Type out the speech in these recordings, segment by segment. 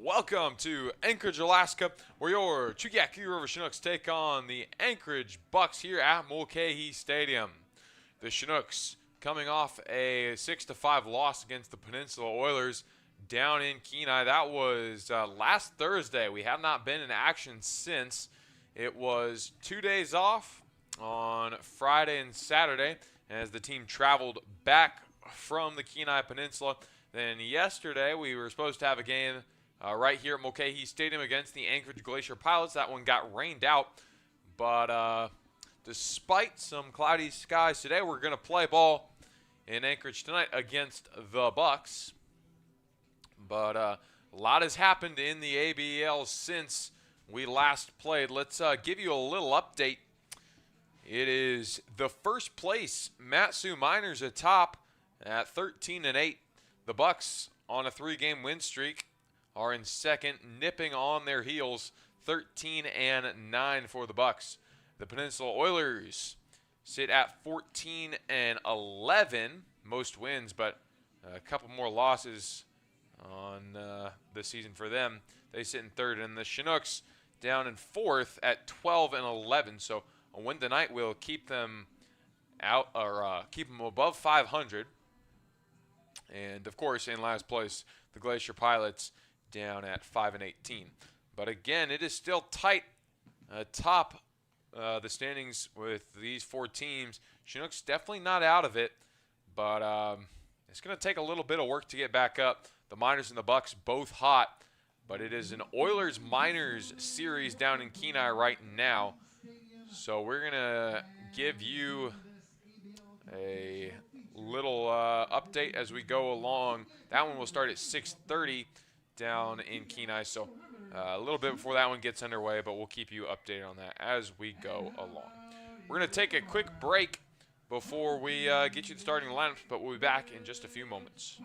Welcome to Anchorage, Alaska, where your Chugiak-Eagle Chinooks take on the Anchorage Bucs here at Mulcahy Stadium. The Chinooks coming off a 6-5 loss against the Peninsula Oilers down in Kenai. That was last Thursday. We have not been in action since. It was 2 days off on Friday and Saturday as the team traveled back from the Kenai Peninsula. Then yesterday we were supposed to have a game right here at Mulcahy Stadium against the Anchorage Glacier Pilots. That one got rained out. But despite some cloudy skies today, we're going to play ball in Anchorage tonight against the Bucs. But a lot has happened in the ABL since we last played. Let's give you a little update. It is the first place Matsu Miners atop at 13-8. The Bucs on a 3-game win streak are in second, nipping on their heels, 13-9 for the Bucs. The Peninsula Oilers sit at 14-11, most wins, but a couple more losses on the season for them. They sit in third, and the Chinooks down in fourth at 12-11. So a win tonight will keep them out, or keep them above 500. And of course, in last place, the Glacier Pilots down at 5-18. But again, it is still tight atop the standings with these four teams. Chinooks definitely not out of it, but it's going to take a little bit of work to get back up. The Miners and the Bucs both hot, but it is an Oilers-Miners series down in Kenai right now. So we're going to give you a little update as we go along. That one will start at 6:30 down in Kenai, so a little bit before that one gets underway, but we'll keep you updated on that as we go along. We're going to take a quick break before we get you the starting lineups, but we'll be back in just a few moments.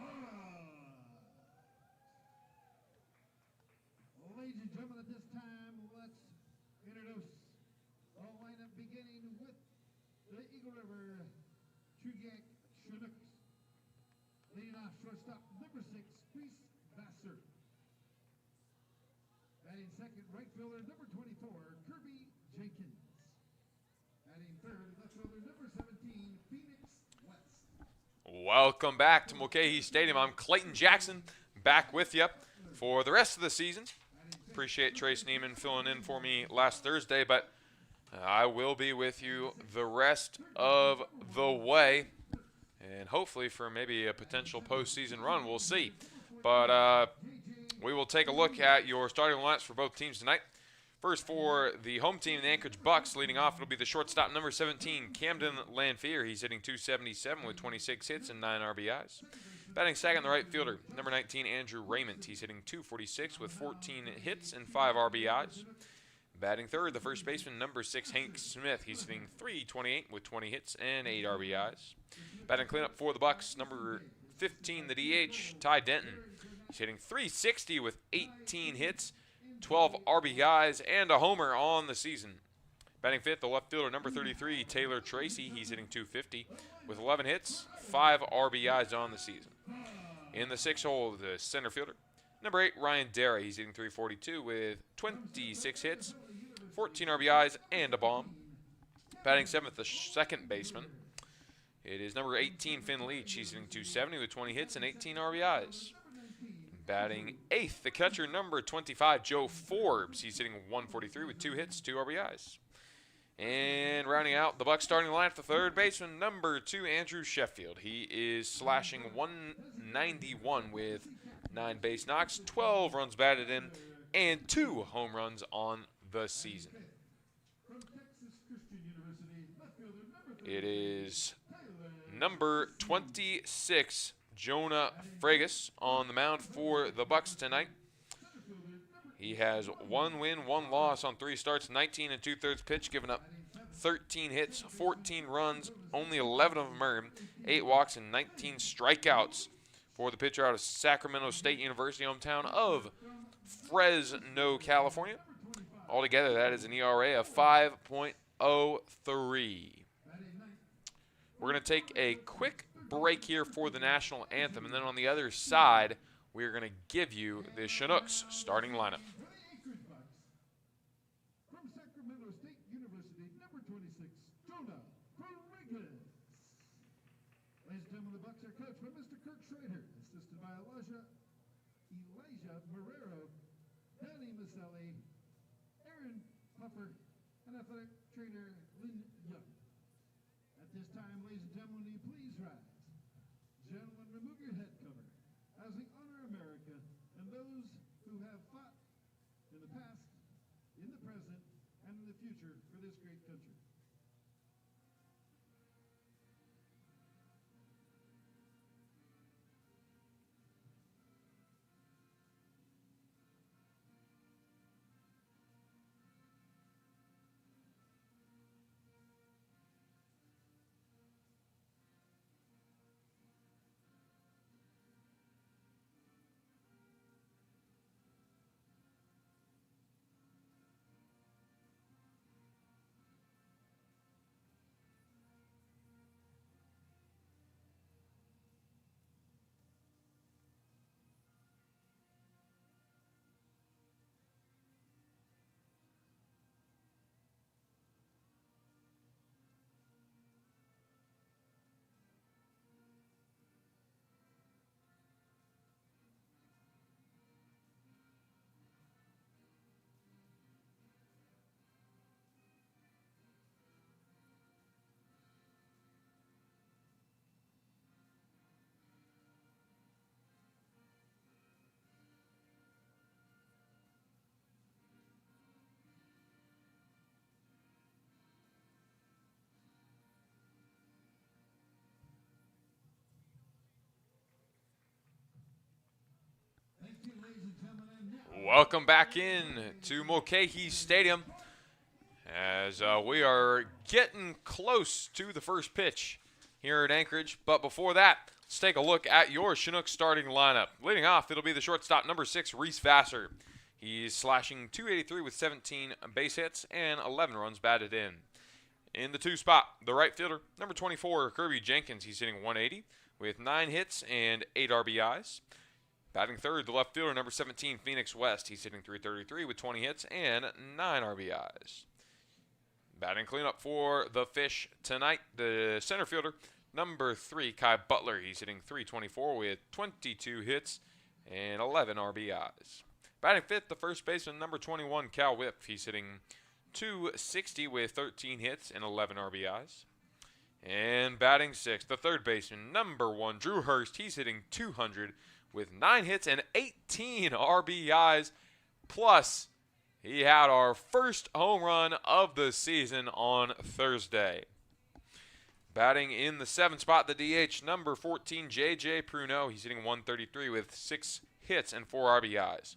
Ladies and gentlemen, at this time, let's introduce the lineup beginning with the Eagle River Chugiak-Chinooks. Leading off shortstop, number 6, Reese Vassar. Batting second, right fielder, number 24, Kirby Jenkins. Batting third, left fielder, number 17, Phoenix West. Welcome back to Mulcahy Stadium. I'm Clayton Jackson, back with you for the rest of the season. Appreciate Trace Neiman filling in for me last Thursday, but I will be with you the rest of the way, and hopefully for maybe a potential postseason run. We'll see. But we will take a look at your starting lineups for both teams tonight. First, for the home team, the Anchorage Bucs, leading off, it'll be the shortstop, number 17, Camden Lanphier. He's hitting .277 with 26 hits and 9 RBIs. Batting second, the right fielder, number 19, Andrew Raymond. He's hitting .246 with 14 hits and 5 RBIs. Batting third, the first baseman, number 6, Hank Smith. He's hitting .328 with 20 hits and 8 RBIs. Batting cleanup for the Bucs, number 15, the DH, Ty Denton. He's hitting .360 with 18 hits, 12 RBIs, and a homer on the season. Batting fifth, the left fielder, number 33, Taylor Tracy. He's hitting .250 with 11 hits, 5 RBIs on the season. In the sixth hole, the center fielder, number 8, Ryan Derry. He's hitting .342 with 26 hits, 14 RBIs, and a bomb. Batting seventh, the second baseman, it is number 18, Finn Leach. He's hitting .270 with 20 hits and 18 RBIs. Batting eighth, the catcher, number 25, Joe Forbes. He's hitting .143 with 2 hits, 2 RBIs. And rounding out the Bucs starting lineup, the third baseman, number 2, Andrew Sheffield. He is slashing .191 with 9 base knocks, 12 runs batted in, and 2 home runs on the season. It is number 26, Jonah Fragus, on the mound for the Bucs tonight. He has 1 win, 1 loss on 3 starts, 19 2/3 pitch, giving up 13 hits, 14 runs, only 11 of them earned, 8 walks, and 19 strikeouts for the pitcher out of Sacramento State University, hometown of Fresno, California. Altogether, that is an ERA of 5.03. We're going to take a quick break here for the national anthem, and then on the other side, we're going to give you the Chinooks starting lineup. For the Anchorage Bucs, from Sacramento State University, number 26, Jonah Rodriguez. Ladies and gentlemen, the Bucs are coached by Mr. Kirk Schrader, assisted by Elijah Marrero, Danny Maselli, Aaron Puffer, and athletic trainer Lynn Young. At this time, ladies and gentlemen, will you please rise? Gentlemen, remove your head cover as we honor America and those who have fought in the past, in the present, and in the future for this great country. Welcome back in to Mulcahy Stadium as we are getting close to the first pitch here at Anchorage. But before that, let's take a look at your Chinooks starting lineup. Leading off, it'll be the shortstop, number 6, Reese Vassar. He's slashing .283 with 17 base hits and 11 runs batted in. In the 2 spot, the right fielder, number 24, Kirby Jenkins. He's hitting .180 with 9 hits and 8 RBIs. Batting third, the left fielder, number 17, Phoenix West. He's hitting .333 with 20 hits and 9 RBIs. Batting cleanup for the Fish tonight, the center fielder, number 3, Kai Butler. He's hitting .324 with 22 hits and 11 RBIs. Batting fifth, the first baseman, number 21, Cal Whip. He's hitting .260 with 13 hits and 11 RBIs. And batting sixth, the third baseman, number 1, Drew Hurst. He's hitting .200 with 9 hits and 18 RBIs. Plus, he had our first home run of the season on Thursday. Batting in the 7th spot, the DH, number 14, J.J. Pruneau. He's hitting .133 with 6 hits and 4 RBIs.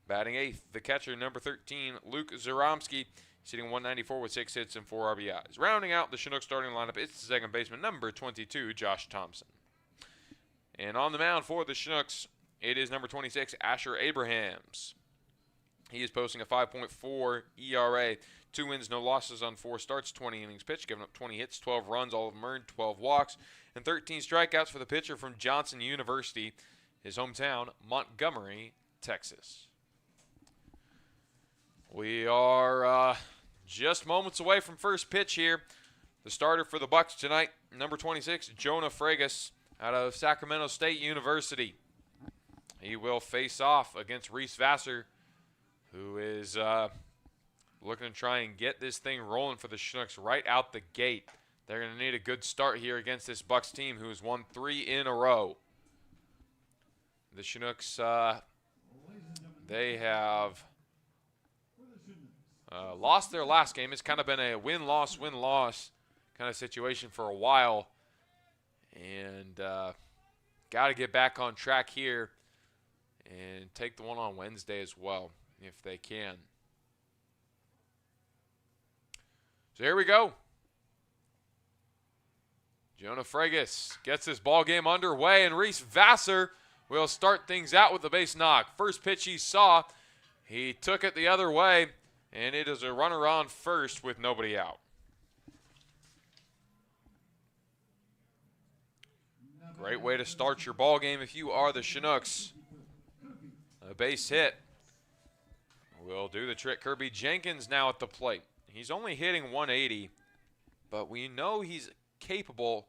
Batting 8th, the catcher, number 13, Luke Zaromski. He's hitting .194 with 6 hits and 4 RBIs. Rounding out the Chinook starting lineup, it's the second baseman, number 22, Josh Thompson. And on the mound for the Chinooks, it is number 26, Asher Abrahams. He is posting a 5.4 ERA, 2 wins, no losses on 4 starts, 20 innings pitched, giving up 20 hits, 12 runs, all of them earned, 12 walks, and 13 strikeouts for the pitcher from Johnson University, his hometown, Montgomery, Texas. We are just moments away from first pitch here. The starter for the Bucs tonight, number 26, Jonah Fregas, out of Sacramento State University. He will face off against Reese Vassar, who is looking to try and get this thing rolling for the Chinooks right out the gate. They're going to need a good start here against this Bucs team who has won 3 in a row. The Chinooks, they have lost their last game. It's kind of been a win-loss kind of situation for a while. And got to get back on track here and take the one on Wednesday as well, if they can. So here we go. Jonah Fregas gets this ball game underway, and Reese Vassar will start things out with the base knock. First pitch he saw, he took it the other way, and it is a runner on first with nobody out. Great way to start your ball game if you are the Chinooks. A base hit will do the trick. Kirby Jenkins now at the plate. He's only hitting 180, but we know he's capable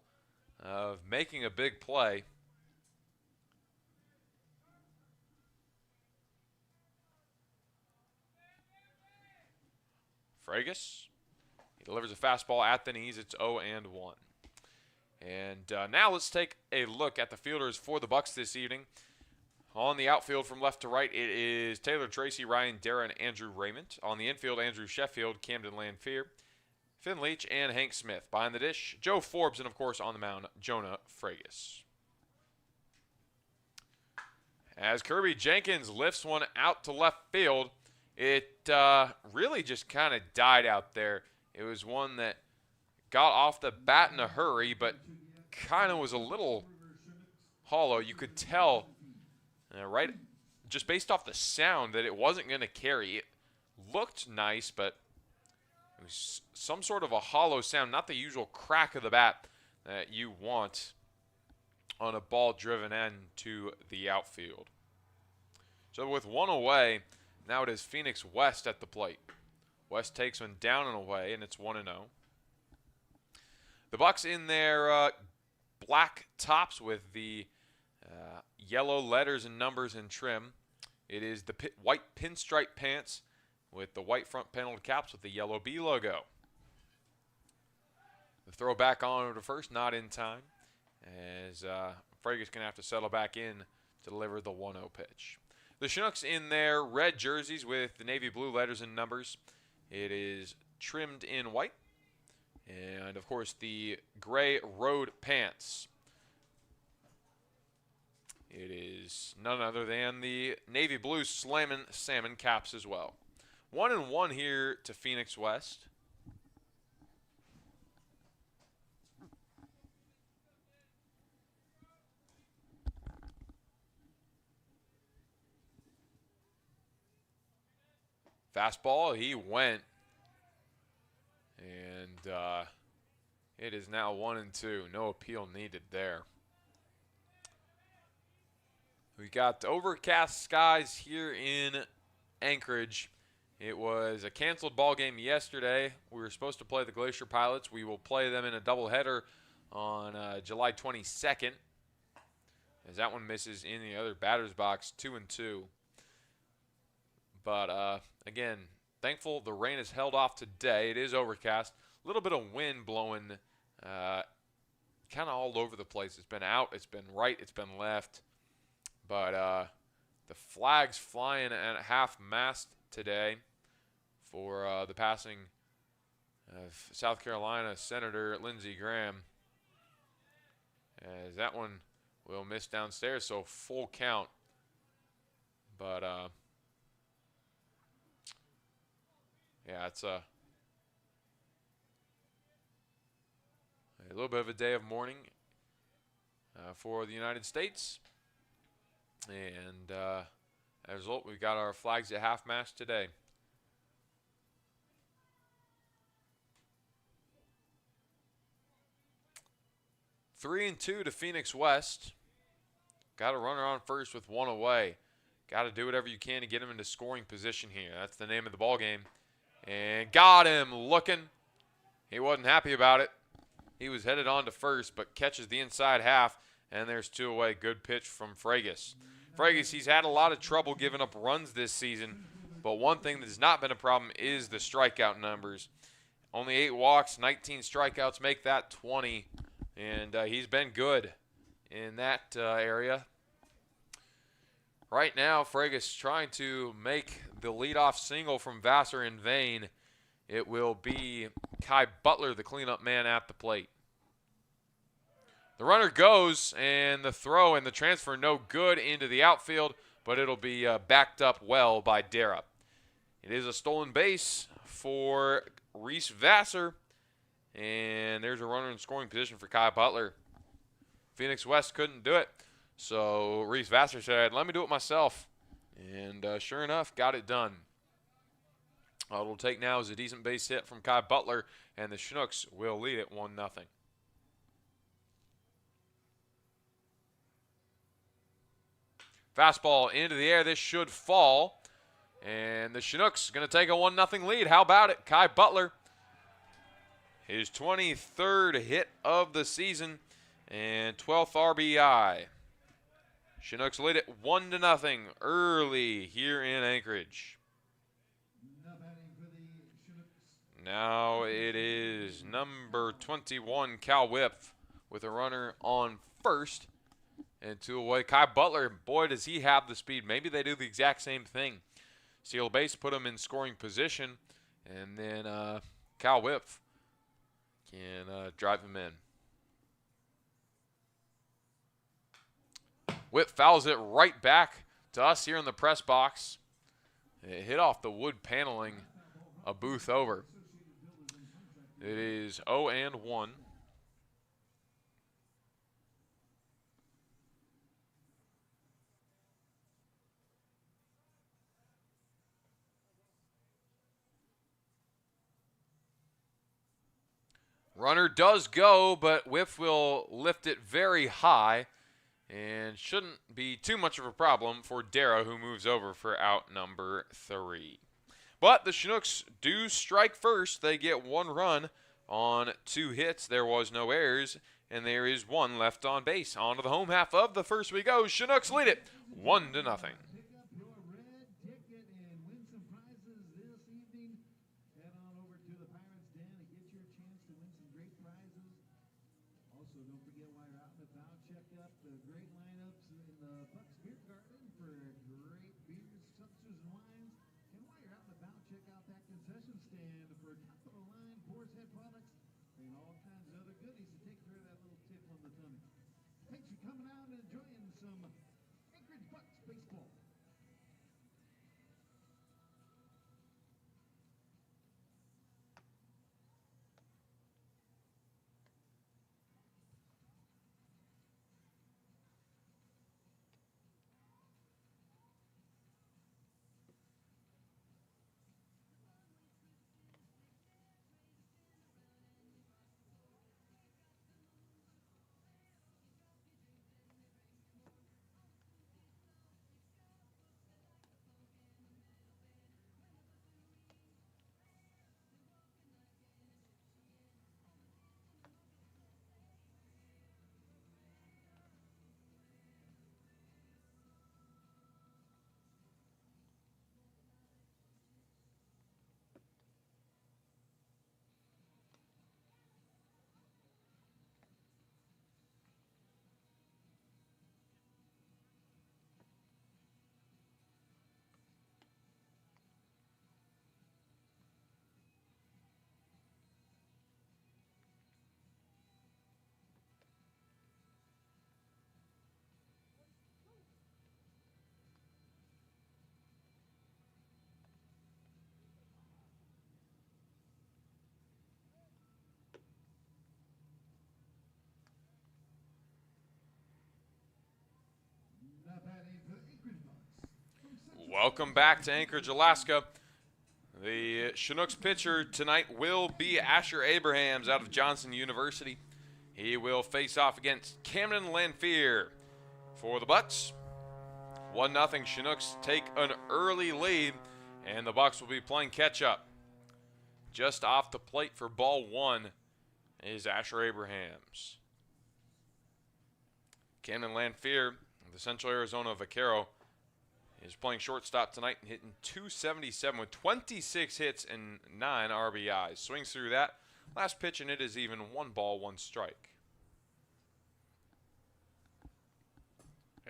of making a big play. Fragus. He delivers a fastball at the knees. It's 0-1. And now let's take a look at the fielders for the Bucs this evening. On the outfield from left to right, it is Taylor Tracy, Ryan Dara, and Andrew Raymond. On the infield, Andrew Sheffield, Camden Lanfear, Finn Leach, and Hank Smith. Behind the dish, Joe Forbes, and of course on the mound, Jonah Fragus. As Kirby Jenkins lifts one out to left field, it really just kind of died out there. It was one that got off the bat in a hurry, but kind of was a little hollow. You could tell, right, just based off the sound, that it wasn't going to carry. It looked nice, but it was some sort of a hollow sound, not the usual crack of the bat that you want on a ball driven into the outfield. So with one away, now it is Phoenix West at the plate. West takes one down and away, and it's 1-0. The Bucs in their black tops with the yellow letters and numbers and trim. It is the white pinstripe pants with the white front paneled caps with the yellow B logo. The throw back on over to first, not in time, as Fragus going to have to settle back in to deliver the 1-0 pitch. The Chinooks in their red jerseys with the navy blue letters and numbers. It is trimmed in white. And, of course, the gray road pants. It is none other than the navy blue Slammin' Salmon caps as well. 1-1 here to Phoenix West. Fastball, he went. And it is now 1-2. No appeal needed there. We got overcast skies here in Anchorage. It was a canceled ball game yesterday. We were supposed to play the Glacier Pilots. We will play them in a doubleheader on July 22nd, as that one misses in the other batter's box, 2-2. But again, thankful the rain is held off today. It is overcast. A little bit of wind blowing kind of all over the place. It's been out, it's been right, it's been left. But the flag's flying at half-mast today for the passing of South Carolina Senator Lindsey Graham. As that one will miss downstairs, so full count. But yeah, it's a little bit of a day of mourning for the United States. And as a result, we've got our flags at half-mast today. Three and 2 to Phoenix West. Got a runner on first with one away. Got to do whatever you can to get him into scoring position here. That's the name of the ball game. And got him looking. He wasn't happy about it. He was headed on to first, but catches the inside half, and there's two away. Good pitch from Fragus. Fragus, he's had a lot of trouble giving up runs this season, but one thing that's not been a problem is the strikeout numbers. Only 8 walks, 19 strikeouts, make that 20, and he's been good in that area. Right now, Fragus trying to make the leadoff single from Vassar in vain. It will be Kai Butler, the cleanup man, at the plate. The runner goes, and the throw and the transfer no good into the outfield, but it'll be backed up well by Dara. It is a stolen base for Reese Vassar, and there's a runner in scoring position for Kai Butler. Phoenix West couldn't do it, so Reese Vassar said, let me do it myself, and sure enough, got it done. All it'll take now is a decent base hit from Kai Butler, and the Chinooks will lead it 1-0. Fastball into the air. This should fall. And the Chinooks going to take a 1-0 lead. How about it? Kai Butler, his 23rd hit of the season and 12th RBI. Chinooks lead it 1-0 early here in Anchorage. Now it is number 21, Cal Whip, with a runner on first and 2 away. Kai Butler, boy, does he have the speed. Maybe they do the exact same thing. Steal base, put him in scoring position, and then Cal Whip can drive him in. Whip fouls it right back to us here in the press box. It hit off the wood paneling a booth over. It is 0-1. Runner does go, but Whiff will lift it very high and shouldn't be too much of a problem for Darrow, who moves over for out number 3. But the Chinooks do strike first. They get 1 run on 2 hits. There was no errors, and there is 1 left on base. On to the home half of the first we go. Chinooks lead it 1-0. Thanks for coming out and enjoying some Anchorage Bucs baseball. Welcome back to Anchorage, Alaska. The Chinooks pitcher tonight will be Asher Abrahams out of Johnson University. He will face off against Camden Lanphier for the Bucs. 1-0 Chinooks take an early lead, and the Bucs will be playing catch-up. Just off the plate for ball 1 is Asher Abrahams. Camden Lanphier, the Central Arizona Vaquero, is playing shortstop tonight and hitting .277 with 26 hits and 9 RBIs. Swings through that. Last pitch, and it is even 1 ball, 1 strike.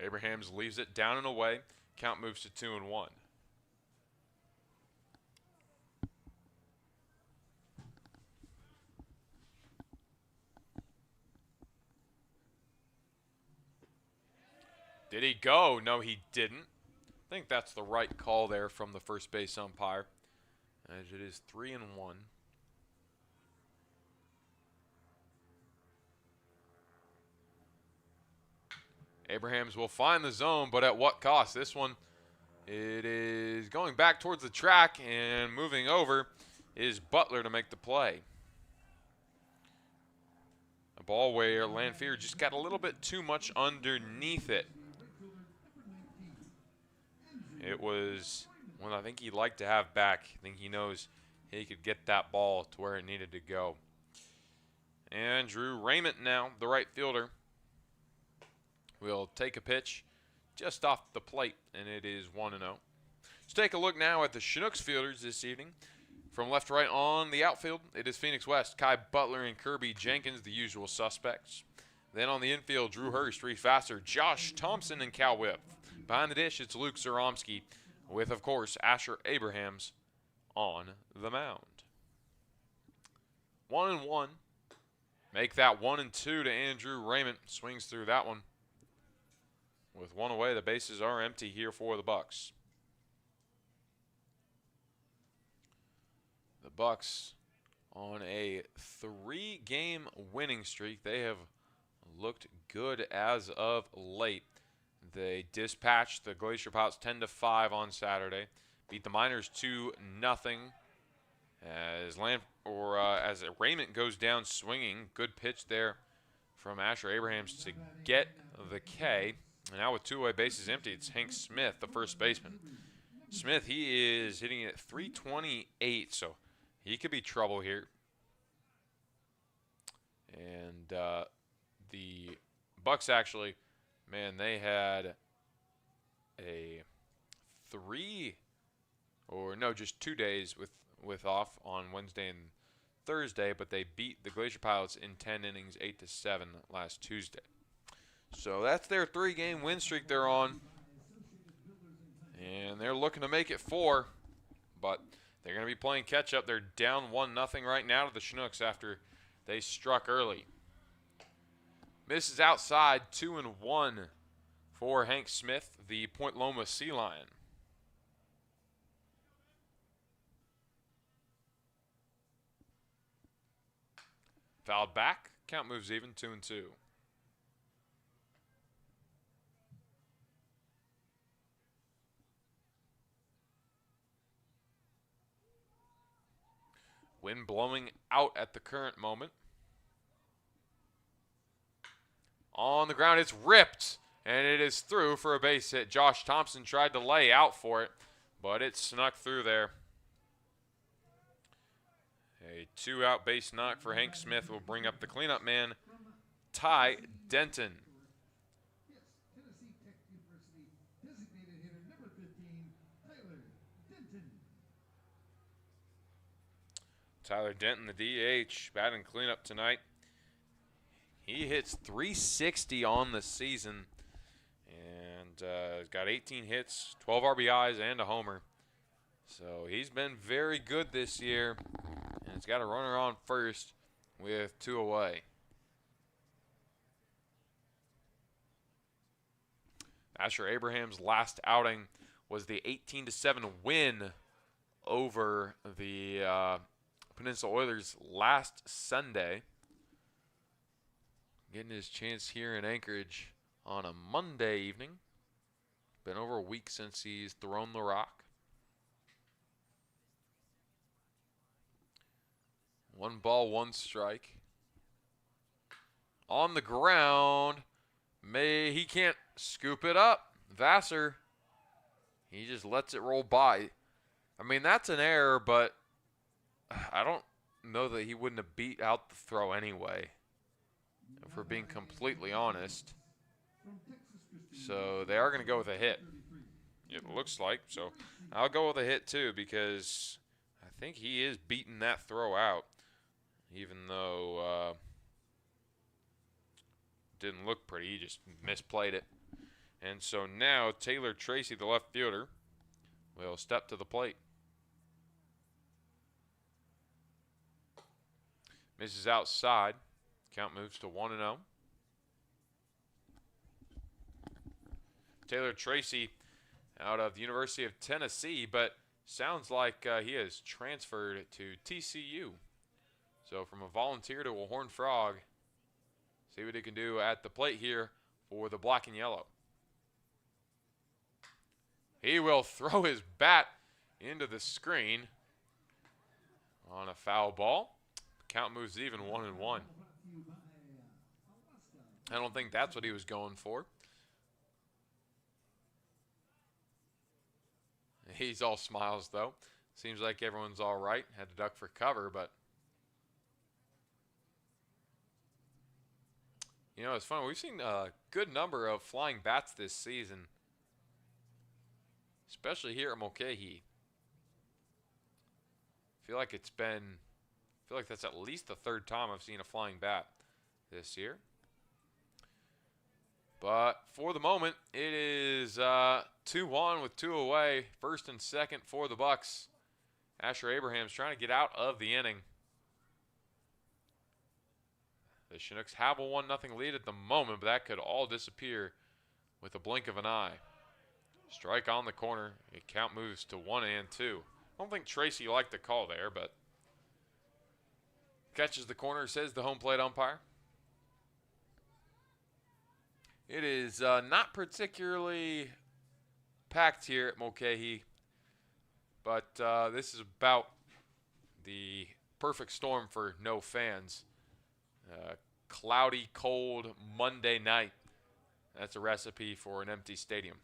Abrahams leaves it down and away. Count moves to 2-1. Did he go? No, he didn't. I think that's the right call there from the first base umpire, as it is 3-1. Abrahams will find the zone, but at what cost? This one, it is going back towards the track, and moving over is Butler to make the play. A ball where Lanphier just got a little bit too much underneath it. It was one I think he'd like to have back. I think he knows he could get that ball to where it needed to go. And Drew Raymond now, the right fielder, will take a pitch just off the plate, and it is 1-0. Let's take a look now at the Chinooks fielders this evening. From left to right on the outfield, it is Phoenix West, Kai Butler and Kirby Jenkins, the usual suspects. Then on the infield, Drew Hurst, Reese Vassar, Josh Thompson, and Cal Whip. Behind the dish, it's Luke Zaromsky with, of course, Asher Abrahams on the mound. 1-1. Make that 1-2 to Andrew Raymond. Swings through that one. With one away, the bases are empty here for the Bucs. The Bucs on a 3-game winning streak. They have looked good as of late. They dispatched the Glacier Pilots 10-5 on Saturday. Beat the Miners 2-0. As Raymond goes down swinging, good pitch there from Asher Abrahams to get the K. And now with 2 away bases empty, it's Hank Smith, the first baseman. Smith, he is hitting at .328, so he could be trouble here. And the Bucs actually, man, they had just 2 days with off on Wednesday and Thursday, but they beat the Glacier Pilots in 10 innings, 8-7 last Tuesday. So that's their 3-game win streak they're on. And they're looking to make it 4, but they're going to be playing catch-up. They're down 1-0 right now to the Chinooks after they struck early. Misses outside, 2-1 for Hank Smith, the Point Loma Sea Lion. Fouled back, count moves even, 2-2. Wind blowing out at the current moment. On the ground, it's ripped, and it is through for a base hit. Josh Thompson tried to lay out for it, but it snuck through there. A 2-out base knock for Hank Smith will bring up the cleanup man, Ty Denton. Yes, Tennessee Tech University designated hitter number 15, Tyler Denton. Tyler Denton, the DH, batting cleanup tonight. He hits .360 on the season and got 18 hits, 12 RBIs, and a homer. So he's been very good this year, and he's got a runner on first with 2 away. Asher Abraham's last outing was the 18-7 win over the Peninsula Oilers last Sunday. Getting his chance here in Anchorage on a Monday evening. Been over a week since he's thrown the rock. 1 ball, 1 strike. On the ground. He can't scoop it up. Vassar, he just lets it roll by. I mean, that's an error, but I don't know that he wouldn't have beat out the throw anyway, if we're being completely honest. So they are going to go with a hit, it looks like. So I'll go with a hit too, because I think he is beating that throw out, even though didn't look pretty. He just misplayed it. And so now Taylor Tracy, the left fielder, will step to the plate. Misses outside. Count moves to 1-0. Taylor Tracy out of the University of Tennessee, but sounds like he has transferred to TCU. So from a volunteer to a Horned Frog, see what he can do at the plate here for the black and yellow. He will throw his bat into the screen on a foul ball. Count moves even, 1-1. I don't think that's what he was going for. He's all smiles, though. Seems like everyone's all right. Had to duck for cover, but you know, it's fun. We've seen a good number of flying bats this season, especially here at Mulcahy. I feel like that's at least the third time I've seen a flying bat this year. But for the moment, it is 2-1 with 2 away. First and second for the Bucs. Asher Abraham's trying to get out of the inning. The Chinooks have a 1-0 lead at the moment, but that could all disappear with a blink of an eye. Strike on the corner. The count moves to 1-2. I don't think Tracy liked the call there, but catches the corner, says the home plate umpire. It is not particularly packed here at Mulcahy, but this is about the perfect storm for no fans. Cloudy, cold Monday night. That's a recipe for an empty stadium.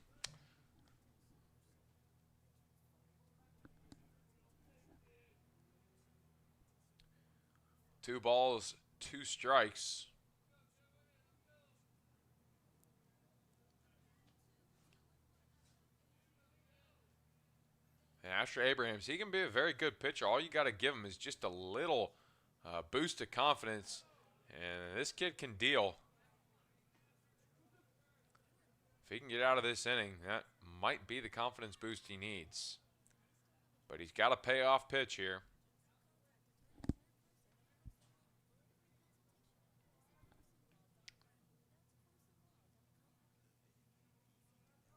Two balls, 2 strikes. And Asher Abrahams, he can be a very good pitcher. All you got to give him is just a little boost of confidence, and this kid can deal. If he can get out of this inning, that might be the confidence boost he needs. But he's got a payoff pitch here.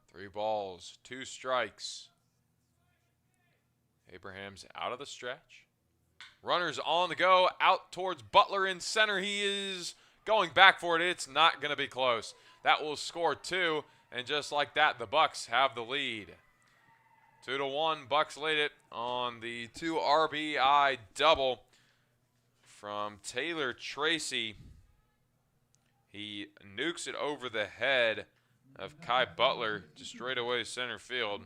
Three balls, 2 strikes. Abraham's out of the stretch. Runners on the go, out towards Butler in center. He is going back for it. It's not going to be close. That will score 2, and just like that, the Bucs have the lead. 2-1, Bucs lead it on the 2 RBI double from Taylor Tracy. He nukes it over the head of Kai Butler to straightaway center field.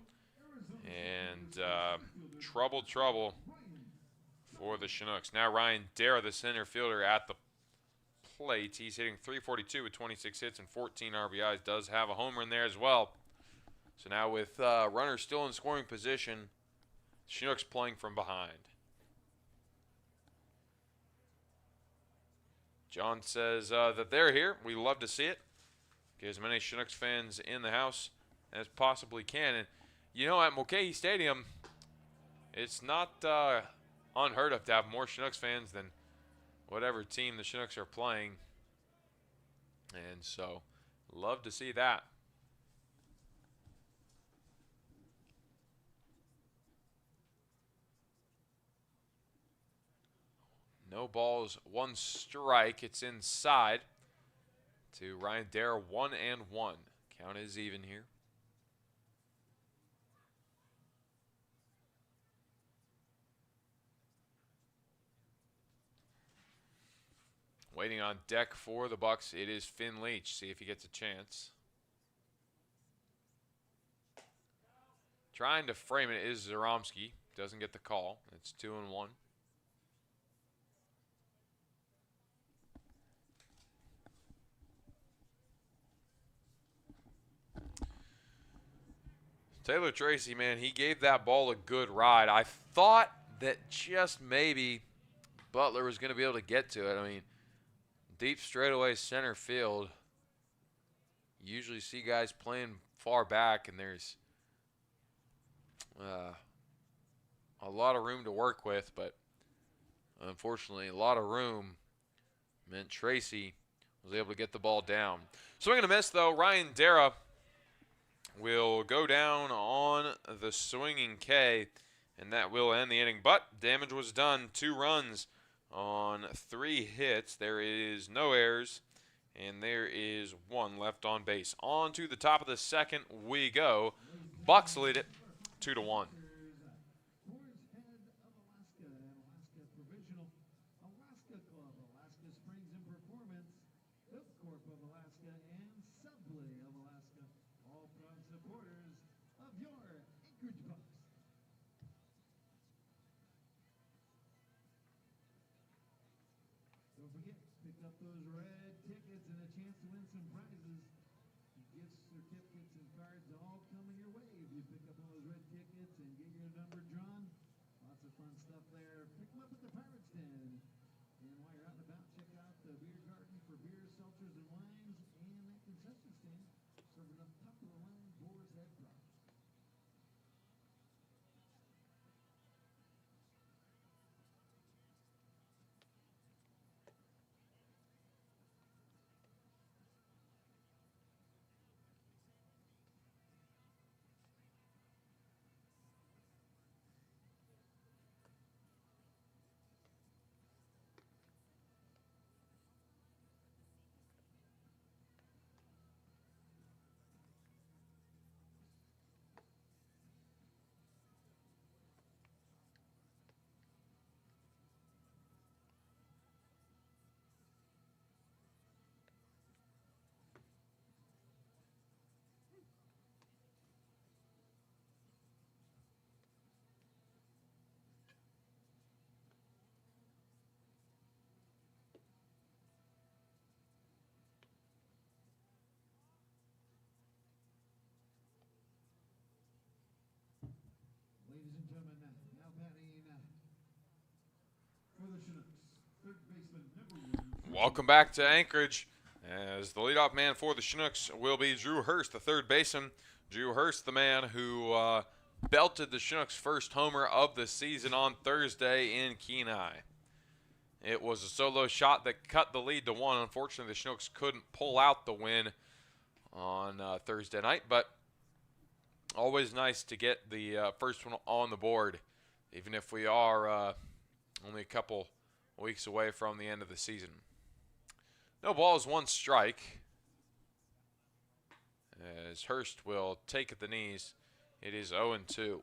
And trouble for the Chinooks. Now Ryan Dara, the center fielder, at the plate. He's hitting .342 with 26 hits and 14 RBIs. Does have a homer in there as well. So now with runners still in scoring position, Chinooks playing from behind. John says that they're here. We love to see it. Get as many Chinooks fans in the house as possibly can. And you know, at Mulcahy Stadium, it's not unheard of to have more Chinooks fans than whatever team the Chinooks are playing. And so, love to see that. No balls, 1 strike. It's inside to Ryan Dara, 1-1. Count is even here. Waiting on deck for the Bucs, it is Finn Leach. See if he gets a chance. Trying to frame it is Zaromski. Doesn't get the call. It's 2-1. Taylor Tracy, man, he gave that ball a good ride. I thought that just maybe Butler was going to be able to get to it. I mean, deep straightaway center field. You usually see guys playing far back, and there's a lot of room to work with, but unfortunately, a lot of room meant Tracy was able to get the ball down. Swing and a miss, though. Ryan Dara will go down on the swinging K, and that will end the inning. But damage was done. 2 runs on 3 hits. There is no errors, and there is 1 left on base. On to the top of the second we go. Bucs lead it 2-1. Supporters of your Anchorage Bucs. those red tickets and a chance to win some prizes. Gifts, certificates, and cards all coming your way if you pick up one of those red tickets and get your number drawn. Lots of fun stuff there. Pick them up at the Pirates Den. And while you're out and about, check out the beer garden for beers, seltzers, and wines, and that concession stand serving up top-of-the-line Boar's Head products. Ladies and gentlemen, now batting for the Chinooks, third baseman number 1. Welcome back to Anchorage, as the leadoff man for the Chinooks will be Drew Hurst, the third baseman. Drew Hurst, the man who belted the Chinooks' first homer of the season on Thursday in Kenai. It was a solo shot that cut the lead to 1. Unfortunately, the Chinooks couldn't pull out the win on Thursday night, but always nice to get the first one on the board, even if we are only a couple weeks away from the end of the season. No balls, 1 strike, as Hurst will take at the knees. It is 0-2.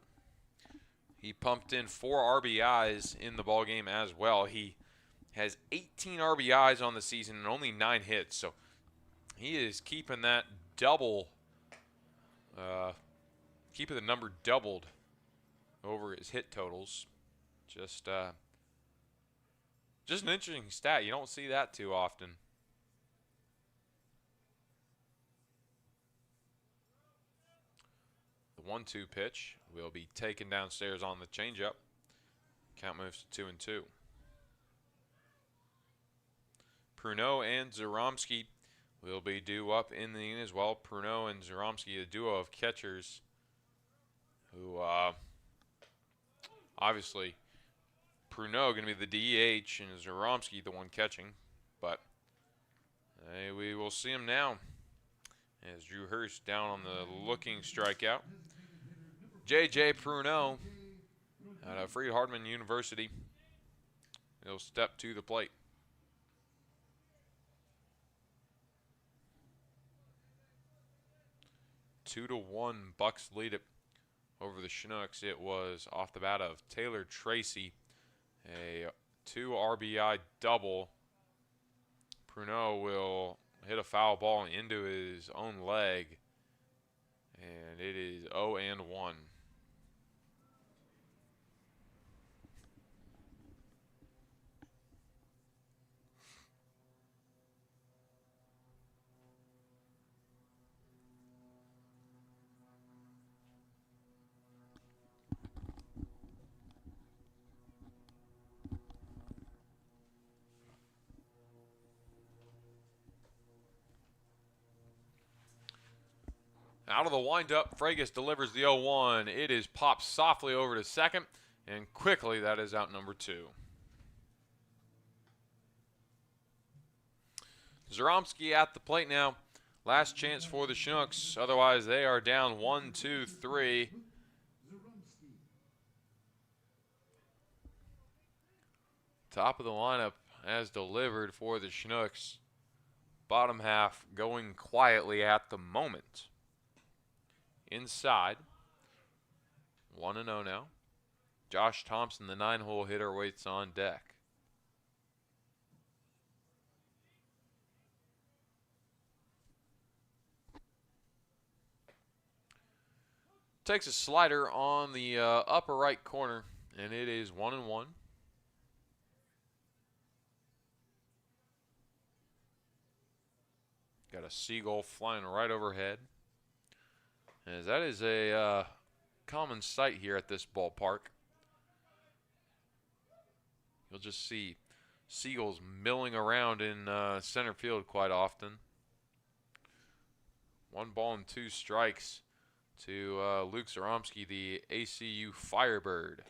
He pumped in 4 RBIs in the ballgame as well. He has 18 RBIs on the season and only 9 hits, so he is keeping that double, keeping the number doubled over his hit totals. Just an interesting stat. You don't see that too often. The 1-2 pitch will be taken downstairs on the changeup. Count moves to 2-2. Pruneau and Zaromsky will be due up in the inning as well. Pruneau and Zaromsky, a duo of catchers who obviously Pruneau going to be the DH and Zaromsky the one catching, but we will see him now as Drew Hurst down on the looking strikeout. J.J. Pruneau out of Freed-Hardeman University, he'll step to the plate. 2-1 Bucs lead it over the Chinooks. It was off the bat of Taylor Tracy, a 2 RBI double. Pruneau will hit a foul ball into his own leg, and it is 0-1. Out of the windup, Fragus delivers the 0-1. It is popped softly over to second, and quickly that is out number 2. Zaromsky at the plate now. Last chance for the Chinooks. Otherwise, they are down 1-2-3. Top of the lineup as delivered for the Chinooks. Bottom half going quietly at the moment. Inside, 1-0 now. Josh Thompson, the 9-hole hitter, waits on deck. Takes a slider on the upper right corner, and it is 1-1. Got a seagull flying right overhead. As that is a common sight here at this ballpark. You'll just see seagulls milling around in center field quite often. 1 ball and 2 strikes to Luke Zaromsky, the ACU Firebird.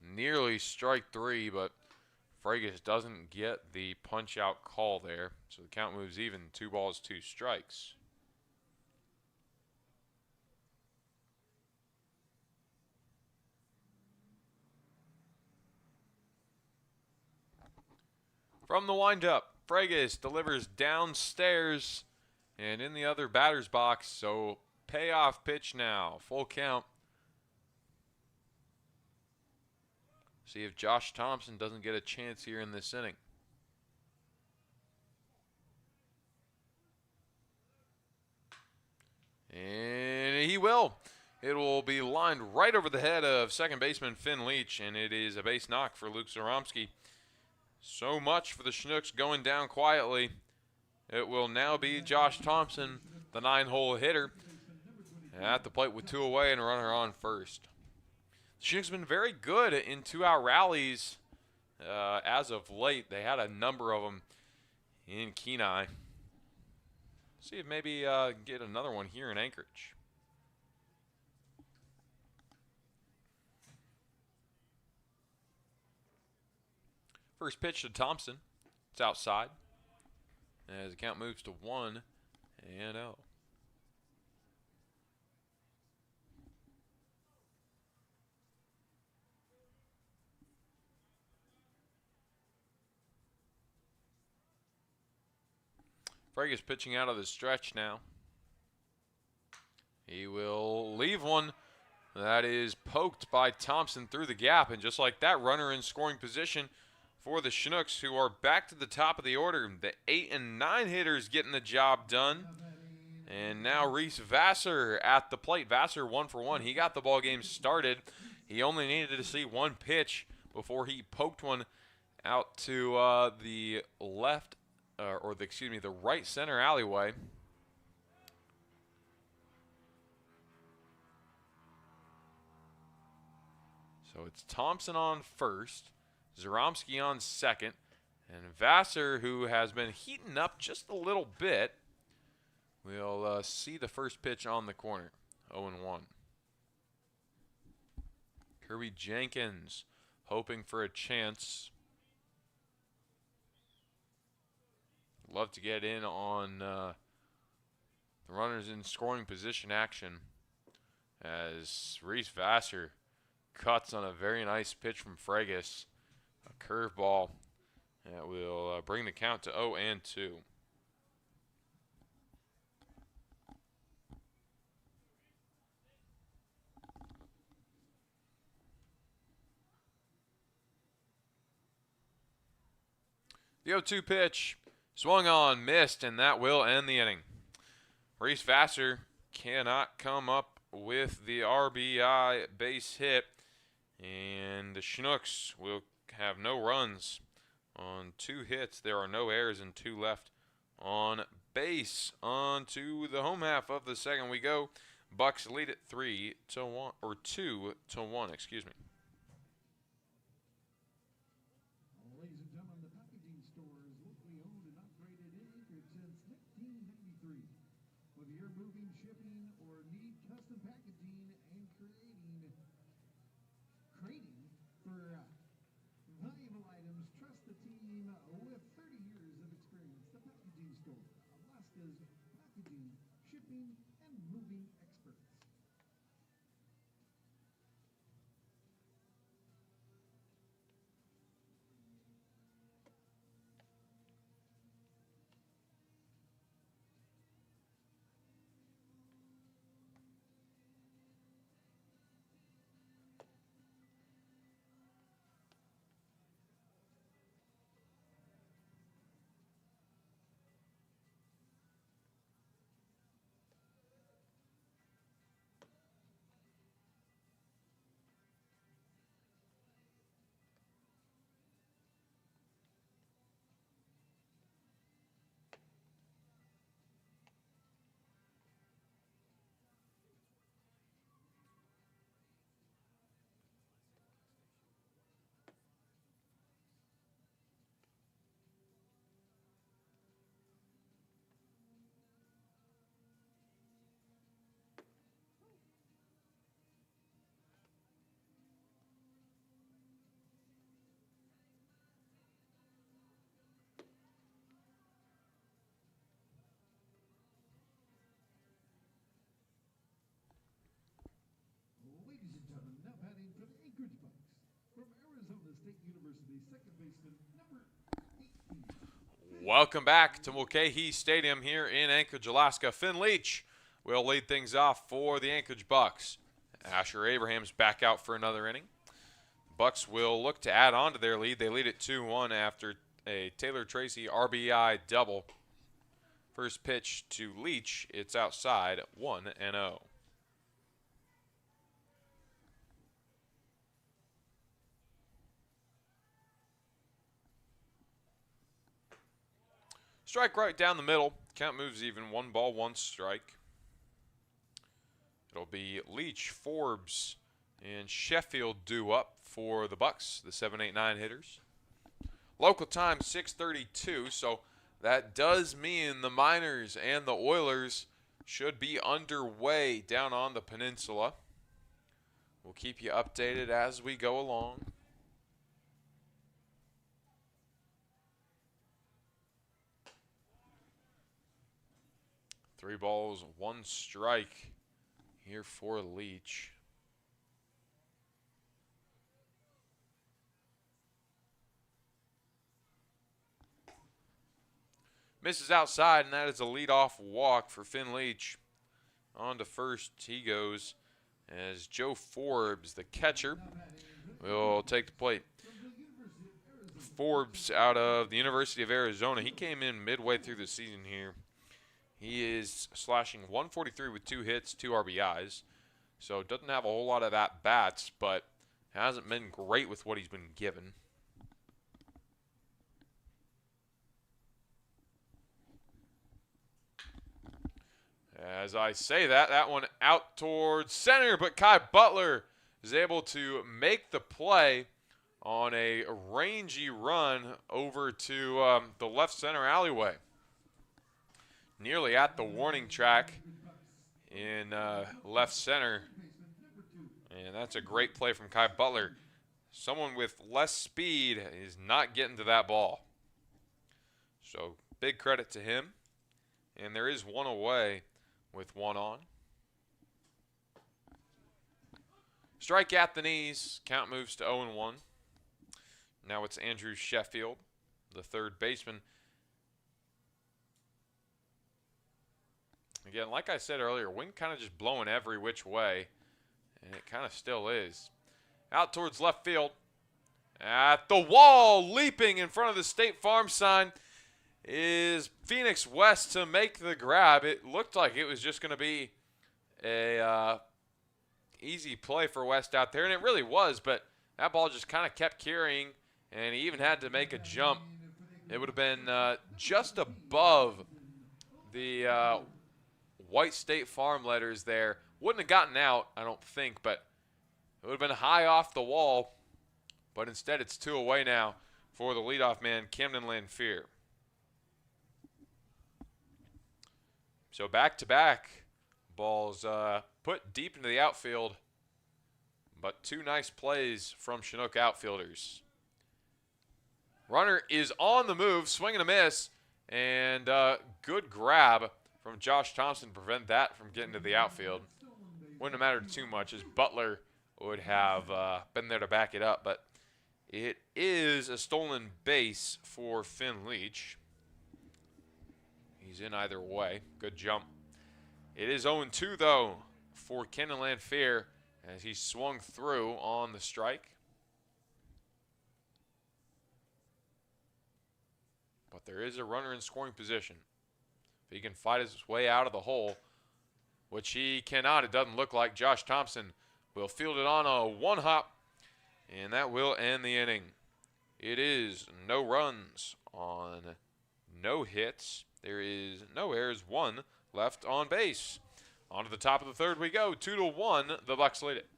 Nearly strike 3, but Fragus doesn't get the punch-out call there, so the count moves even. 2 balls, 2 strikes. From the windup, Fragus delivers downstairs and in the other batter's box, so payoff pitch now. Full count. See if Josh Thompson doesn't get a chance here in this inning. And he will. It will be lined right over the head of second baseman Finn Leach, and it is a base knock for Luke Zaromsky. So much for the Chinooks going down quietly. It will now be Josh Thompson, the 9-hole hitter, at the plate with 2 away and a runner on first. The Chinooks have been very good in 2-out rallies as of late. They had a number of them in Kenai. See if maybe get another one here in Anchorage. First pitch to Thompson. It's outside. As the count moves to 1-0. Fragus pitching out of the stretch now. He will leave one that is poked by Thompson through the gap, and just like that, runner in scoring position for the Chinooks, who are back to the top of the order. The 8 and 9 hitters getting the job done. And now Reese Vassar at the plate. Vassar 1 for 1. He got the ball game started. He only needed to see one pitch before he poked one out to the left, the right center alleyway. So it's Thompson on first, Zaromsky on second, and Vassar, who has been heating up just a little bit, will see the first pitch on the corner. 0-1. Kirby Jenkins hoping for a chance. Love to get in on the runners in scoring position action as Reese Vassar cuts on a very nice pitch from Fragus. A curveball that will bring the count to 0-2. The 0-2 pitch swung on, missed, and that will end the inning. Reese Vassar cannot come up with the RBI base hit, and the Chinooks will have no runs on 2 hits. There are no errors and 2 left on base. On to the home half of the second we go. Bucs lead it 2-1, excuse me. Ladies and gentlemen, the packaging store is locally owned and operated in Anchorage since 1993. Whether you're moving, shipping, or need custom packaging and creating for valuable items, trust the team with 30 years of experience. The Packaging Store, Alaska's packaging, shipping, and moving experts. second baseman, number 18. Welcome back to Mulcahy Stadium here in Anchorage, Alaska. Finn Leach will lead things off for the Anchorage Bucs. Asher Abraham's back out for another inning. Bucs will look to add on to their lead. They lead at 2-1 after a Taylor Tracy RBI double. First pitch to Leach, it's outside, 1-0. Strike right down the middle. Count moves even. 1 ball, 1 strike. It'll be Leach, Forbes, and Sheffield due up for the Bucs, the 7, 8, 9 hitters. Local time 6:32, so that does mean the Miners and the Oilers should be underway down on the peninsula. We'll keep you updated as we go along. Three balls, 1 strike here for Leach. Misses outside, and that is a leadoff walk for Finn Leach. On to first he goes as Joe Forbes, the catcher, will take the plate. Forbes out of the University of Arizona. He came in midway through the season here. He is slashing 143 with 2 hits, 2 RBIs. So doesn't have a whole lot of at-bats, but hasn't been great with what he's been given. As I say that, that one out towards center, but Kai Butler is able to make the play on a rangy run over to the left center alleyway. Nearly at the warning track in left center. And that's a great play from Kai Butler. Someone with less speed is not getting to that ball. So big credit to him. And there is one away with 1 on. Strike at the knees. Count moves to 0-1. Now it's Andrew Sheffield, the third baseman. Again, like I said earlier, wind kind of just blowing every which way, and it kind of still is. Out towards left field. At the wall, leaping in front of the State Farm sign, is Phoenix West to make the grab. It looked like it was just going to be a easy play for West out there, and it really was, but that ball just kind of kept carrying, and he even had to make a jump. It would have been just above the white State Farm letters there. Wouldn't have gotten out, I don't think, but it would have been high off the wall, but instead it's 2 away now for the leadoff man, Camden Lanphier. So back-to-back balls put deep into the outfield, but 2 nice plays from Chinook outfielders. Runner is on the move, swing and a miss, and good grab from Josh Thompson to prevent that from getting to the outfield. Wouldn't have mattered too much as Butler would have been there to back it up, but it is a stolen base for Finn Leach. He's in either way. Good jump. It is 0-2, though, for Camden Lanphier as he swung through on the strike. But there is a runner in scoring position. If he can fight his way out of the hole, which he cannot, it doesn't look like, Josh Thompson will field it on a 1-hop, and that will end the inning. It is no runs on no hits. There is no errors, 1 left on base. On to the top of the third we go. 2-1, the Bucs lead it.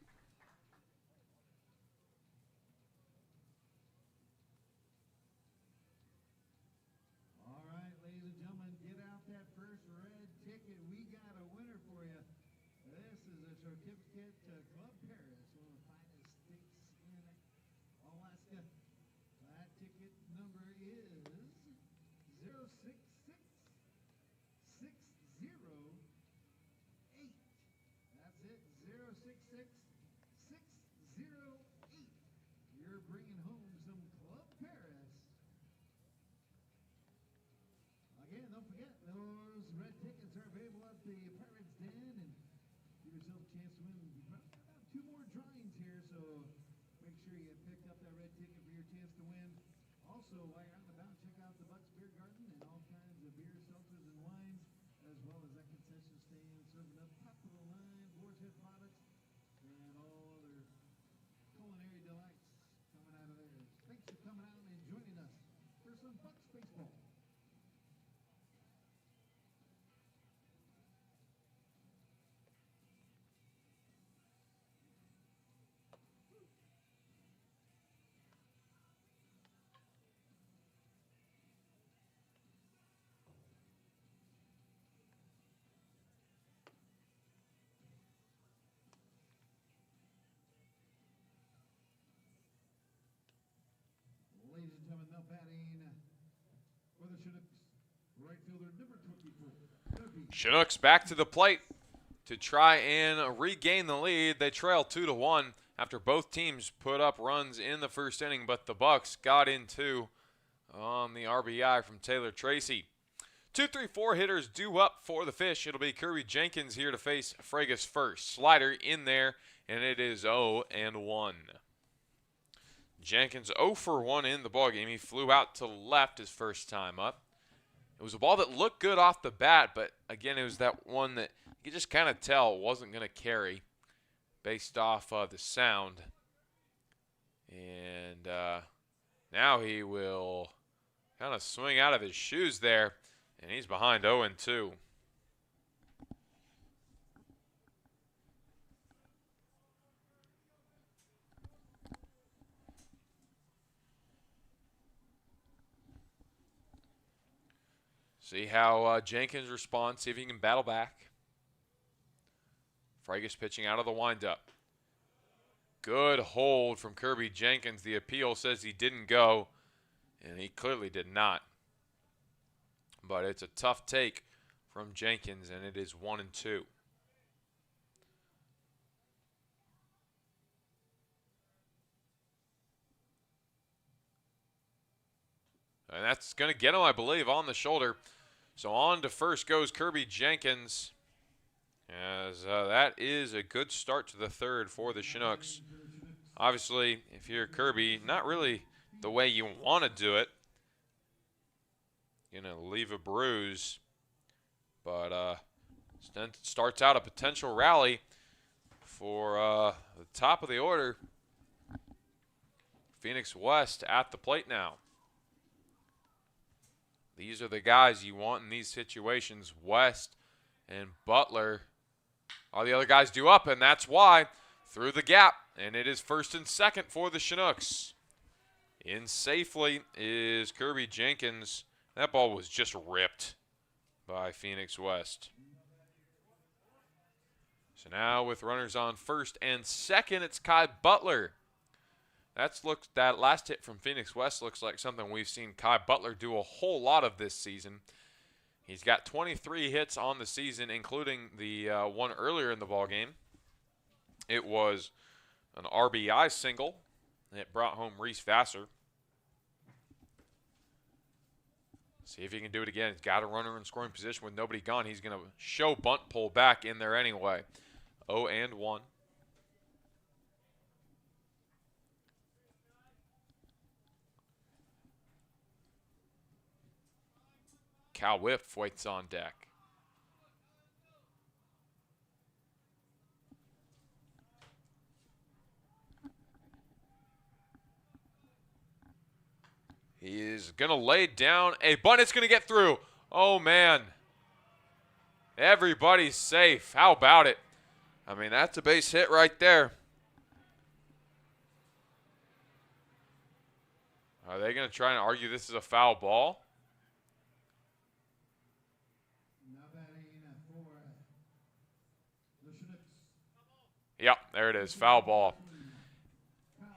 All right, ladies and gentlemen, get out that first red ticket. We got a winner for you. This is a certificate to Club Paris, one of the finest steaks in Alaska. That ticket number is 066608. That's it, 066608. You're bringing home some Club Paris. are available at the Pirates Den, and give yourself a chance to win. We've got about 2 more drawings here, so make sure you pick up that red ticket for your chance to win. Also, while you're out and about, check out the Bucs Beer Garden and all kinds of beer, seltzers, and wines, as well as that concession stand serving up top-of-the-line Boar's Head products and all other culinary delights coming out of there. Thanks for coming out and joining us for some Bucs baseball. Ladies and gentlemen, now batting for the Chinooks, right fielder number 24. Chinooks back to the plate to try and regain the lead. They trail 2-1 after both teams put up runs in the first inning, but the Bucs got in 2 on the RBI from Taylor Tracy. 2-3-4 hitters due up for the Fish. It'll be Kirby Jenkins here to face Fragus first. Slider in there, and it is 0-1. Jenkins 0 for 1 in the ballgame. He flew out to left his first time up. It was a ball that looked good off the bat, but again, it was that one that you could just kind of tell wasn't going to carry based off the sound. And now he will kind of swing out of his shoes there, and he's behind 0-2. See how Jenkins responds, see if he can battle back. Fragus pitching out of the windup. Good hold from Kirby Jenkins. The appeal says he didn't go, and he clearly did not. But it's a tough take from Jenkins, and it is 1-2. And that's going to get him, I believe, on the shoulder. So on to first goes Kirby Jenkins, as that is a good start to the third for the Chinooks. Obviously, if you're Kirby, not really the way you want to do it. Going to leave a bruise, but starts out a potential rally for the top of the order. Phoenix West at the plate now. These are the guys you want in these situations. West and Butler are the other guys due up, and that's why through the gap. And it is first and second for the Chinooks. In safely is Kirby Jenkins. That ball was just ripped by Phoenix West. So now with runners on first and second, it's Kai Butler. That last hit from Phoenix West looks like something we've seen Kai Butler do a whole lot of this season. He's got 23 hits on the season, including the one earlier in the ballgame. It was an RBI single. It brought home Reese Vassar. See if he can do it again. He's got a runner in scoring position with nobody gone. He's going to show bunt pull back in there anyway. 0-1. Cal Whip waits on deck. He is going to lay down a bunt. It's going to get through. Oh, man. Everybody's safe. How about it? I mean, that's a base hit right there. Are they going to try and argue this is a foul ball? Yep, there it is. Foul ball.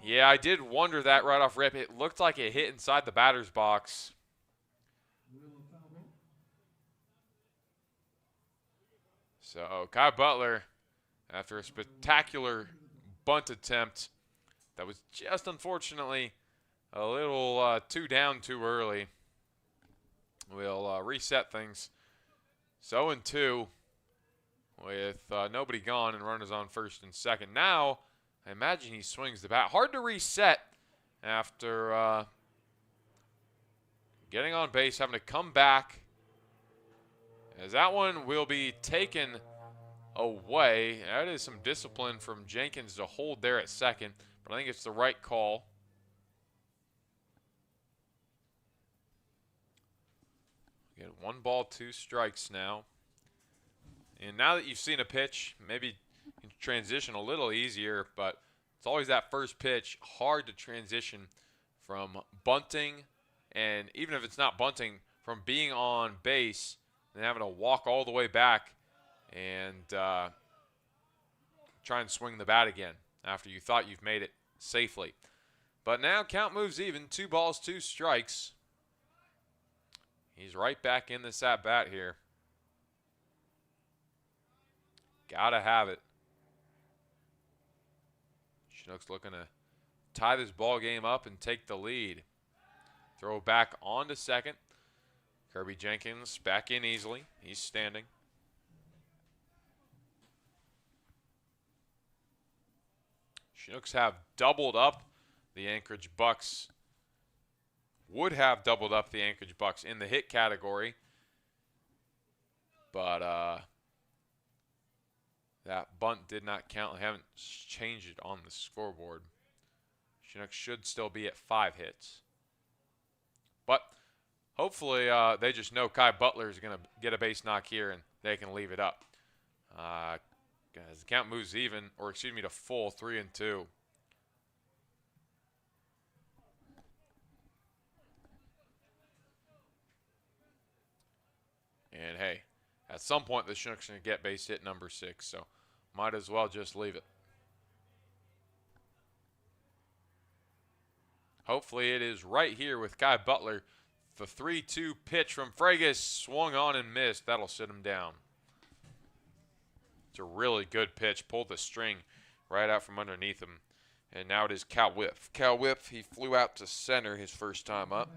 Yeah, I did wonder that right off rip. It looked like it hit inside the batter's box. So Kai Butler, after a spectacular bunt attempt that was just unfortunately a little too down too early, will reset things So 0-2 with nobody gone and runners on first and second. Now, I imagine he swings the bat. Hard to reset after getting on base, having to come back, as that one will be taken away. That is some discipline from Jenkins to hold there at second, but I think it's the right call. Get 1 ball, 2 strikes now. And now that you've seen a pitch, maybe you can transition a little easier, but it's always that first pitch, hard to transition from bunting, and even if it's not bunting, from being on base and having to walk all the way back and try and swing the bat again after you thought you've made it safely. But now count moves even, 2 balls, 2 strikes. He's right back in this at-bat here. Gotta have it. Chinooks looking to tie this ball game up and take the lead. Throw back on to second. Kirby Jenkins back in easily. He's standing. Chinooks have doubled up the Anchorage Bucs. Would have doubled up the Anchorage Bucs in the hit category. But that bunt did not count. They haven't changed it on the scoreboard. Chinooks should still be at 5 hits. But hopefully they just know Kai Butler is going to get a base knock here and they can leave it up. As the count moves even, or excuse me, to full, 3-2. And hey, at some point the Chinooks are going to get base hit number 6, so might as well just leave it. Hopefully it is right here with Kai Butler. The 3-2 pitch from Fregus swung on and missed. That'll sit him down. It's a really good pitch. Pulled the string right out from underneath him. And now it is Cal Whiff. Cal Whiff, he flew out to center his first time up.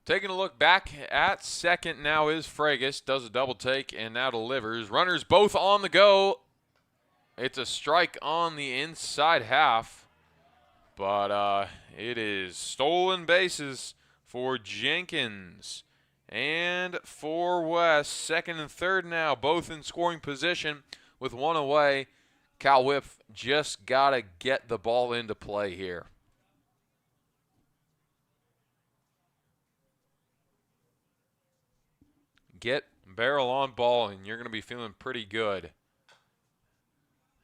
Taking a look back at second now is Fregus. Does a double take and now delivers. Runners both on the go. It's a strike on the inside half. But it is stolen bases for Jenkins. And for West, second and third now, both in scoring position with 1 away. Cal Whiff just got to get the ball into play here. Get barrel on ball, and you're going to be feeling pretty good.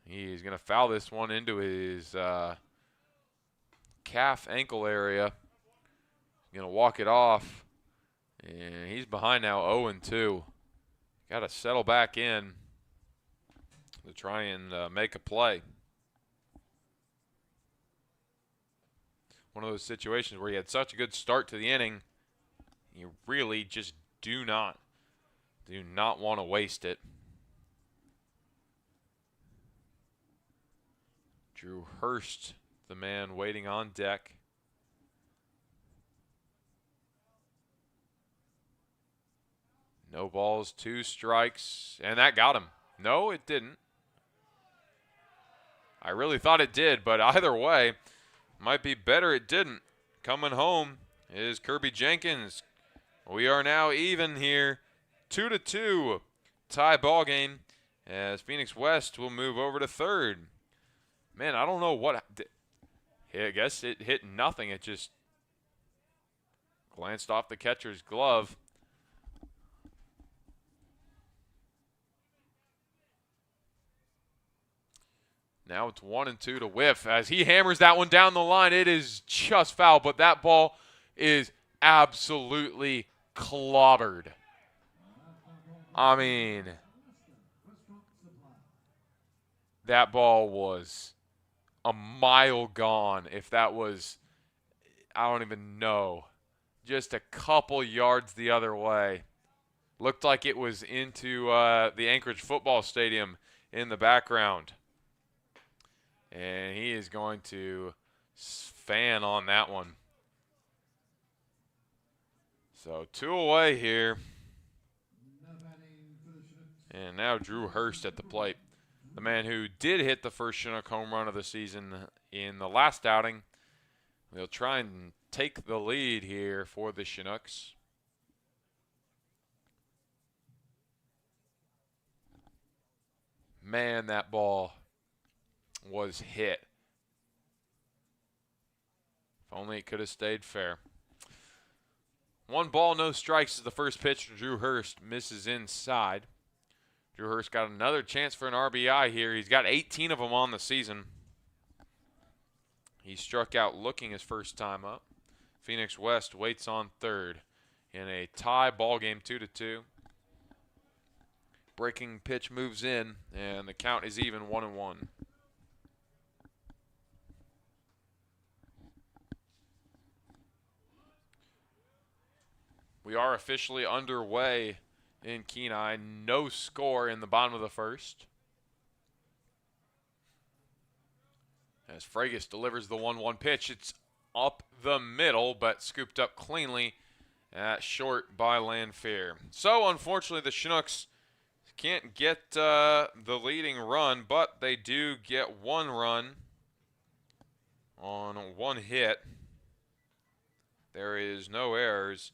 He's going to foul this one into his calf ankle area. He's going to walk it off, and he's behind now 0-2. Got to settle back in to try and make a play. One of those situations where you had such a good start to the inning, you really just do not want to waste it. Drew Hurst, the man waiting on deck. No balls, 2 strikes, and that got him. No, it didn't. I really thought it did, but either way, might be better it didn't. Coming home is Kirby Jenkins. We are now even here. 2-2 tie ball game as Phoenix West will move over to third. Man, I don't know what. I guess it hit nothing. It just glanced off the catcher's glove. Now it's 1-2 to Whiff as he hammers that one down the line. It is just foul, but that ball is absolutely clobbered. I mean, that ball was a mile gone. If that was, I don't even know. just a couple yards the other way. Looked like it was into the Anchorage football stadium in the background. And he is going to fan on that one. So 2 away here. And now Drew Hurst at the plate. The man who did hit the first Chinook home run of the season in the last outing. They'll try and take the lead here for the Chinooks. Man, that ball was hit. If only it could have stayed fair. 1 ball, no strikes is the first pitch. Drew Hurst misses inside. Drew Hurst got another chance for an RBI here. He's got 18 of them on the season. He struck out looking his first time up. Phoenix West waits on third in a tie ball game 2-2. Breaking pitch moves in, and the count is even 1-1. We are officially underway in Kenai. No score in the bottom of the first. As Fragus delivers the 1-1 pitch, it's up the middle, but scooped up cleanly at short by Landfair. So, unfortunately, the Chinooks can't get the leading run, but they do get 1 run on 1 hit. There is no errors,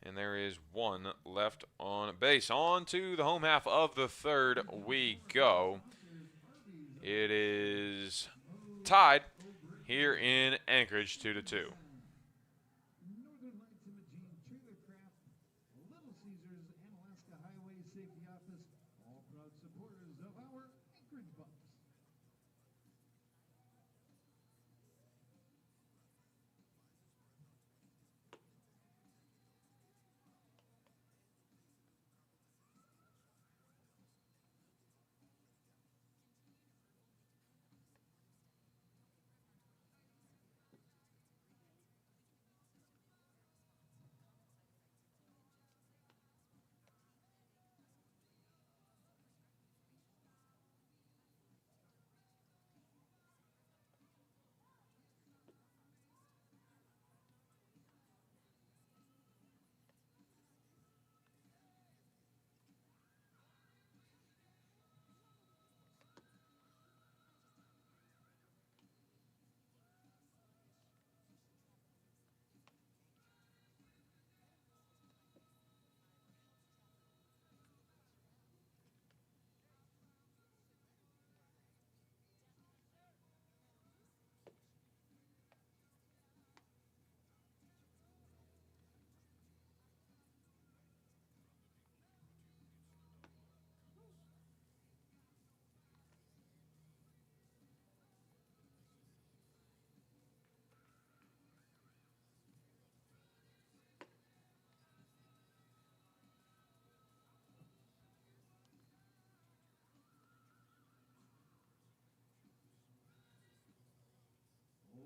and there is 1 left on base. On to the home half of the third we go. It is tied here in Anchorage 2-2. Northern Lights Imaging, Trailer Craft, Little Caesars, and Alaska Highway Safety Office, all proud supporters of our Anchorage Bucs.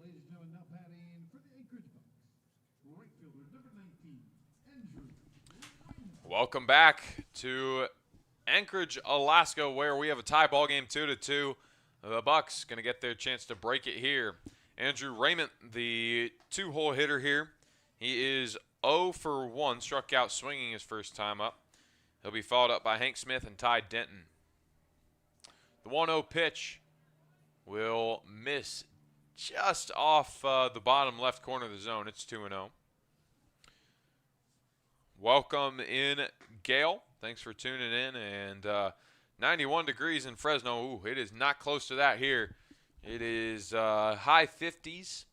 Ladies and gentlemen, now batting for the Anchorage Bucs, right fielder number 19, Andrew. Welcome back to Anchorage, Alaska, where we have a tie ball game 2-2. The Bucs going to get their chance to break it here. Andrew Raymond, the 2-hole hitter here. He is 0 for 1, struck out swinging his first time up. He'll be followed up by Hank Smith and Ty Denton. The 1-0 pitch will miss just off the bottom left corner of the zone. It's 2-0. Welcome in, Gail. Thanks for tuning in. And 91 degrees in Fresno. Ooh, it is not close to that here. It is high 50s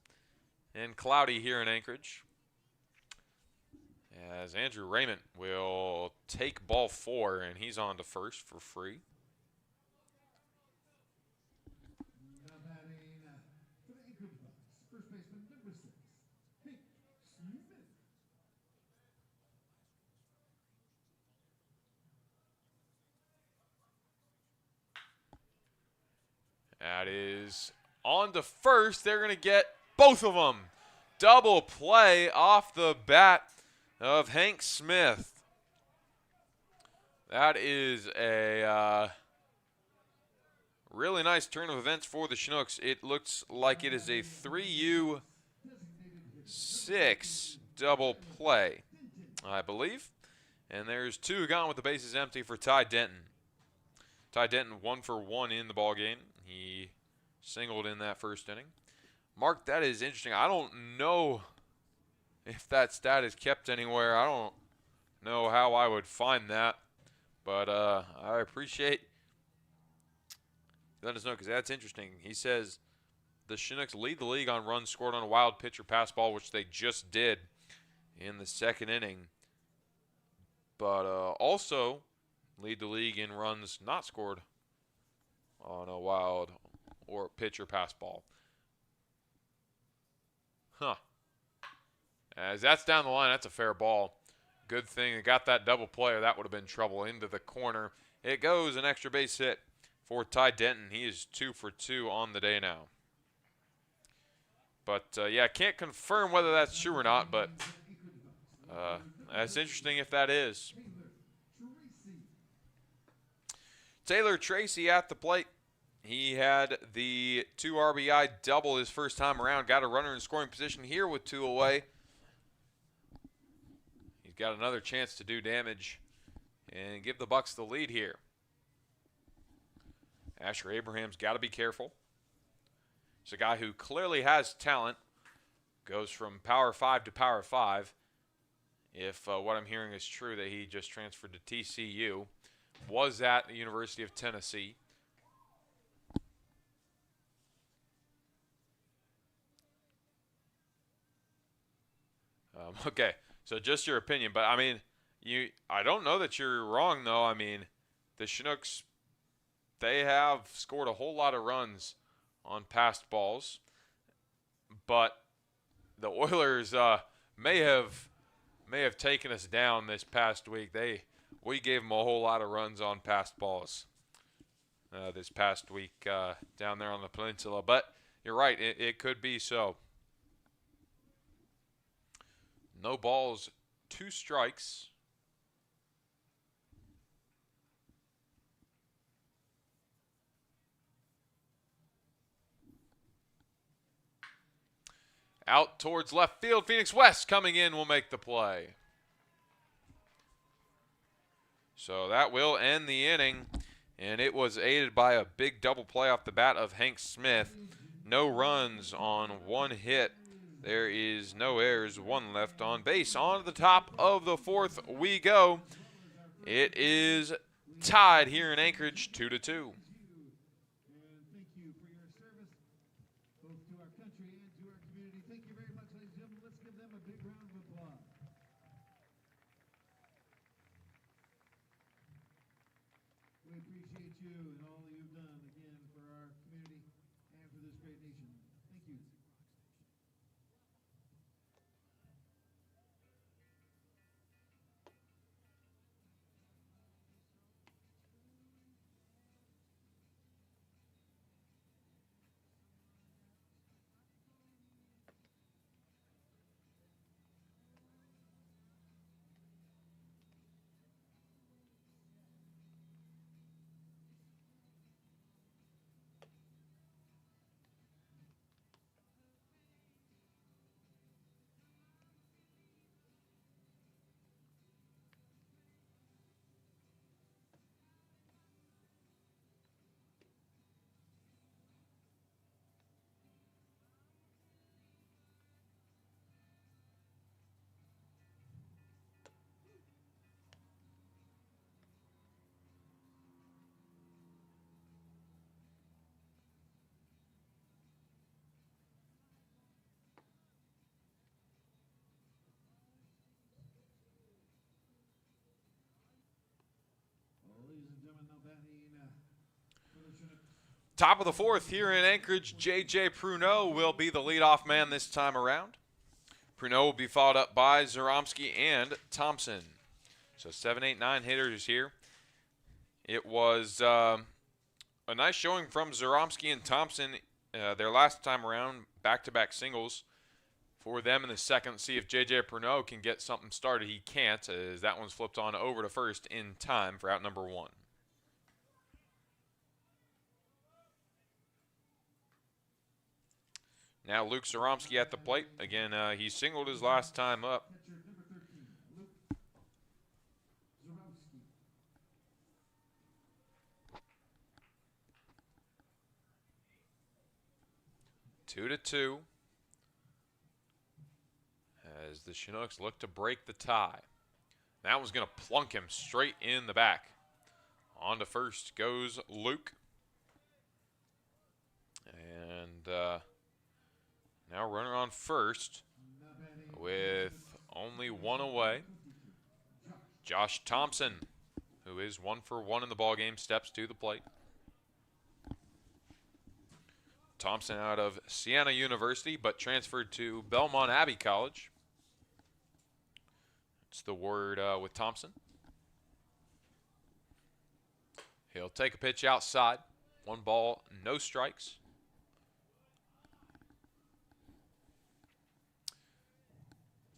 and cloudy here in Anchorage. As Andrew Raymond will take ball 4, and he's on to first for free. Now batting for the Anchorage Bucs, first baseman number 6, Hank Smith. That is on to first. They're going to get both of them. double play off the bat of Hank Smith. That is a really nice turn of events for the Chinooks. It looks like it is a 3U6 double play, I believe. And there's 2 gone with the bases empty for Ty Denton. Ty Denton 1 for 1 in the ball game. He singled in that first inning. Mark, that is interesting. I don't know if that stat is kept anywhere. I don't know how I would find that. But I appreciate letting us know because that's interesting. He says the Chinooks lead the league on runs scored on a wild pitch or pass ball, which they just did in the second inning. But also lead the league in runs not scored on a wild or pitch or pass ball. Huh. As that's down the line, that's a fair ball. Good thing they got that double play, or that would have been trouble into the corner. It goes an extra base hit for Ty Denton. He is 2 for 2 on the day now. But, yeah, I can't confirm whether that's true or not, but that's interesting if that is. Taylor Tracy at the plate. He had the 2 RBI double his first time around. Got a runner in scoring position here with 2 away. He's got another chance to do damage and give the Bucs the lead here. Asher Abraham's got to be careful. He's a guy who clearly has talent. Goes from Power 5 to Power 5. If what I'm hearing is true, that he just transferred to TCU. Was at the University of Tennessee. Okay, so just your opinion, but I mean, I don't know that you're wrong though. I mean, the Chinooks, they have scored a whole lot of runs on passed balls, but the Oilers may have taken us down this past week. We gave them a whole lot of runs on passed balls this past week down there on the peninsula, but you're right, it could be so. No balls, 2 strikes. Out towards left field. Phoenix West coming in will make the play. So that will end the inning. And it was aided by a big double play off the bat of Hank Smith. No runs on 1 hit. There is no errors, 1 left on base. On to the top of the 4th we go. It is tied here in Anchorage, 2-2. And thank you for your service, both to our country and to our community. Thank you very much, ladies and gentlemen. Let's give them a big round of applause. We appreciate you and all that you've done, again, for our community and for this great nation. Thank you. Top of the 4th here in Anchorage, J.J. Pruneau will be the leadoff man this time around. Pruneau will be followed up by Zaromsky and Thompson. So 7, 8, 9 hitters here. It was a nice showing from Zaromsky and Thompson their last time around, back-to-back singles for them in the second. See if J.J. Pernod can get something started. He can't, as that one's flipped on over to first in time for out number 1. Now Luke Zaromsky at the plate. Again, he singled his last time up. Pitcher number 13, Luke Zarowski. 2-2. As the Chinooks look to break the tie. That one's going to plunk him straight in the back. On to first goes Luke. And now runner on first with only one away. Josh Thompson, who is 1 for 1 in the ballgame, steps to the plate. Thompson out of Siena University, but transferred to Belmont Abbey College. It's the word with Thompson. He'll take a pitch outside. 1 ball, no strikes.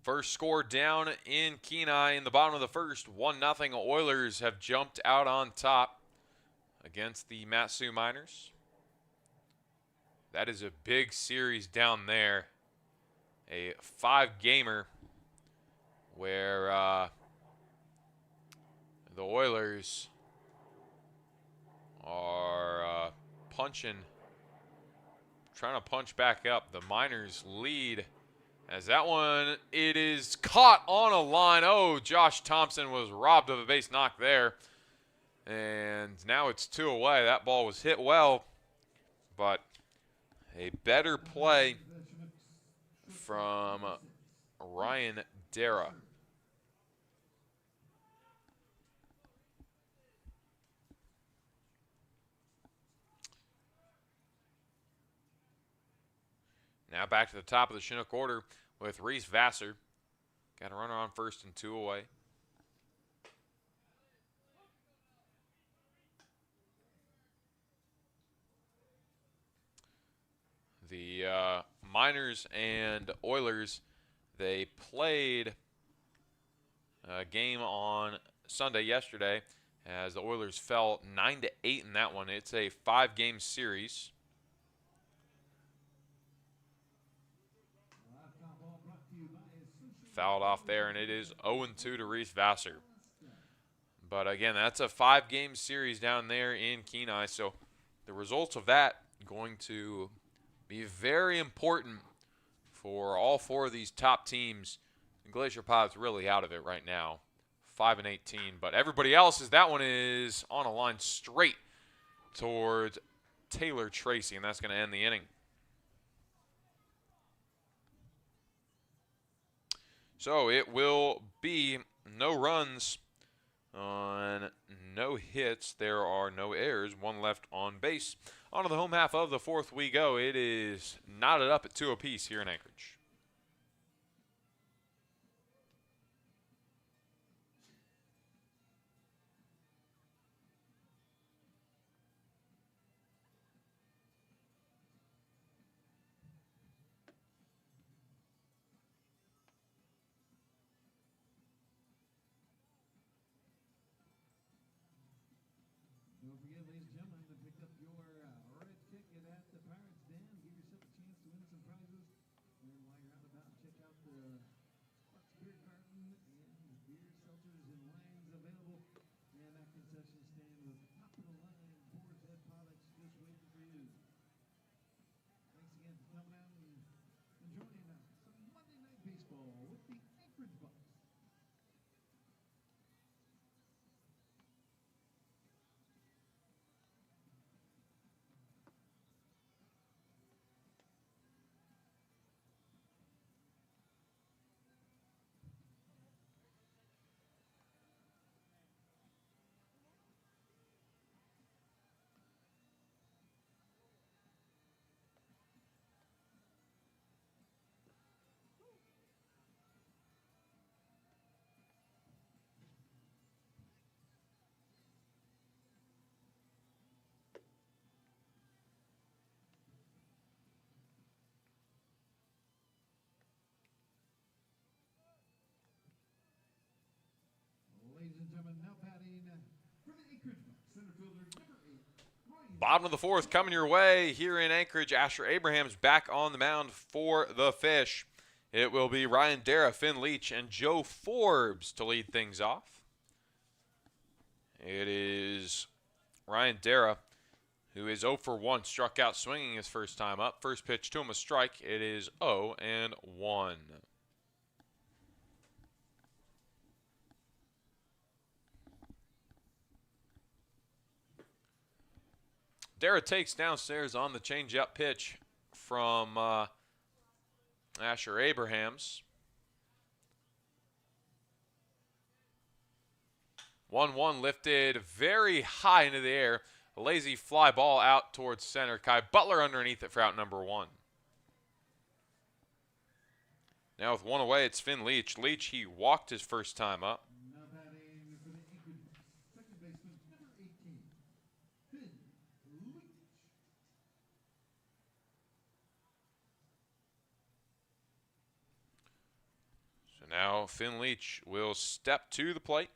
First score down in Kenai in the bottom of the first. 1-0. Oilers have jumped out on top against the Matsu Miners. That is a big series down there. A 5-gamer where the Oilers are trying to punch back up. The Miners lead. As that one, it is caught on a line. Oh, Josh Thompson was robbed of a base knock there. And now it's 2 away. That ball was hit well, but a better play from Ryan Dara. Now back to the top of the Chinook order with Reese Vassar. Got a runner on first and 2 away. The Miners and Oilers, they played a game on Sunday yesterday as the Oilers fell 9-8 in that one. It's a 5-game series. Fouled off there, and it is 0-2 to Reese Vassar. But again, that's a 5-game series down there in Kenai, so the results of that going to be very important for all 4 of these top teams. Glacier Pod's really out of it right now, 5-18. But everybody else, that one is on a line straight towards Taylor Tracy, and that's going to end the inning. So it will be no runs on no hits. There are no errors. 1 left on base. On to the home half of the 4th we go. It is knotted up at 2 apiece here in Anchorage. Don't forget, ladies and gentlemen, to pick up your red ticket at the Pirates Den. Give yourself a chance to win some prizes. And while you're out and about, check out the Bucs Beer Garden and beer, seltzers, and wines available. And that concession stand with top-of-the-line Boar's Head products just waiting for you. Thanks again for coming out and joining us. Some Monday Night Baseball with the Anchorage Bucs. For the Anchorage Bucs, center fielder number 8, Ryan. Bottom of the fourth coming your way here in Anchorage. Asher Abrahams back on the mound for the Fish. It will be Ryan Dara, Finn Leach, and Joe Forbes to lead things off. It is Ryan Dara, who is 0 for 1, struck out swinging his first time up. First pitch to him a strike. It is 0-1. Dara takes downstairs on the changeup pitch from Asher Abrahams. 1-1 lifted very high into the air. A lazy fly ball out towards center. Kai Butler underneath it for out number 1. Now with 1 away, it's Finn Leach. Leach, he walked his first time up. Now batting for the Anchorage Bucs, second baseman number 18, Finn Leach. So now Finn Leach will step to the plate.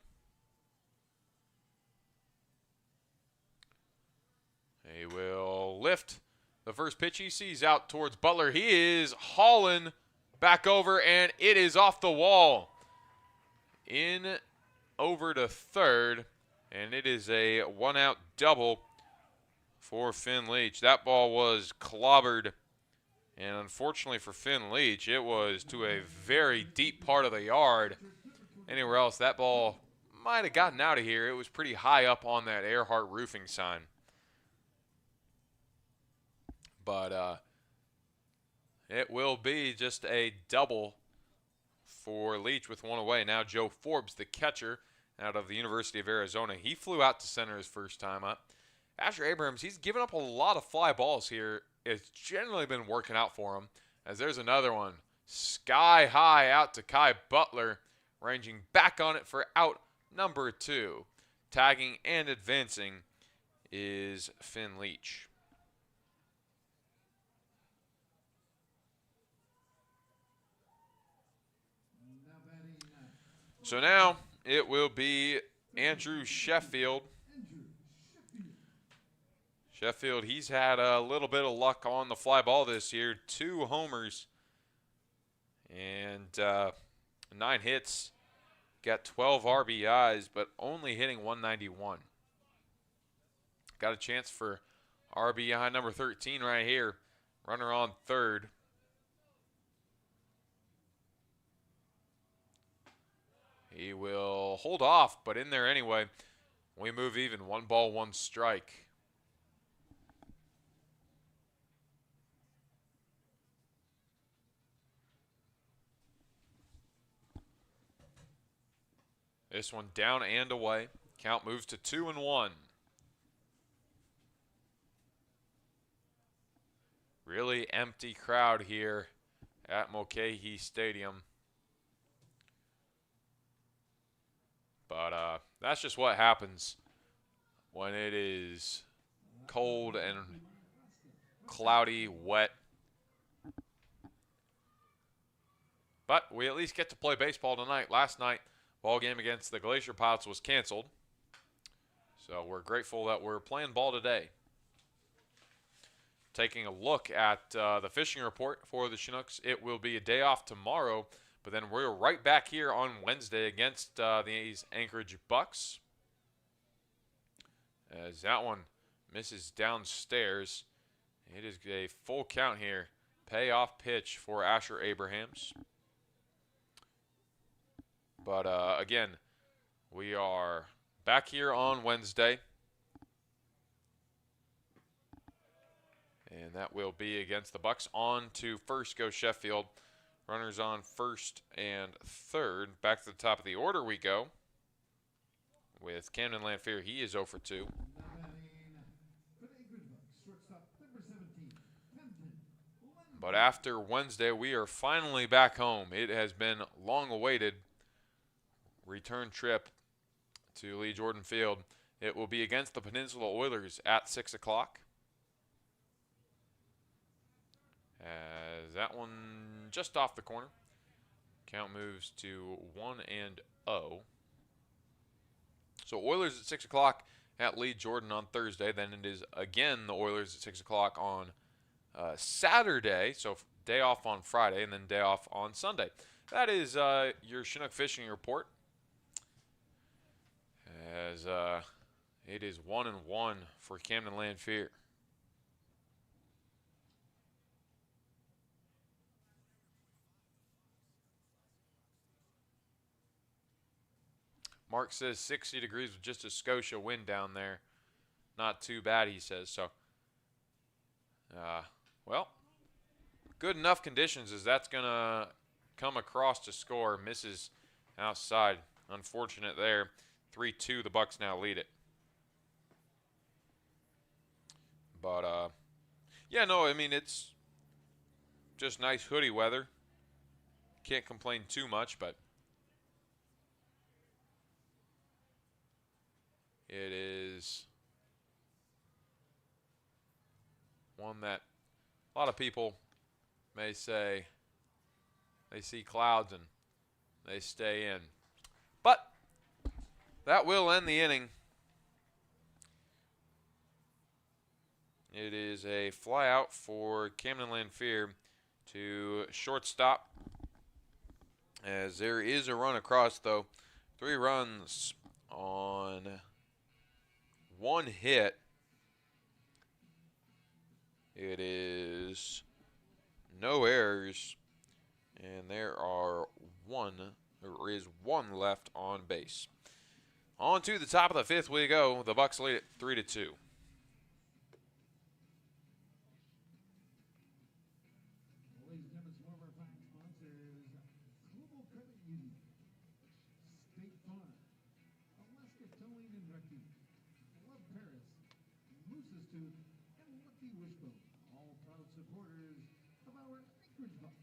He will lift the first pitch he sees out towards Butler. He is hauling back over, and it is off the wall. In over to third, and it is a 1-out double for Finn Leach. That ball was clobbered, and unfortunately for Finn Leach, it was to a very deep part of the yard. Anywhere else, that ball might have gotten out of here. It was pretty high up on that Earhart roofing sign. But it will be just a double for Leach with 1 away. Now Joe Forbes, the catcher out of the University of Arizona. He flew out to center his first time up. Asher Abrahams, he's given up a lot of fly balls here. It's generally been working out for him, as there's another one. Sky high out to Kai Butler, ranging back on it for out number 2. Tagging and advancing is Finn Leach. So now it will be Andrew Sheffield. Sheffield, he's had a little bit of luck on the fly ball this year. 2 homers and 9 hits. Got 12 RBIs, but only hitting 191. Got a chance for RBI number 13 right here. Runner on third. He will hold off, but in there anyway. We move even. 1 ball, 1 strike. This one down and away. Count moves to 2-1. Really empty crowd here at Mulcahy Stadium. But that's just what happens when it is cold and cloudy, wet. But we at least get to play baseball tonight. Last night, ball game against the Glacier Pirates was canceled. So we're grateful that we're playing ball today. Taking a look at the fishing report for the Chinooks, it will be a day off tomorrow. But then we're right back here on Wednesday against these Anchorage Bucs. As that one misses downstairs. It is a full count here. Payoff pitch for Asher Abrahams. But again, we are back here on Wednesday. And that will be against the Bucs. On to first goes Sheffield. Runners on first and third. Back to the top of the order we go with Camden Lanphier. He is 0 for 2. But after Wednesday, we are finally back home. It has been long awaited return trip to Lee Jordan Field. It will be against the Peninsula Oilers at 6 o'clock. As that one just off the corner. Count moves to 1-0. So Oilers at 6 o'clock at Lee Jordan on Thursday. Then it is again the Oilers at 6 o'clock on Saturday. So day off on Friday and then day off on Sunday. That is your Chinook fishing report. As it is 1-1 for Camden Lanphier. Mark says 60 degrees with just a Scotia wind down there. Not too bad, he says. So, well, good enough conditions as that's going to come across to score. Misses outside. Unfortunate there. 3-2, the Bucs now lead it. But, yeah, no, I mean, it's just nice hoodie weather. Can't complain too much, but it is one that a lot of people may say they see clouds and they stay in. But that will end the inning. It is a fly out for Camden Lanphier to shortstop. As there is a run across, though. 3 runs on 1 hit. It is no errors, and there is one left on base. On to the top of the 5th we go. The Bucs lead it 3-2. Ladies and gentlemen, some of our fine sponsors: Global Credit Union, State Farm, Alaska Towing and Wrecking, Love Paris, Moose's Tooth, and Lucky Wishbone, all proud supporters of our Anchorage Bucs.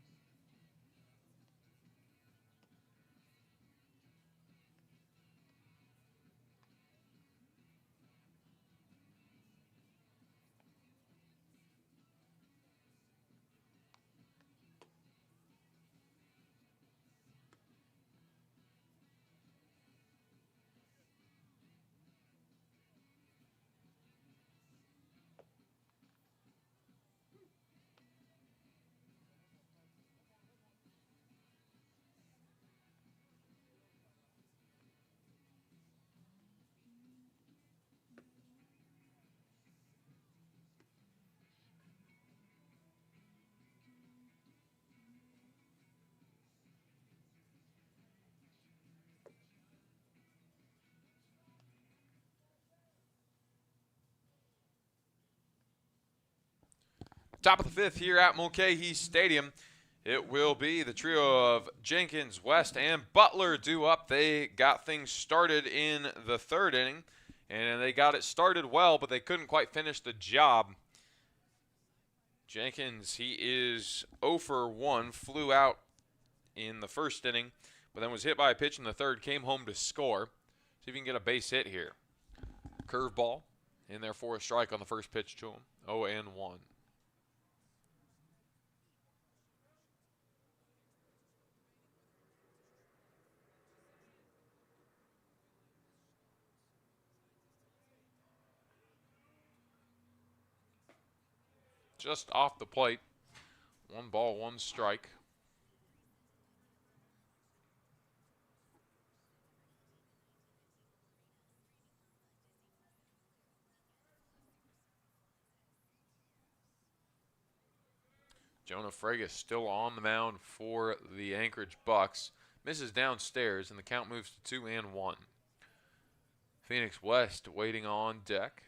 Top of the 5th here at Mulcahy Stadium. It will be the trio of Jenkins, West, and Butler due up. They got things started in the 3rd inning, and they got it started well, but they couldn't quite finish the job. Jenkins, he is 0 for 1, flew out in the 1st inning, but then was hit by a pitch in the 3rd, came home to score. See if you can get a base hit here. Curveball in there for a strike on the first pitch to him. 0-1. Just off the plate. 1 ball, 1 strike. Jonah Fragus still on the mound for the Anchorage Bucs. Misses downstairs, and the count moves to 2-1. Phoenix West waiting on deck.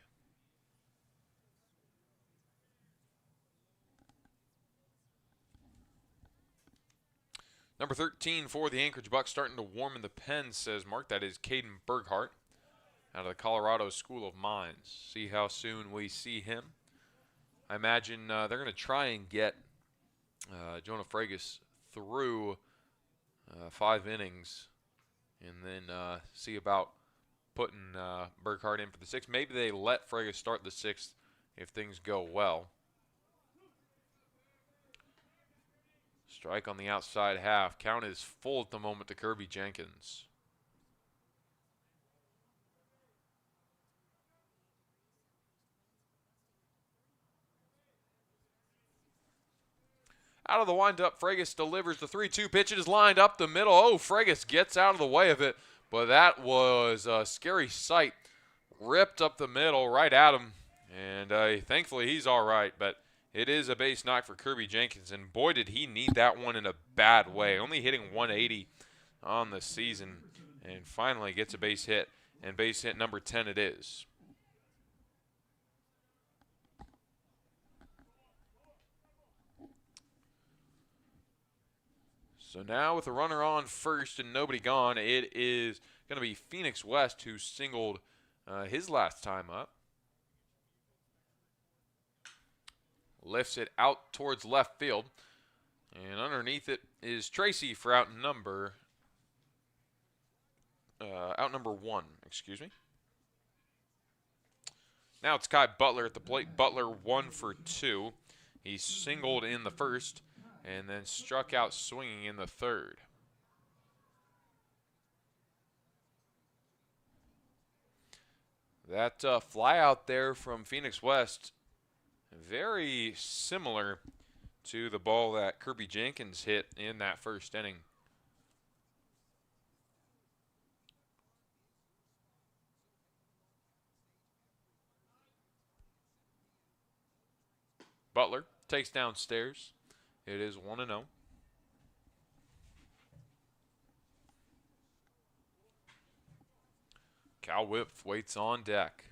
Number 13 for the Anchorage Bucs, starting to warm in the pen, says Mark. That is Caden Berghardt out of the Colorado School of Mines. See how soon we see him. I imagine they're going to try and get Jonah Fragus through 5 innings and then see about putting Berghardt in for the 6th. Maybe they let Fragus start the 6th if things go well. Strike on the outside half. Count is full at the moment to Kirby Jenkins. Out of the windup, Fregus delivers the 3-2 pitch. It is lined up the middle. Oh, Fregus gets out of the way of it, but that was a scary sight. Ripped up the middle right at him, and thankfully he's all right, but it is a base knock for Kirby Jenkins, and boy did he need that one in a bad way. Only hitting 180 on the season, and finally gets a base hit, and base hit number 10 it is. So now with a runner on first and nobody gone, it is going to be Phoenix West who singled his last time up. Lifts it out towards left field. And underneath it is Tracy for out number 1, excuse me. Now it's Kai Butler at the plate. Butler 1 for 2. He singled in the first and then struck out swinging in the third. That fly out there from Phoenix West, very similar to the ball that Kirby Jenkins hit in that first inning. Butler takes downstairs. It is 1-0. Cal Whip waits on deck.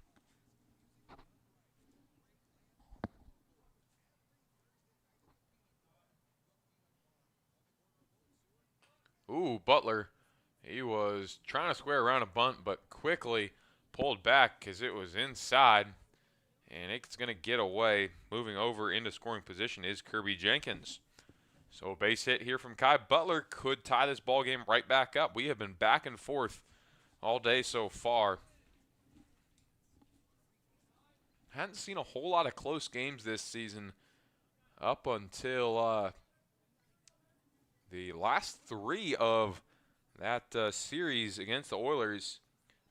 Ooh, Butler. He was trying to square around a bunt, but quickly pulled back because it was inside. And it's going to get away. Moving over into scoring position is Kirby Jenkins. So a base hit here from Kai Butler could tie this ball game right back up. We have been back and forth all day so far. Hadn't seen a whole lot of close games this season up until the last 3 of that series against the Oilers.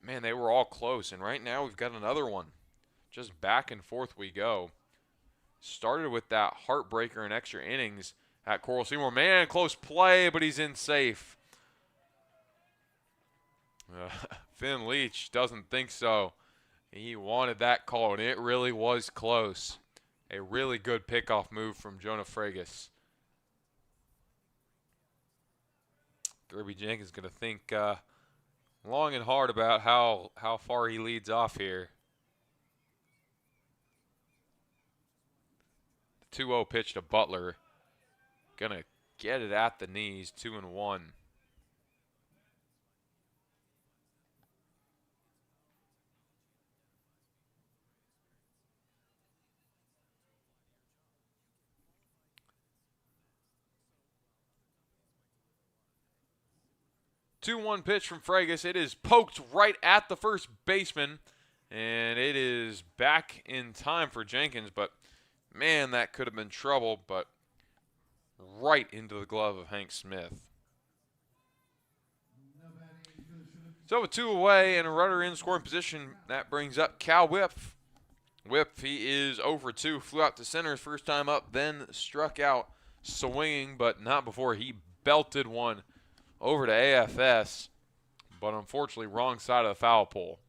Man, they were all close, and right now we've got another one. Just back and forth we go. Started with that heartbreaker in extra innings at Coral Seymour. Man, close play, but he's in safe. Finn Leach doesn't think so. He wanted that call, and it really was close. A really good pickoff move from Jonah Fregus. Kirby Jenkins going to think long and hard about how far he leads off here. The 2-0 pitch to Butler. Going to get it at the knees, 2-1. Two-one pitch from Fregus. It is poked right at the first baseman, and it is back in time for Jenkins. But man, that could have been trouble. But right into the glove of Hank Smith. So with 2 away and a runner in scoring position, that brings up Cal Whip. Whip, he is 0 for 2. Flew out to center his first time up, then struck out swinging, but not before he belted one over to AFS, but unfortunately wrong side of the foul pole.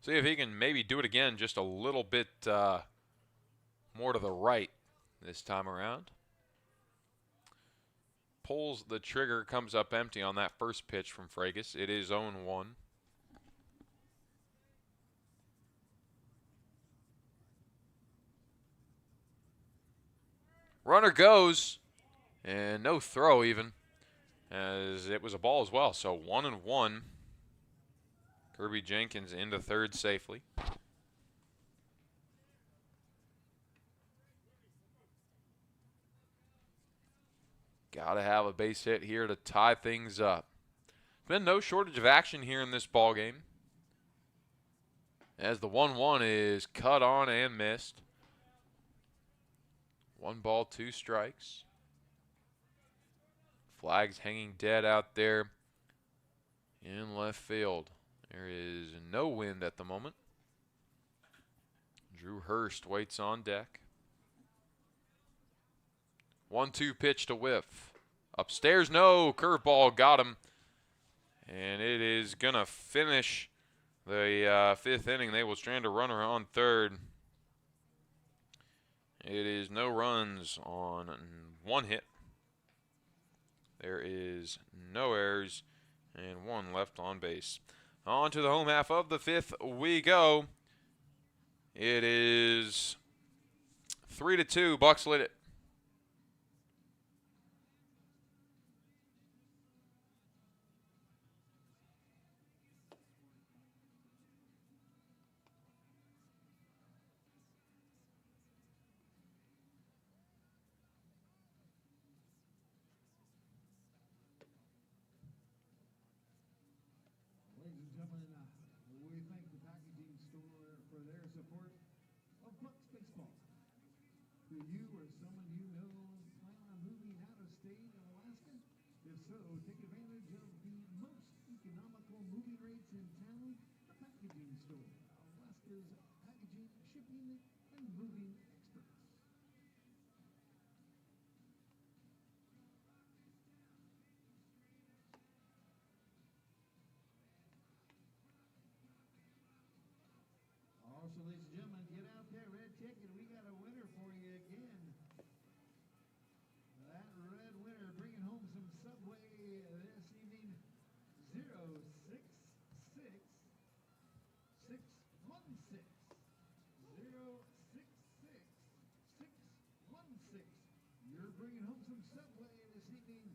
See if he can maybe do it again just a little bit more to the right this time around. Pulls the trigger, comes up empty on that first pitch from Fregus. It is 0-1. Runner goes, and no throw even, as it was a ball as well. So 1-1. Kirby Jenkins into third safely. Got to have a base hit here to tie things up. Been no shortage of action here in this ball game, as the 1-1 is cut on and missed. 1 ball, 2 strikes. Flags hanging dead out there in left field. There is no wind at the moment. Drew Hurst waits on deck. 1-2 pitch to whiff. Upstairs, no. Curveball got him. And it is going to finish the fifth inning. They will strand a runner on third. It is no runs on one hit. There is no errors and one left on base. On to the home half of the fifth we go. It is 3-2. Bucs lead it. Ladies and gentlemen, we thank the packaging store for their support of Bucs baseball. Do you or someone you know plan on moving out of state of Alaska? If so, take advantage of the most economical moving rates in town, the packaging store, Alaska's packaging, shipping, and moving experts. Also, ladies and gentlemen, get out there, red ticket. We got a winner for you again. That red winner bringing home some Subway this evening. 066616. 066616. You're bringing home some Subway this evening.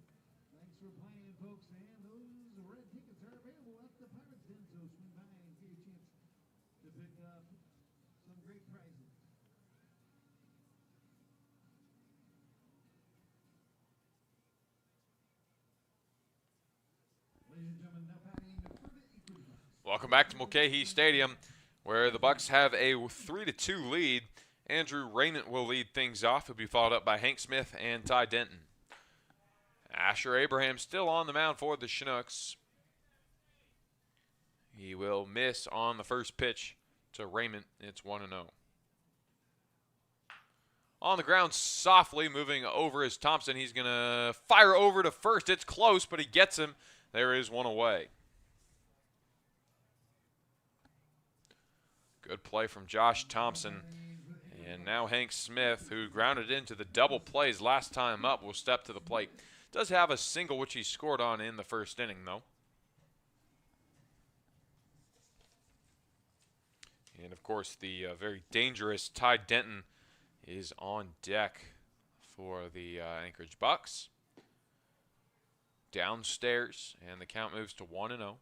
Thanks for playing, folks. And those red tickets are available at the Pirates Den, so swing by and get a chance to pick up some great prizes. Ladies and gentlemen, now batting for the Anchorage Bucs. Welcome back to Mulcahy Stadium, where the Bucs have a 3-2 lead. Andrew Raymond will lead things off. He'll be followed up by Hank Smith and Ty Denton. Asher Abraham still on the mound for the Chinooks. He will miss on the first pitch to Raymond. It's 1-0. On the ground softly, moving over is Thompson. He's going to fire over to first. It's close, but he gets him. There is one away. Good play from Josh Thompson. And now Hank Smith, who grounded into the double plays last time up, will step to the plate. Does have a single, which he scored on in the first inning, though. And, of course, the very dangerous Ty Denton is on deck for the Anchorage Bucs. Downstairs, and the count moves to 1-0.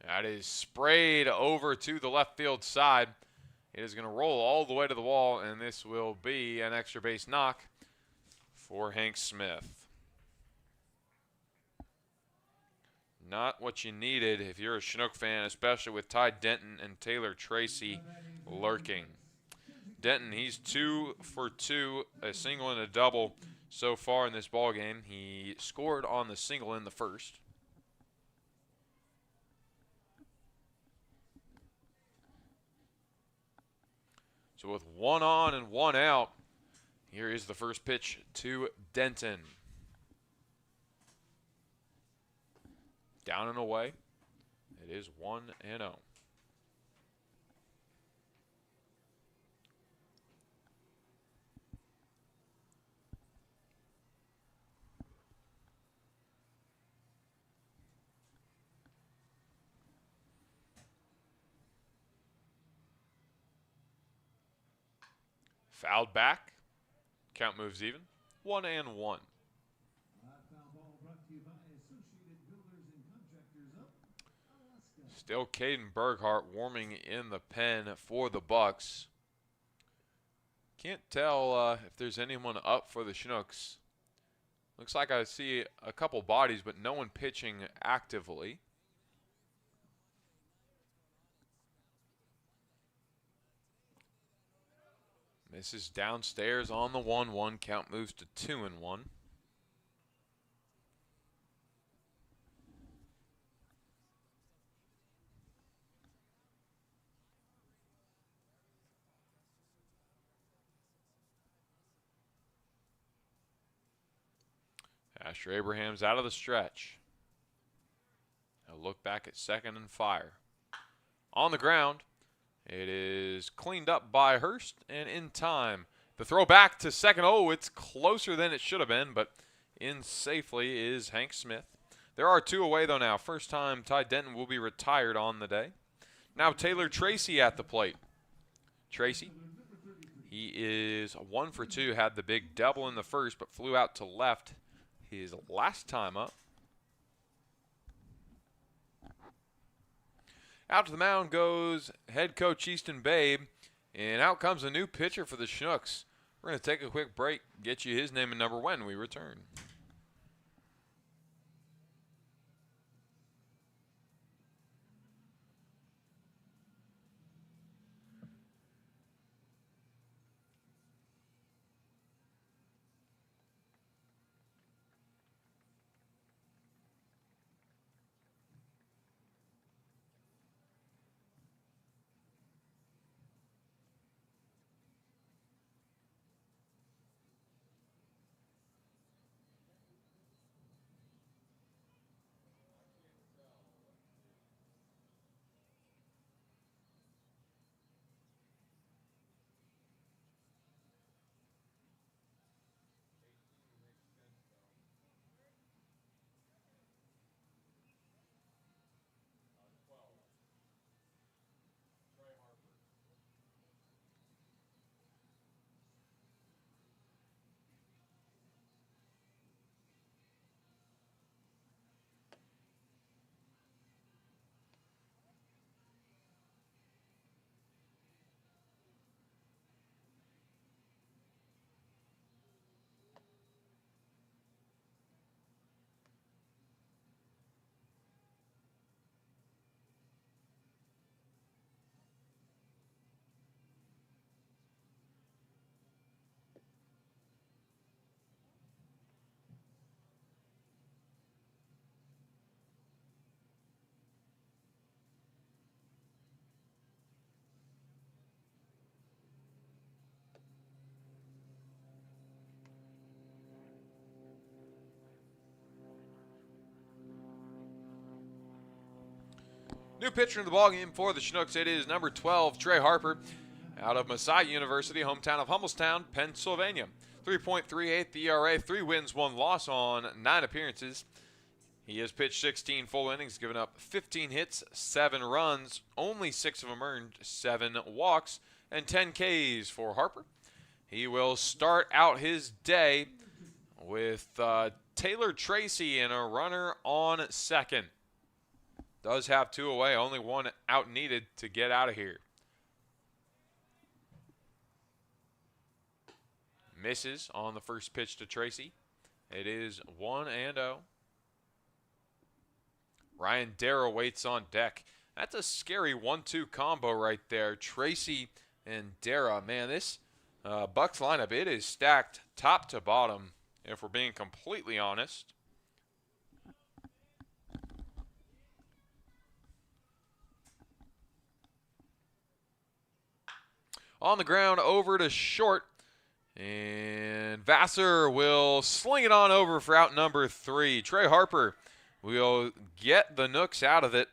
That is sprayed over to the left field side. It is going to roll all the way to the wall, and this will be an extra base knock for Hank Smith. Not what you needed if you're a Chinook fan, especially with Ty Denton and Taylor Tracy lurking. Denton, he's 2 for 2, a single and a double so far in this ball game. He scored on the single in the first. So with 1 on and 1 out, here is the first pitch to Denton. Down and away. It is 1-0. Fouled back. Count moves even. 1-1. Foul ball brought to you by Associated Builders and Contractors of Alaska. Still Caden Berghardt warming in the pen for the Bucs. Can't tell if there's anyone up for the Chinooks. Looks like I see a couple bodies, but no one pitching actively. Misses downstairs on the 1-1. Count moves to 2-1. Asher Abraham's out of the stretch. A look back at second and fire. On the ground, it is cleaned up by Hurst and in time. The throw back to second. Oh, it's closer than it should have been, but in safely is Hank Smith. There are 2 away, though, now. First time Ty Denton will be retired on the day. Now Taylor Tracy at the plate. Tracy, he is 1 for 2. Had the big double in the first, but flew out to left his last time up. Out to the mound goes head coach Easton Babe, and out comes a new pitcher for the Chinooks. We're going to take a quick break, get you his name and number when we return. New pitcher in the ballgame for the Chinooks. It is number 12, Trey Harper, out of Messiah University, hometown of Hummelstown, Pennsylvania. 3.38 ERA, 3 wins, 1 loss on 9 appearances. He has pitched 16 full innings, given up 15 hits, 7 runs, only 6 of them earned, 7 walks, and 10 Ks for Harper. He will start out his day with Taylor Tracy and a runner on second. Does have 2 away, only 1 out needed to get out of here. Misses on the first pitch to Tracy. It is 1-0. Ryan Darrow waits on deck. That's a scary 1-2 combo right there. Tracy and Darrow. Man, this Bucs lineup, it is stacked top to bottom, if we're being completely honest. On the ground, over to short. And Vassar will sling it on over for out number 3. Trey Harper will get the Nooks out of it,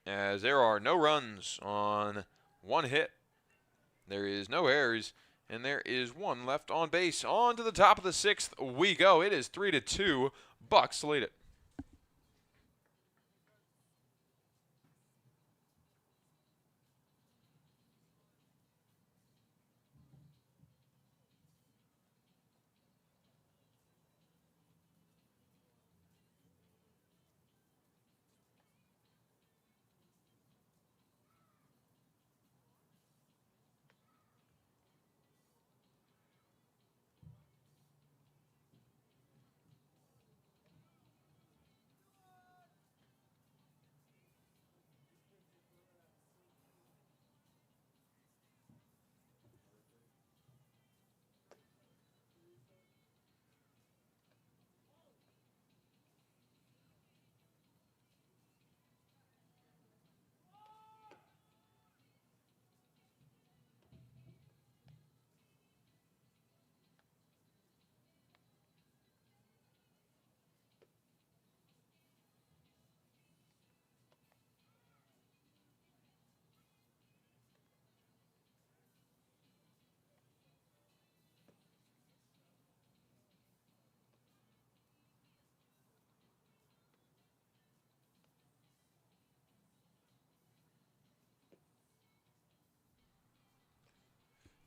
as there are no runs on 1 hit. There is no errors, and there is 1 left on base. On to the top of the 6th we go. It is 3-2. Bucs lead it.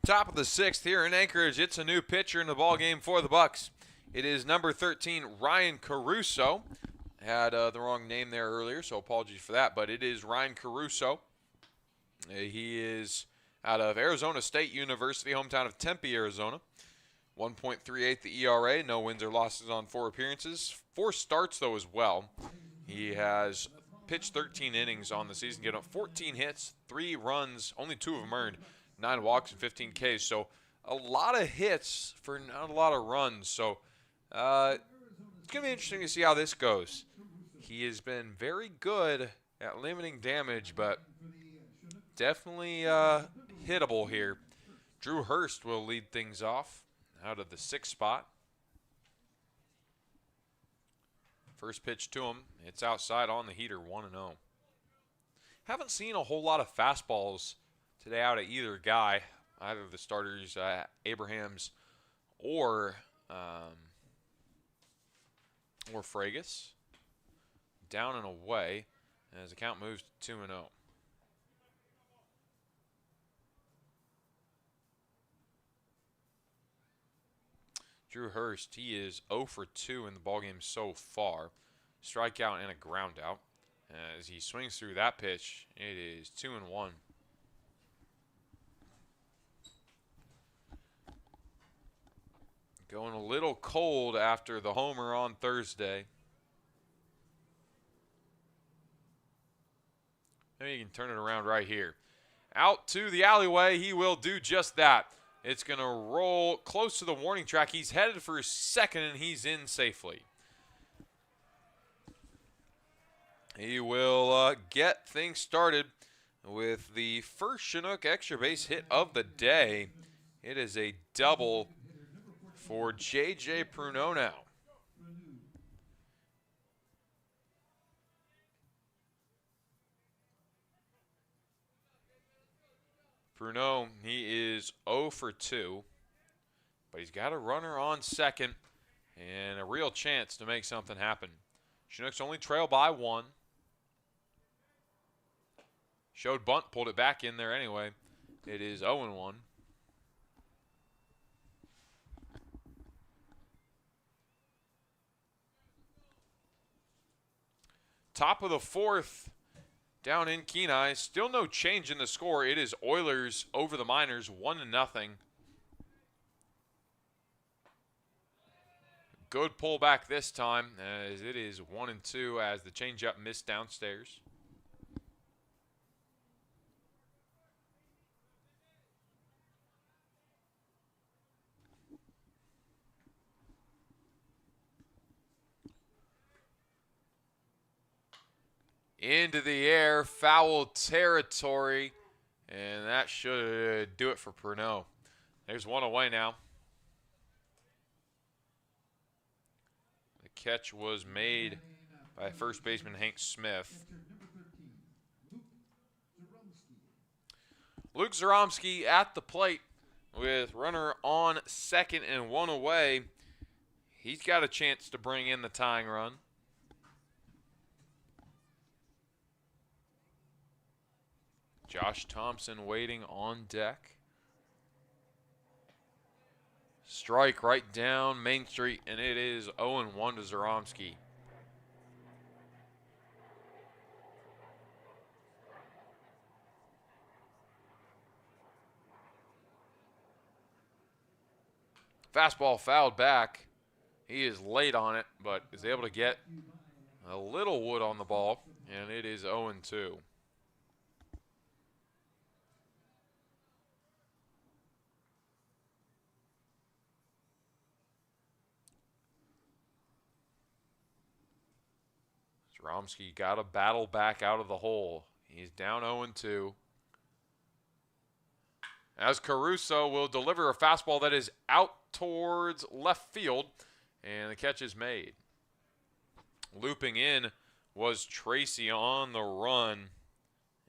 Top of the 6th here in Anchorage. It's a new pitcher in the ballgame for the Bucs. It is number 13, Ryan Caruso. Had the wrong name there earlier, so apologies for that, but it is Ryan Caruso. He is out of Arizona State University, hometown of Tempe, Arizona. 1.38 the ERA, no wins or losses on 4 appearances. 4 starts, though, as well. He has pitched 13 innings on the season, getting 14 hits, 3 runs, only 2 of them earned, 9 walks and 15 Ks. So a lot of hits for not a lot of runs. So it's going to be interesting to see how this goes. He has been very good at limiting damage, but definitely hittable here. Drew Hurst will lead things off out of the 6th spot. First pitch to him. It's outside on the heater, 1-0. Haven't seen a whole lot of fastballs today out of either guy, either of the starters, Abrahams or Fragus. Down and away as the count moves to 2-0. Drew Hurst, he is 0 for 2 in the ballgame so far. Strikeout and a ground out. As he swings through that pitch, it is 2-1. Going a little cold after the homer on Thursday. Maybe you can turn it around right here. Out to the alleyway, he will do just that. It's going to roll close to the warning track. He's headed for second, and he's in safely. He will get things started with the first Chinook extra base hit of the day. It is a double for J.J. Pruneau now. Pruneau, he is 0 for 2, but he's got a runner on second and a real chance to make something happen. Chinooks only trail by 1. Showed bunt, pulled it back in there anyway. It is 0-1. Top of the 4th. Down in Kenai, still no change in the score. It is Oilers over the Miners, 1-0. Good pullback this time, as it is 1-2 as the changeup missed downstairs. Into the air, foul territory, and that should do it for Pruneau. There's one away now. The catch was made by first baseman Hank Smith. Luke Zaromski at the plate with runner on second and 1 away. He's got a chance to bring in the tying run. Josh Thompson waiting on deck. Strike right down Main Street, and it is 0-1 to Zaromski. Fastball fouled back. He is late on it, but is able to get a little wood on the ball, and it is 0-2. Zaromski got to battle back out of the hole. He's down 0-2. As Caruso will deliver a fastball that is out towards left field, and the catch is made. Looping in was Tracy on the run,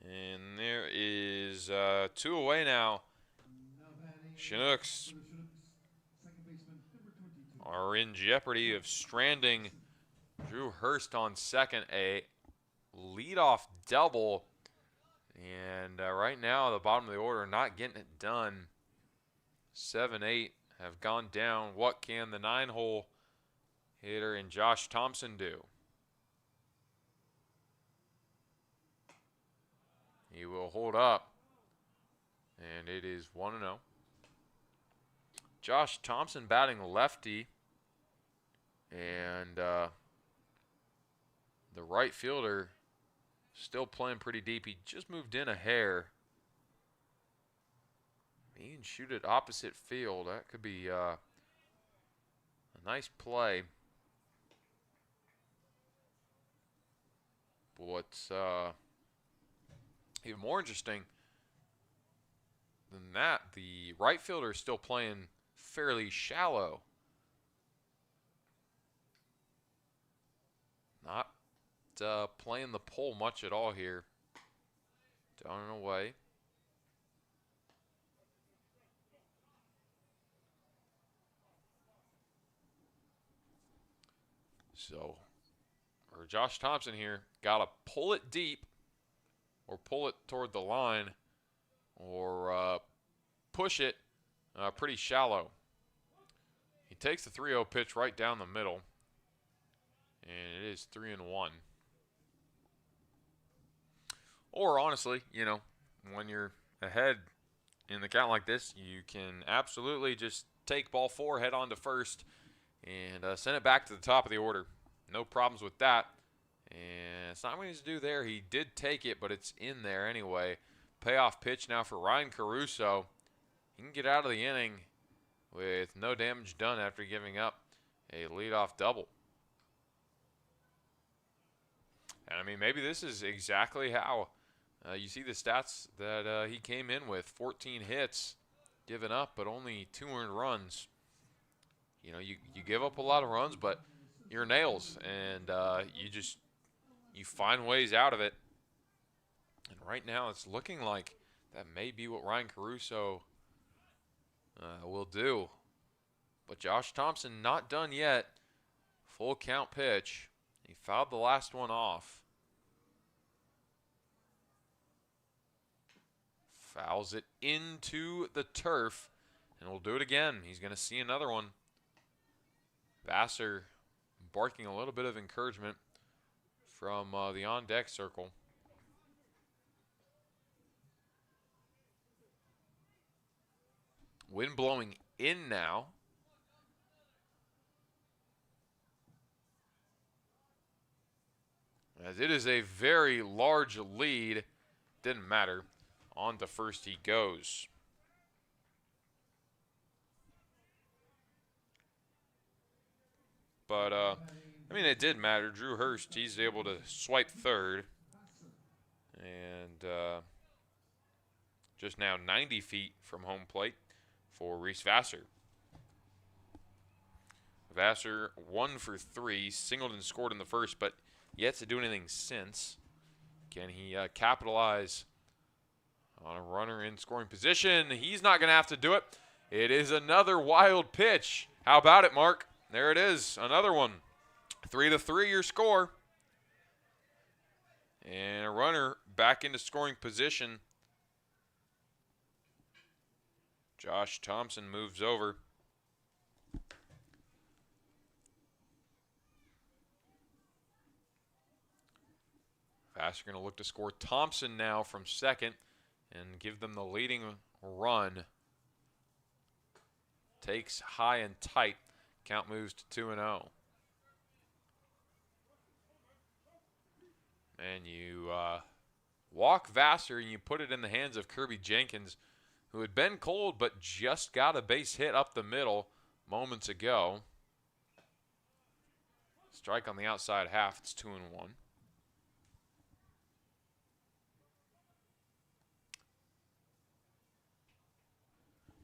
and there is 2 away now. Chinooks are in jeopardy of stranding Drew Hurst on second, a leadoff double. And right now, the bottom of the order not getting it done. 7, 8 have gone down. What can the 9-hole hitter and Josh Thompson do? He will hold up, and it is 1-0. Josh Thompson batting lefty, and the right fielder still playing pretty deep. He just moved in a hair. He can shoot it opposite field. That could be a nice play. But what's even more interesting than that, the right fielder is still playing fairly shallow. Not playing the pole much at all here. Down and away. So, or Josh Thompson here, got to pull it deep or pull it toward the line or push it pretty shallow. He takes the 3-0 pitch right down the middle, and it is 3-1. Or honestly, you know, when you're ahead in the count like this, you can absolutely just take ball 4, head on to first, and send it back to the top of the order. No problems with that. And it's not what he needs to do there. He did take it, but it's in there anyway. Payoff pitch now for Ryan Caruso. He can get out of the inning with no damage done after giving up a leadoff double. And I mean, maybe this is exactly how you see the stats that he came in with. 14 hits given up, but only 2 earned runs. You know, you give up a lot of runs, but you're nails, and you find ways out of it. And right now it's looking like that may be what Ryan Caruso will do. But Josh Thompson not done yet. Full count pitch. He fouled the last one off. Fouls it into the turf, and we'll do it again. He's going to see another one. Vassar barking a little bit of encouragement from the on-deck circle. Wind blowing in now. As it is a very large lead. Didn't matter. On to first he goes. But, I mean, it did matter. Drew Hurst, he's able to swipe third. And just now 90 feet from home plate for Reese Vassar. Vassar 1 for 3. Singled and scored in the first, but yet to do anything since. Can he capitalize on a runner in scoring position? He's not going to have to do it. It is another wild pitch. How about it, Mark? There it is, another one. 3-3 your score. And a runner back into scoring position. Josh Thompson moves over. Vassar going to look to score Thompson now from second and give them the leading run. Takes high and tight. Count moves to 2-0. And you walk Vassar and you put it in the hands of Kirby Jenkins, who had been cold but just got a base hit up the middle moments ago. Strike on the outside half. It's 2-1.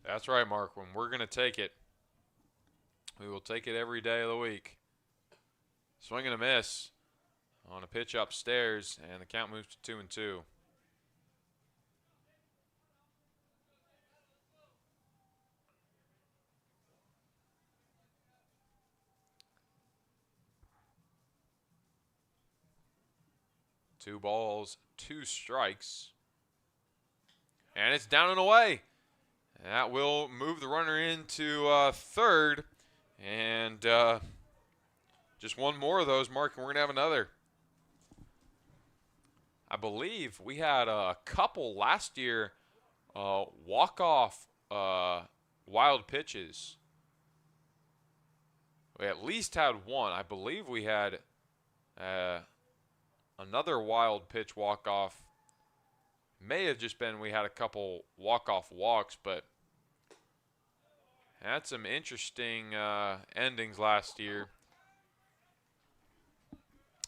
That's right, Mark. When we're going to take it, we will take it every day of the week. Swing and a miss on a pitch upstairs, and the count moves to 2-2. Two balls, 2 strikes. And it's down and away. That will move the runner into third. And just one more of those, Mark, and we're going to have another. I believe we had a couple last year walk-off wild pitches. We at least had one. I believe we had another wild pitch walk-off. May have just been we had a couple walk-off walks, but had some interesting endings last year.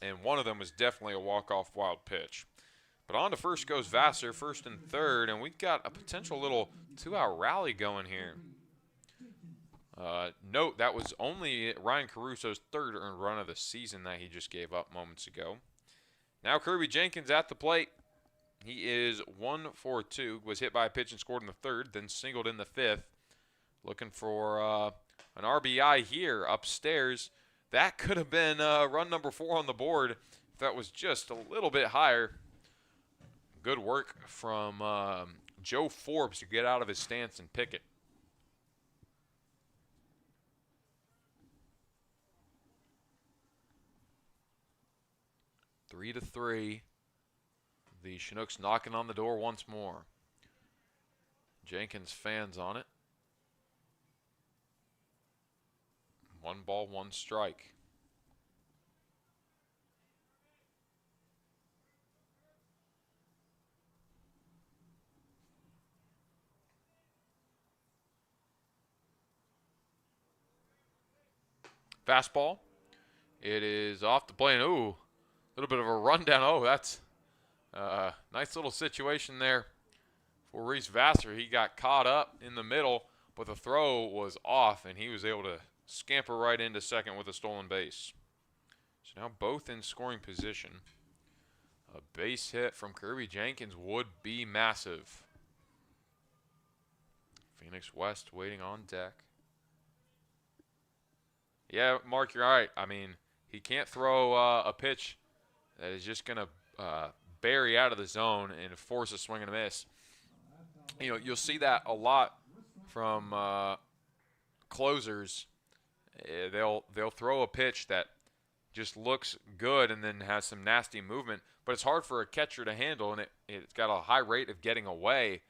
And one of them was definitely a walk-off wild pitch. But on to first goes Vassar, first and third, and we've got a potential little two-out rally going here. Note, that was only Ryan Caruso's third earned run of the season that he just gave up moments ago. Now Kirby Jenkins at the plate. He is 1 for 2, was hit by a pitch and scored in the third, then singled in the fifth. Looking for an RBI here upstairs. That could have been run number 4 on the board if that was just a little bit higher. Good work from Joe Forbes to get out of his stance and pick it. Three to 3. The Chinooks knocking on the door once more. Jenkins fans on it. 1 ball, 1 strike. Fastball. It is off the plane. Ooh, a little bit of a rundown. Oh, that's a nice little situation there for Reese Vassar. He got caught up in the middle, but the throw was off, and he was able to scamper right into second with a stolen base. So now both in scoring position. A base hit from Kirby Jenkins would be massive. Phoenix West waiting on deck. Yeah, Mark, you're right. I mean, he can't throw a pitch that is just going to bury out of the zone and force a swing and a miss. You know, you'll see that a lot from closers. They'll throw a pitch that just looks good and then has some nasty movement, but it's hard for a catcher to handle, and it's got a high rate of getting away,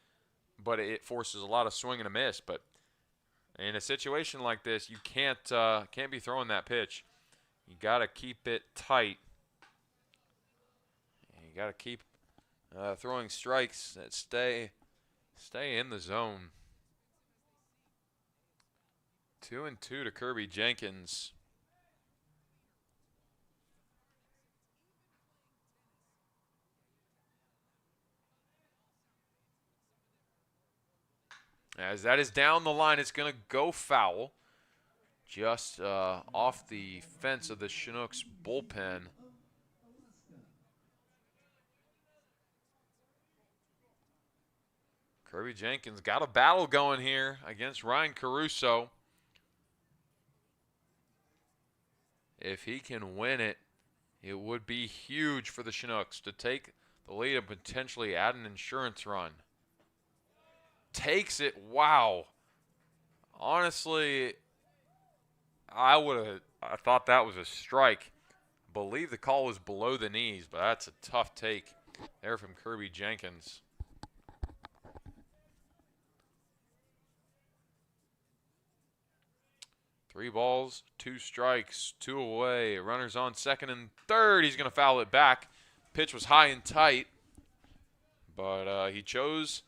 but it forces a lot of swing and a miss. But in a situation like this, you can't be throwing that pitch. You got to keep it tight. You got to keep throwing strikes that stay in the zone. 2-2 to Kirby Jenkins. As that is down the line, it's going to go foul. Just off the fence of the Chinooks bullpen. Kirby Jenkins got a battle going here against Ryan Caruso. If he can win it, it would be huge for the Chinooks to take the lead and potentially add an insurance run. Takes it. Wow. Honestly, I thought that was a strike. I believe the call was below the knees, but that's a tough take there from Kirby Jenkins. Three balls, 2 strikes, 2 away. Runners on second and third. He's going to foul it back. Pitch was high and tight, but he chose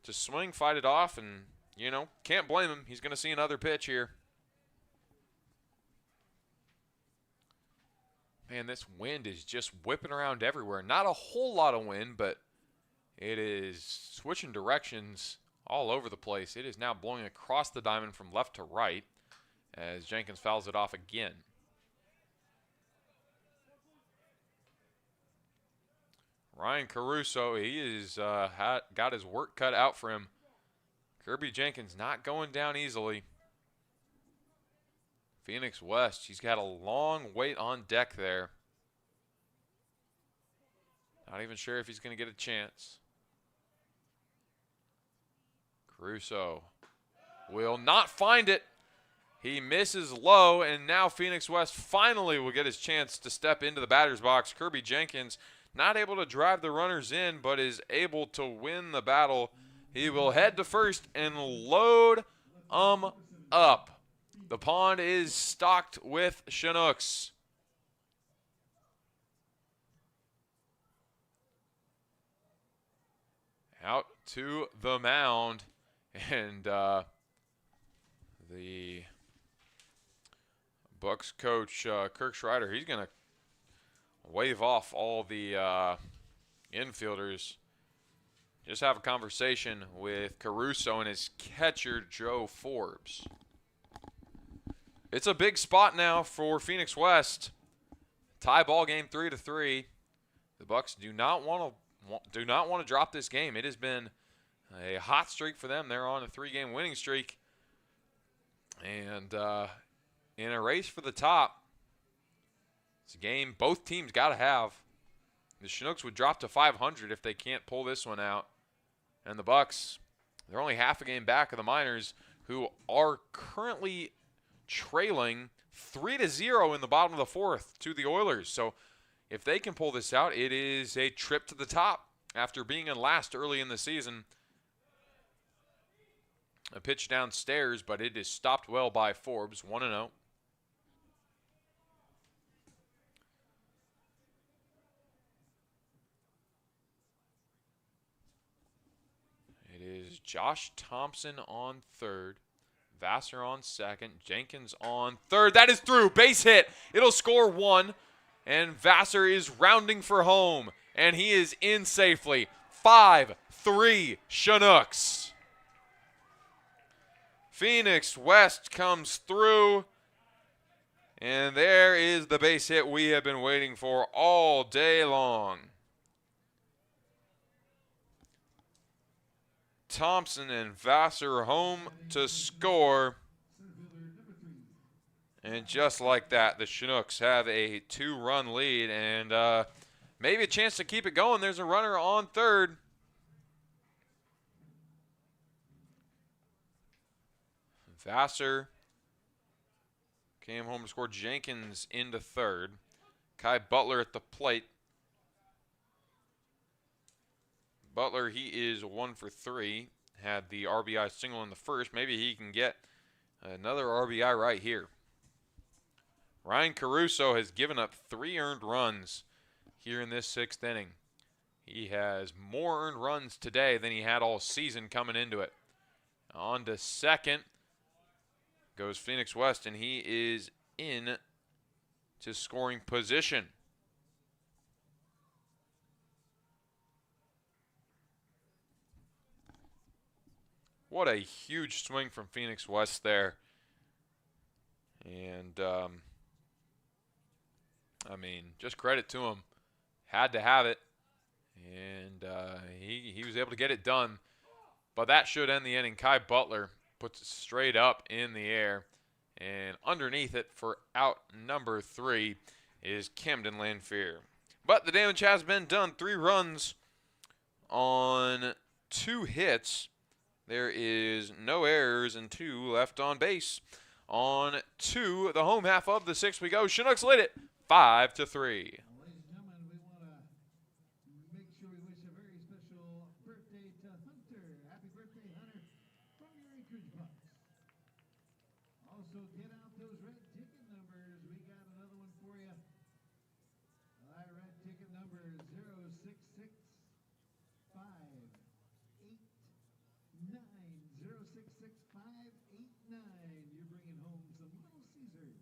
to swing, fight it off, and, you know, can't blame him. He's going to see another pitch here. Man, this wind is just whipping around everywhere. Not a whole lot of wind, but it is switching directions all over the place. It is now blowing across the diamond from left to right as Jenkins fouls it off again. Ryan Caruso, he is got his work cut out for him. Kirby Jenkins not going down easily. Phoenix West, he's got a long wait on deck there. Not even sure if he's going to get a chance. Caruso will not find it. He misses low, and now Phoenix West finally will get his chance to step into the batter's box. Kirby Jenkins not able to drive the runners in, but is able to win the battle. He will head to first and load up. The pond is stocked with Chinooks. Out to the mound, and the Bucs coach, Kirk Schreider, he's going to wave off all the infielders. Just have a conversation with Caruso and his catcher, Joe Forbes. It's a big spot now for Phoenix West. Tie ball game 3-3. The Bucs do not want to drop this game. It has been a hot streak for them. They're on a 3-game winning streak. And in a race for the top, it's a game both teams got to have. The Chinooks would drop to 500 if they can't pull this one out. And the Bucs, they're only half a game back of the Miners, who are currently trailing 3-0 in the bottom of the fourth to the Oilers. So if they can pull this out, it is a trip to the top after being in last early in the season. A pitch downstairs, but it is stopped well by Forbes, 1-0. It is Josh Thompson on third, Vassar on second, Jenkins on third. That is through. Base hit. It'll score 1, and Vassar is rounding for home, and he is in safely. 5-3 Chinooks. Phoenix West comes through, and there is the base hit we have been waiting for all day long. Thompson and Vassar home to score. And just like that, the Chinooks have a 2-run lead and maybe a chance to keep it going. There's a runner on third. Vassar came home to score. Jenkins into third. Kai Butler at the plate. Butler, he is 1 for 3. Had the RBI single in the first. Maybe he can get another RBI right here. Ryan Caruso has given up 3 earned runs here in this 6th inning. He has more earned runs today than he had all season coming into it. On to second goes Phoenix West, and he is in to scoring position. What a huge swing from Phoenix West there. And, I mean, just credit to him. Had to have it. And he was able to get it done. But that should end the inning. Kai Butler puts it straight up in the air. And underneath it for out number 3 is Camden Lanfear. But the damage has been done. 3 runs on 2 hits. There is no errors and 2 left on base. On to the home half of the 6th we go. Chinooks lead it 5-3. Ladies and gentlemen, we want to make sure we wish a very special birthday to Hunter. Happy birthday, Hunter, from your Anchorage Bucs. Also, get out those red ticket numbers. We got another one for you. That red ticket number is 066589. 066589. You're bringing home some Little Caesars.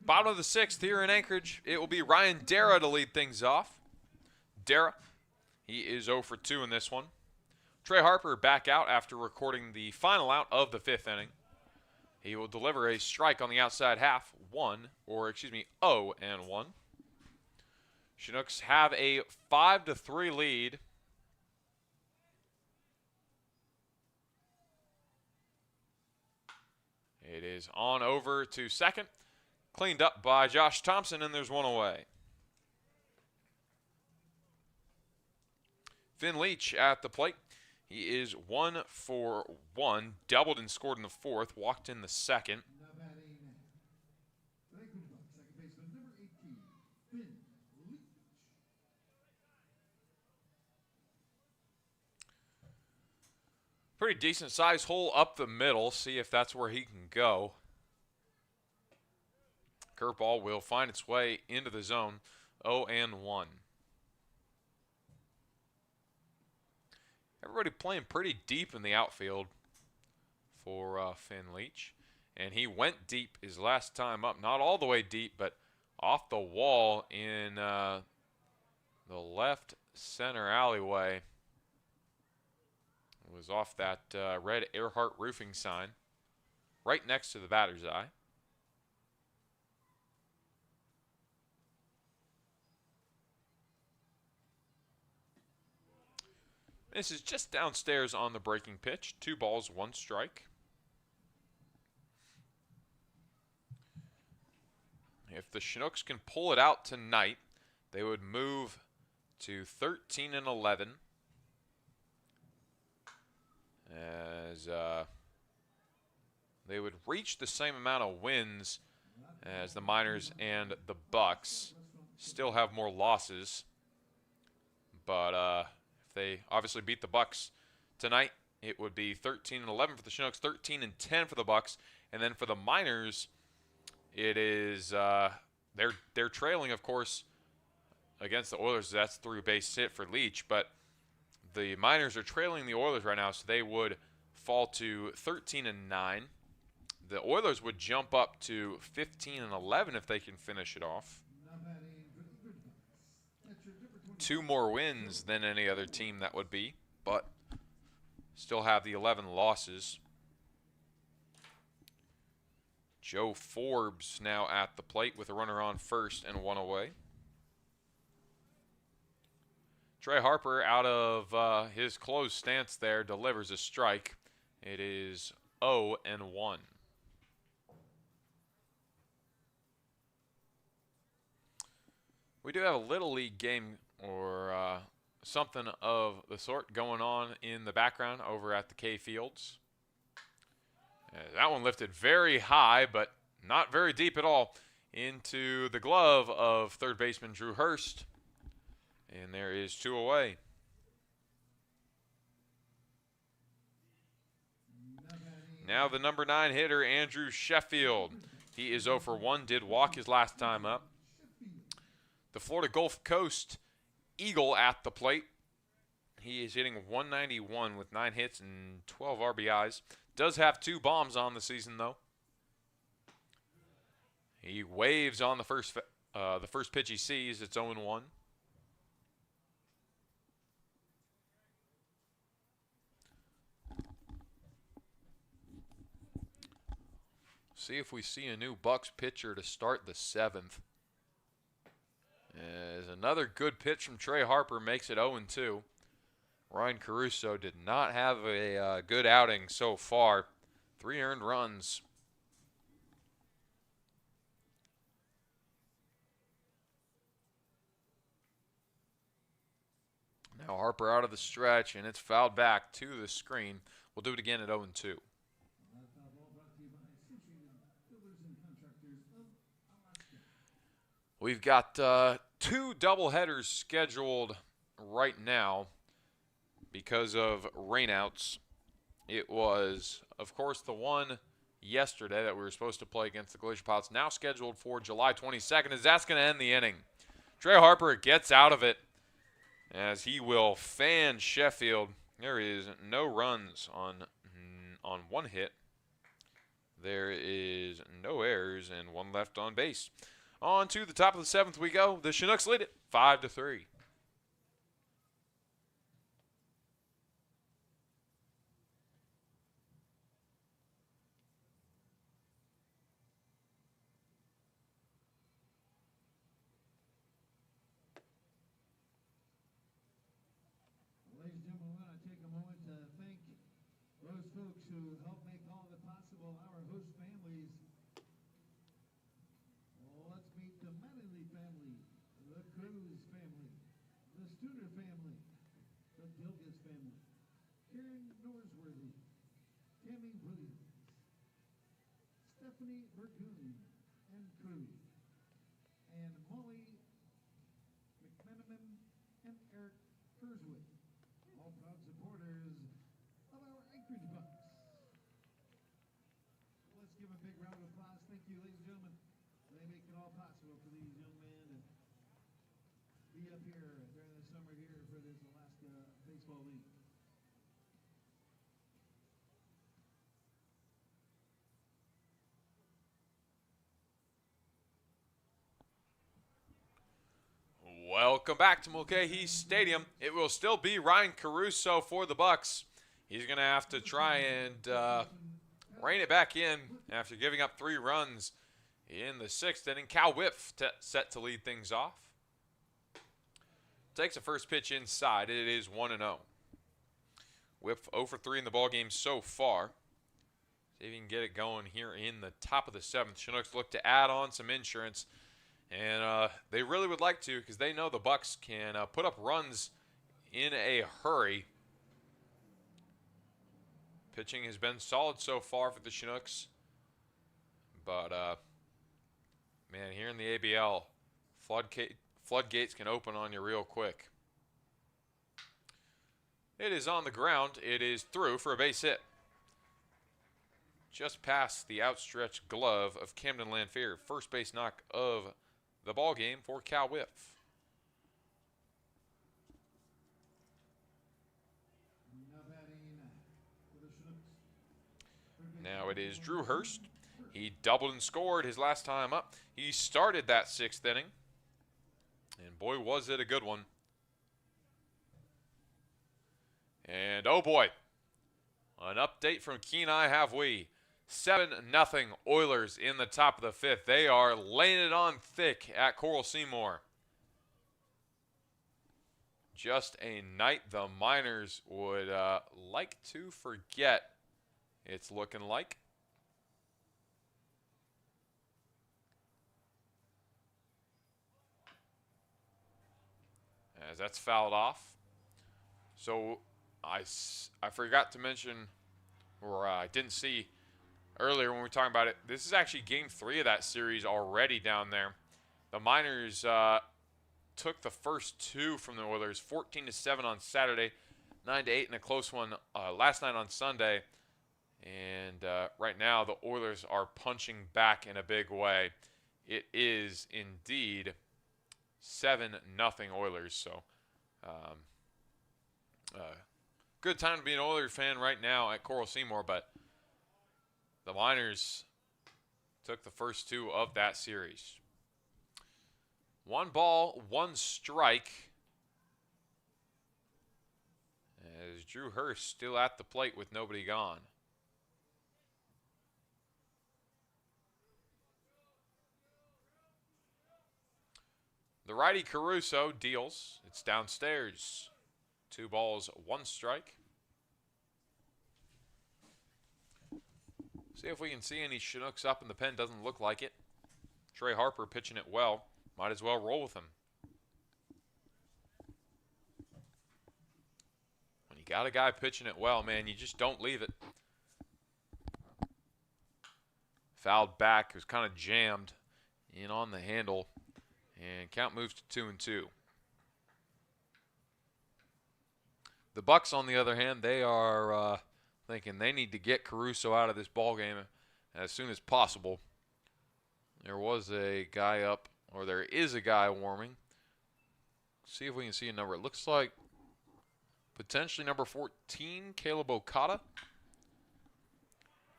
Bottom of the 6th here in Anchorage, it will be Ryan Dara to lead things off. Dara, he is 0 for 2 in this one. Trey Harper back out after recording the final out of the 5th inning. He will deliver a strike on the outside half, 0 and 1. Chinooks have a 5-3 lead. It is on over to second. Cleaned up by Josh Thompson, and there's one away. Finn Leach at the plate. He is 1 for 1, doubled and scored in the 4th, walked in the 2nd. Pretty decent size hole up the middle. See if that's where he can go. Curveball will find its way into the zone. 0 and 1. Everybody playing pretty deep in the outfield for Finn Leach. And he went deep his last time up. Not all the way deep, but off the wall in the left center alleyway. It was off that red Earhart roofing sign right next to the batter's eye. This is just downstairs on the breaking pitch. 2 balls, 1 strike. If the Chinooks can pull it out tonight, they would move to 13 and 11. As they would reach the same amount of wins as the Miners and the Bucs. Still have more losses, but if they obviously beat the Bucs tonight, it would be 13 and 11 for the Chinooks, 13 and 10 for the Bucs, and then for the Miners, it is they're trailing, of course, against the Oilers. That's through base hit for Leach, but the Miners are trailing the Oilers right now, so they would fall to 13 and 9. The Oilers would jump up to 15 and 11 if they can finish it off. 2 more wins than any other team that would be, but still have the 11 losses. Joe Forbes now at the plate with a runner on first and 1 away. Trey Harper, out of his closed stance there, delivers a strike. It is 0 and 1. We do have a Little League game or something of the sort going on in the background over at the K Fields. That one lifted very high, but not very deep at all, into the glove of third baseman Drew Hurst. And there is 2 away. Now the number 9 hitter, Andrew Sheffield. He is 0 for 1, did walk his last time up. The Florida Gulf Coast Eagle at the plate. He is hitting 191 with 9 hits and 12 RBIs. Does have 2 bombs on the season, though. He waves on the first pitch he sees. It's 0 and 1. See if we see a new Bucs pitcher to start the 7th. As another good pitch from Trey Harper makes it 0 and 2. Ryan Caruso did not have a good outing so far. 3 earned runs. Now Harper out of the stretch, and it's fouled back to the screen. We'll do it again at 0 and 2. We've got 2 doubleheaders scheduled right now because of rainouts. It was, of course, the one yesterday that we were supposed to play against the Glacier Pilots, now scheduled for July 22nd, as that's going to end the inning. Trey Harper gets out of it as he will fan Sheffield. There is no runs on 1 hit. There is no errors and one left on base. On to the top of the 7th we go. The Chinooks lead it 5-3. Ladies and gentlemen, I want to take a moment to thank those folks who help make all of it possible, our host families. Let's meet the Mattingly family, the Cruz family, the Studer family, the Gilgis family, Karen Norsworthy, Tammy Williams, Stephanie Burgoon and crew, and Molly McMenamin and Eric Kurzwood, all proud supporters of our Anchorage Bucs. Let's give a big round of applause. Thank you, ladies and gentlemen. They make it all possible for these young men to be up here during the summer here for this Alaska Baseball League. Welcome back to Mulcahy Stadium. It will still be Ryan Caruso for the Bucs. He's going to have to try and rein it back in after giving up 3 runs in the 6th inning. Cal Whiff set to lead things off. Takes a first pitch inside. It is 1-0. Whiff 0 for 3 in the ballgame so far. See if he can get it going here in the top of the 7th. Chinooks look to add on some insurance. And they really would like to because they know the Bucs can put up runs in a hurry. Pitching has been solid so far for the Chinooks. But, man, here in the ABL, floodgates can open on you real quick. It is on the ground. It is through for a base hit. Just past the outstretched glove of Camden Lanfear. First base knock of the ball game for Cal Whiff. Now it is Drew Hurst. He doubled and scored his last time up. He started that 6th inning. And boy, was it a good one. And oh boy, an update from Kenai have we. 7-0 Oilers in the top of the 5th. They are laying it on thick at Coral Seymour. Just a night the Miners would like to forget, it's looking like. As that's fouled off. So I forgot to mention, or I didn't see earlier when we were talking about it, this is actually game 3 of that series already down there. The Miners took the first 2 from the Oilers, 14-7 on Saturday, 9-8 in a close one last night on Sunday. And right now the Oilers are punching back in a big way. It is indeed 7-0 Oilers. So good time to be an Oilers fan right now at Coral Seymour, but the Miners took the first 2 of that series. 1 ball, 1 strike. As Drew Hurst still at the plate with nobody gone. The righty Caruso deals. It's downstairs. 2 balls, 1 strike. See if we can see any Chinooks up in the pen. Doesn't look like it. Trey Harper pitching it well. Might as well roll with him. When you got a guy pitching it well, man, you just don't leave it. Fouled back. It was kind of jammed in on the handle. And count moves to 2-2. The Bucs, on the other hand, they are thinking they need to get Caruso out of this ballgame as soon as possible. There was a guy up, or there is a guy warming. See if we can see a number. It looks like potentially number 14, Caleb Okada.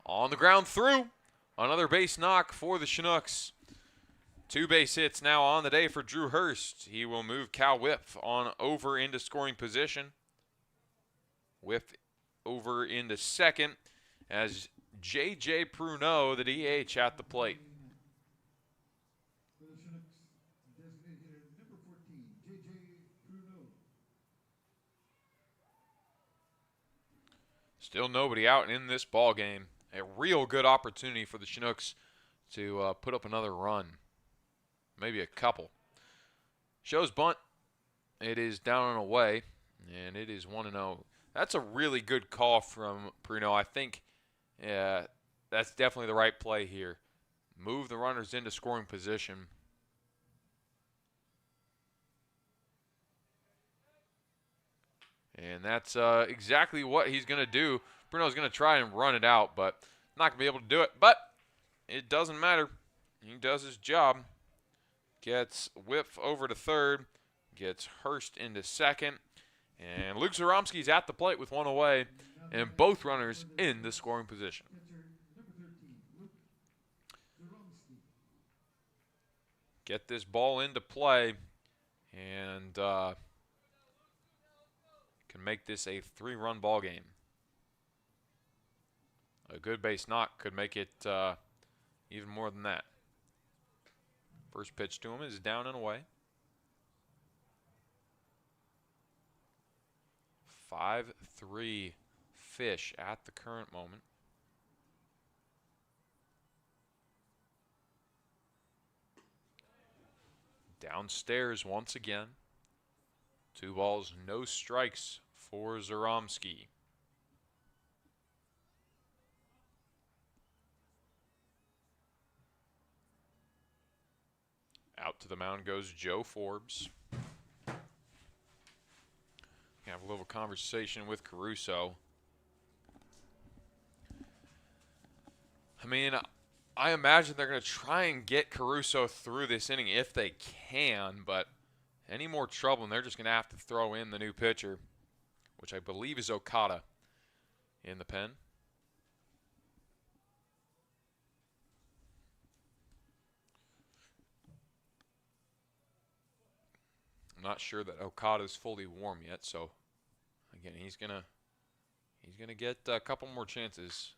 On the ground through. Another base knock for the Chinooks. 2 base hits now on the day for Drew Hurst. He will move Cal Whiff on over into scoring position. Whiff over into second as J.J. Pruneau, the DH, at the plate. For the Chinooks, designated hitter number 14, J.J. Pruneau. Still nobody out in this ball game. A real good opportunity for the Chinooks to put up another run. Maybe a couple. Shows bunt. It is down and away, and it is 1-0. That's a really good call from Pruneau. I think that's definitely the right play here. Move the runners into scoring position. And that's exactly what he's going to do. Pruneau's going to try and run it out, but not going to be able to do it. But it doesn't matter. He does his job. Gets Whiff over to third. Gets Hurst into second. And Luke Zaromski's at the plate with 1 away. And both runners in the scoring position. Get this ball into play. And can make this a 3-run ball game. A good base knock could make it even more than that. First pitch to him is down and away. 5-3 Fish at the current moment. Downstairs once again. 2 balls, no strikes for Zaromski. Out to the mound goes Joe Forbes. Have a little conversation with Caruso. I mean, I imagine they're going to try and get Caruso through this inning if they can, but any more trouble and they're just going to have to throw in the new pitcher, which I believe is Okada in the pen. I'm not sure that Okada's fully warm yet, so again, he's gonna get a couple more chances.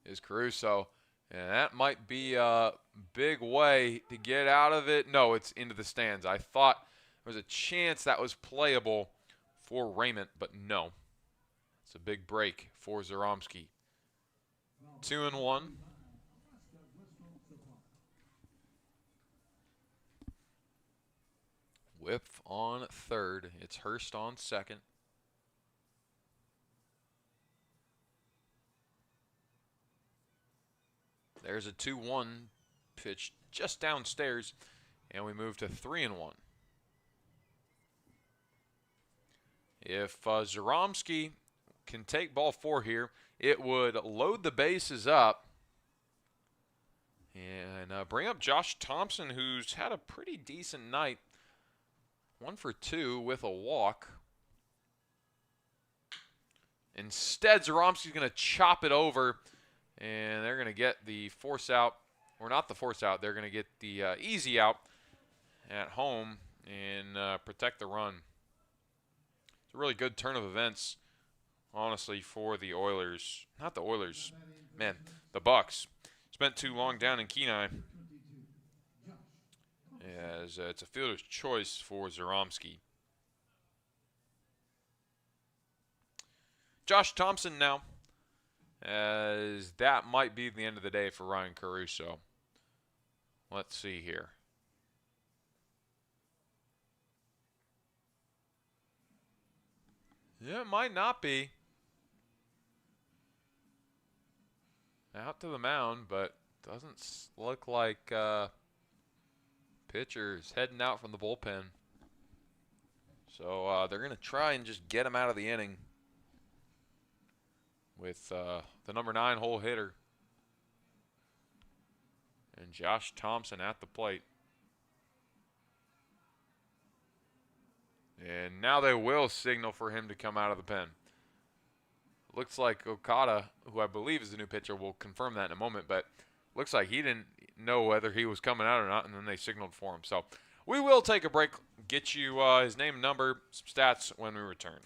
Is Caruso, and that might be a big way to get out of it. No, it's into the stands. I thought there was a chance that was playable for Raymond, but no. It's a big break for Zaromski. 2-1. Whiff on third. It's Hurst on second. There's a 2-1 pitch just downstairs, and we move to 3-1. If Zaromski can take ball 4 here, it would load the bases up and bring up Josh Thompson, who's had a pretty decent night. 1 for 2 with a walk. Instead, Zaromski's going to chop it over, and they're going to get the force out, or not the force out, they're going to get the easy out at home and protect the run. It's a really good turn of events, honestly, for the Oilers. Not the Oilers, man, the Bucs. Spent too long down in Kenai, as it's a fielder's choice for Zaromski. Josh Thompson now, as that might be the end of the day for Ryan Caruso. Let's see here. Yeah, it might not be. Out to the mound, but doesn't look like pitcher's heading out from the bullpen. So they're going to try and just get him out of the inning with the number 9 hole hitter. And Josh Thompson at the plate. And now they will signal for him to come out of the pen. Looks like Okada, who I believe is the new pitcher, will confirm that in a moment. But looks like he didn't know whether he was coming out or not, and then they signaled for him. So we will take a break, get you his name, number, some stats when we return.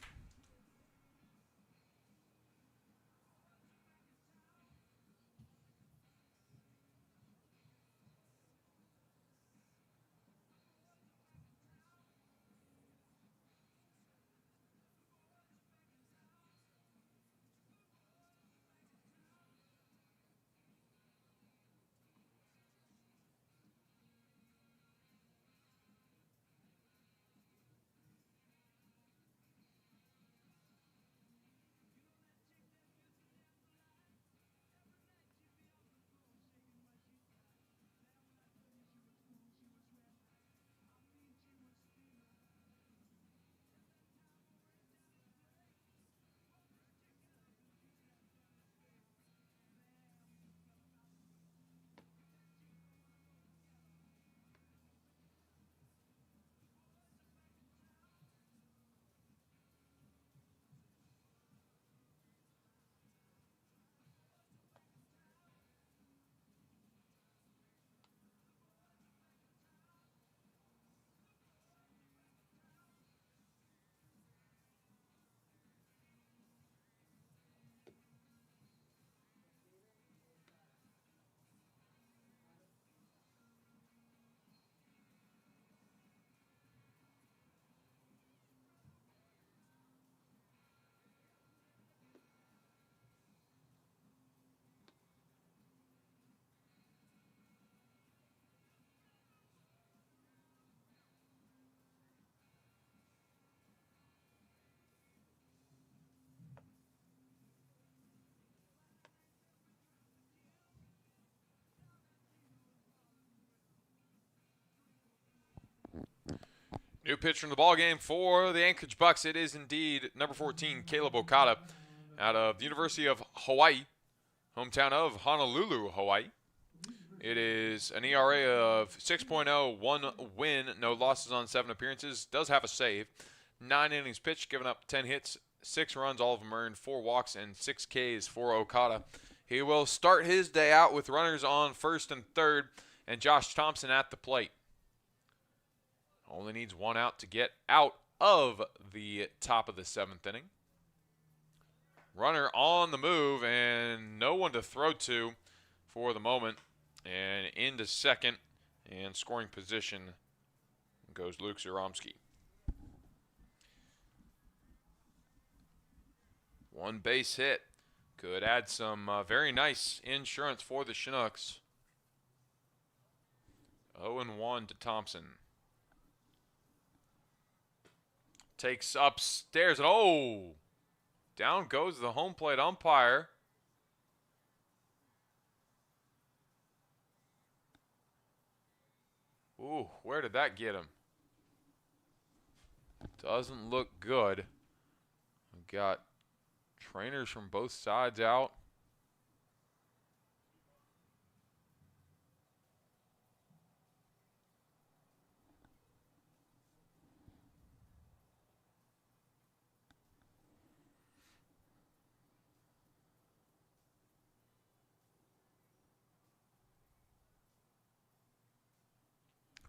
New pitcher in the ballgame for the Anchorage Bucs. It is indeed number 14, Caleb Okada, out of the University of Hawaii, hometown of Honolulu, Hawaii. It is an ERA of 6.0, 1 win, no losses on 7 appearances. Does have a save. 9 innings pitched, giving up 10 hits, 6 runs, all of them earned, 4 walks, and 6 Ks for Okada. He will start his day out with runners on first and third, and Josh Thompson at the plate. Only needs 1 out to get out of the top of the 7th inning. Runner on the move and no one to throw to for the moment. And into second and scoring position goes Luke Zaromski. 1 base hit. Could add some very nice insurance for the Chinooks. 0-1 to Thompson. Takes upstairs, and oh! Down goes the home plate umpire. Ooh, where did that get him? Doesn't look good. We've got trainers from both sides out.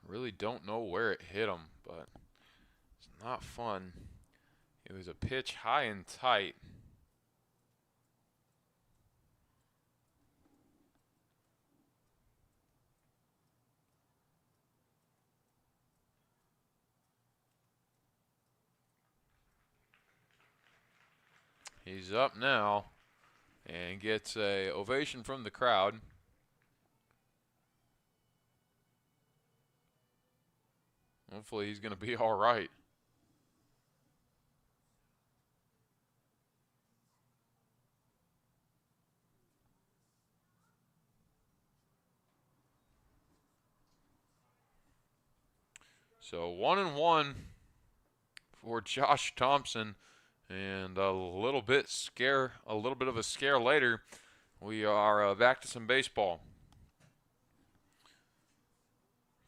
Really don't know where it hit him, but it's not fun. It was a pitch high and tight. He's up now and gets an ovation from the crowd. Hopefully he's going to be all right. So 1-1 for Josh Thompson, and a little bit of a scare later. We are back to some baseball.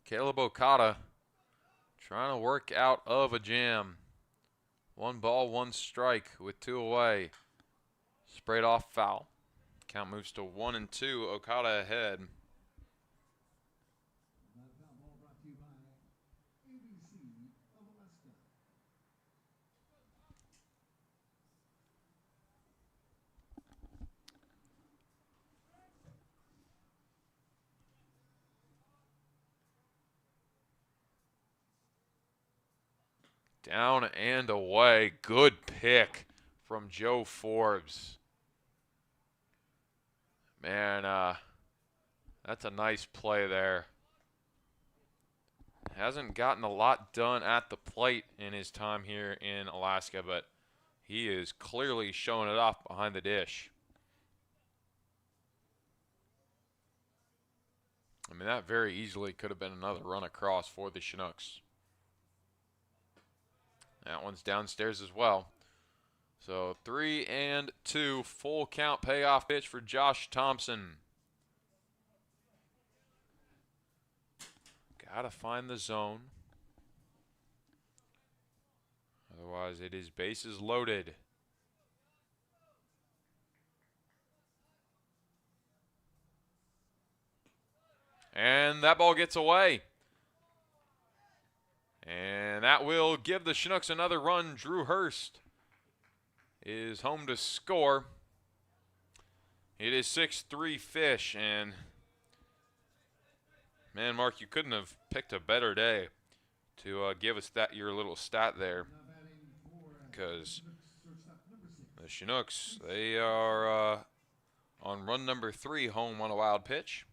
Caleb Okada trying to work out of a jam. 1 ball, 1 strike with 2 away. Sprayed off foul. Count moves to 1-2. Okada ahead. Down and away. Good pick from Joe Forbes. Man, that's a nice play there. Hasn't gotten a lot done at the plate in his time here in Alaska, but he is clearly showing it off behind the dish. I mean, that very easily could have been another run across for the Chinooks. That one's downstairs as well. So 3-2, full count payoff pitch for Josh Thompson. Gotta find the zone. Otherwise, it is bases loaded. And that ball gets away. And that will give the Chinooks another run. Drew Hurst is home to score. It is 6-3 Fish, and man, Mark, you couldn't have picked a better day to give us your little stat there, because the Chinooks, they are on run number 3, home on a wild pitch.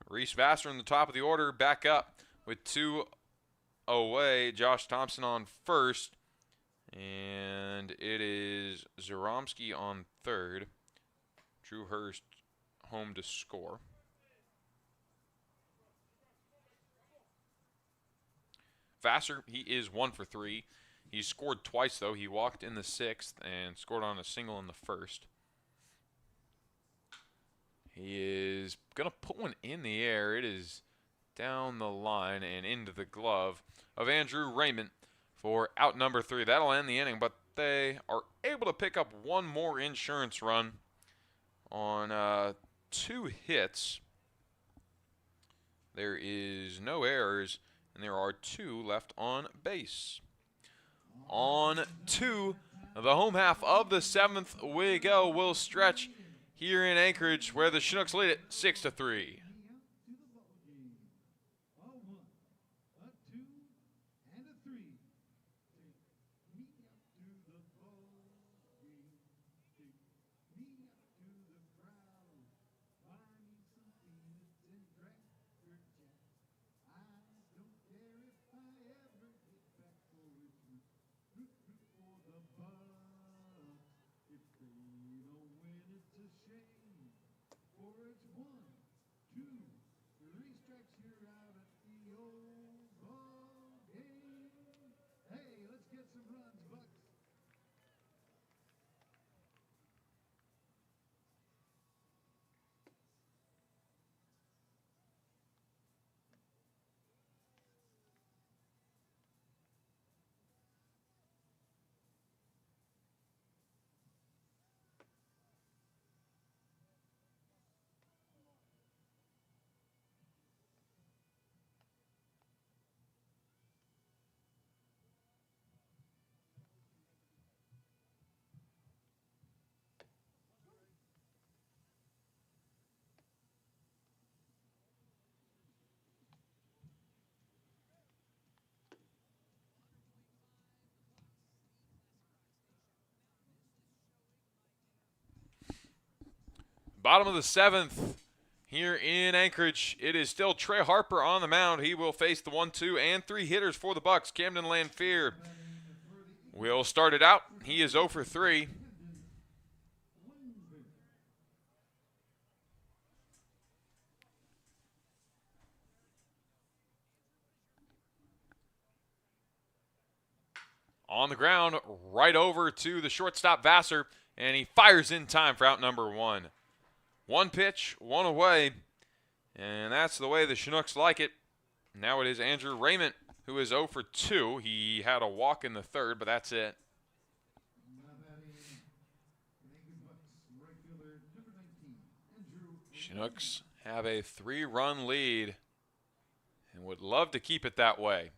Reese Vassar in the top of the order, back up with 2 away. Josh Thompson on first, and it is Zaromsky on third. Drew Hurst home to score. Vassar, he is 1 for 3. He scored twice, though. He walked in the 6th and scored on a single in the 1st. He is going to put one in the air. It is down the line and into the glove of Andrew Raymond for out number 3. That'll end the inning, but they are able to pick up one more insurance run on 2 hits. There is no errors, and there are 2 left on base. On to the home half of the 7th we go. We'll stretch here in Anchorage, where the Chinooks lead it 6-3. Bottom of the 7th here in Anchorage. It is still Trey Harper on the mound. He will face the 1, 2, and 3 hitters for the Bucs. Camden Lanfear will start it out. He is 0 for 3. On the ground, right over to the shortstop Vassar, and he fires in time for out number 1. 1 pitch, 1 away, and that's the way the Chinooks like it. Now it is Andrew Raymond, who is 0 for 2. He had a walk in the 3rd, but that's it. Chinooks have a 3-run lead and would love to keep it that way.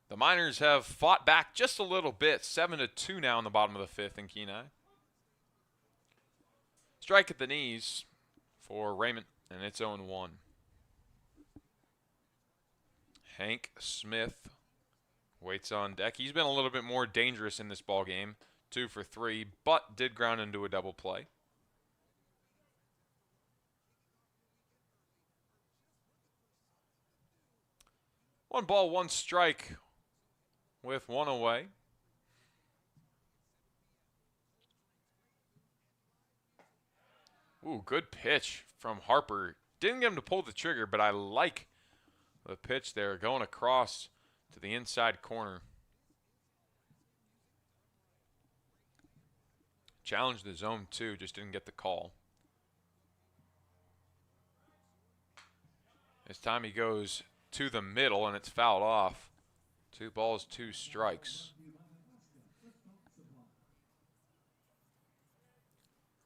The Miners have fought back just a little bit, 7-2 now in the bottom of the 5th in Kenai. Strike at the knees for Raymond, and it's 0-1. Hank Smith waits on deck. He's been a little bit more dangerous in this ball game, 2 for 3, but did ground into a double play. One ball, one strike with one away. Ooh, good pitch from Harper. Didn't get him to pull the trigger, but I like the pitch there going across to the inside corner. Challenged the zone too, just didn't get the call. This time he goes to the middle and it's fouled off. 2 balls, 2 strikes.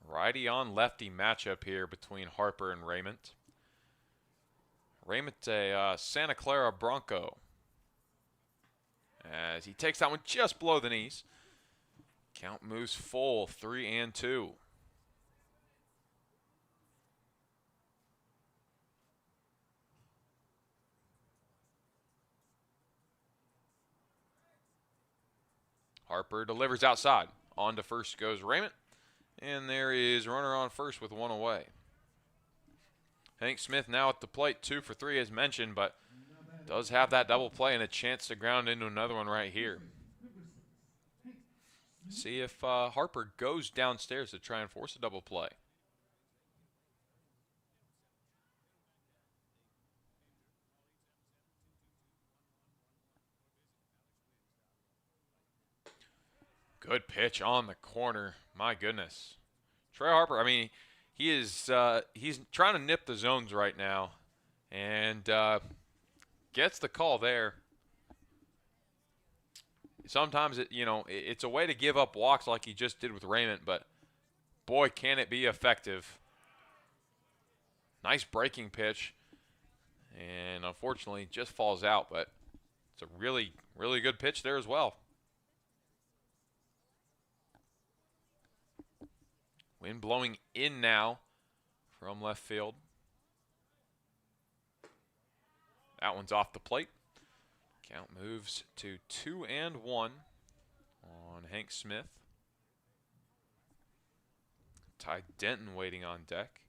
Righty on lefty matchup here between Harper and Raymond. Raymond, a Santa Clara Bronco, as he takes that one just below the knees. Count moves full, 3-2. Harper delivers outside. On to first goes Raymond. And there is a runner on first with 1 away. Hank Smith now at the plate, 2 for 3 as mentioned, but does have that double play and a chance to ground into another one right here. See if Harper goes downstairs to try and force a double play. Good pitch on the corner. My goodness. Trey Harper, I mean, he is he's trying to nip the zones right now and gets the call there. Sometimes it's a way to give up walks like he just did with Raymond, but boy, can it be effective. Nice breaking pitch, and unfortunately just falls out, but it's a really, really good pitch there as well. Wind blowing in now from left field. That one's off the plate. Count moves to 2-1 on Hank Smith. Ty Denton waiting on deck.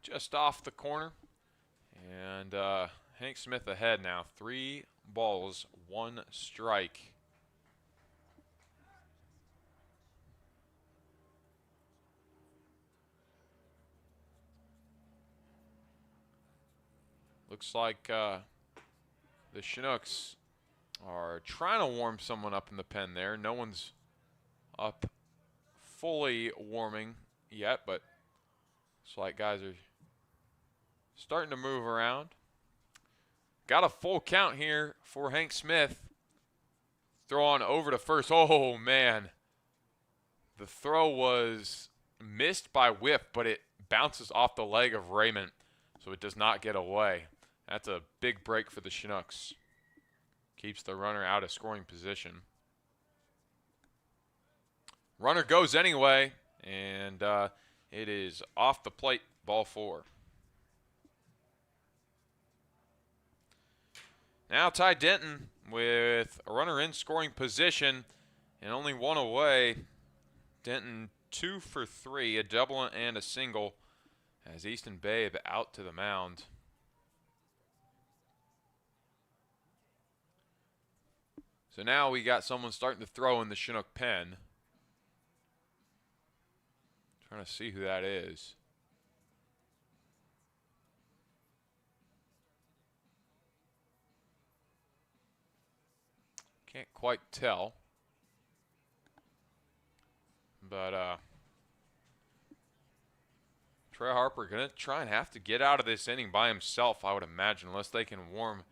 Just off the corner. And Hank Smith ahead now. 3 balls, 1 strike. Looks like the Chinooks are trying to warm someone up in the pen there. No one's up fully warming yet, but looks like guys are starting to move around. Got a full count here for Hank Smith. Throw on over to first. Oh, man. The throw was missed by whip, but it bounces off the leg of Raymond, so it does not get away. That's a big break for the Chinooks. Keeps the runner out of scoring position. Runner goes anyway, and it is off the plate, ball 4. Now Ty Denton with a runner in scoring position and only 1 away. Denton 2 for 3, a double and a single as Easton Babe out to the mound. So now we got someone starting to throw in the Chinook pen. Trying to see who that is. Can't quite tell. But Trey Harper going to try and have to get out of this inning by himself, I would imagine, unless they can warm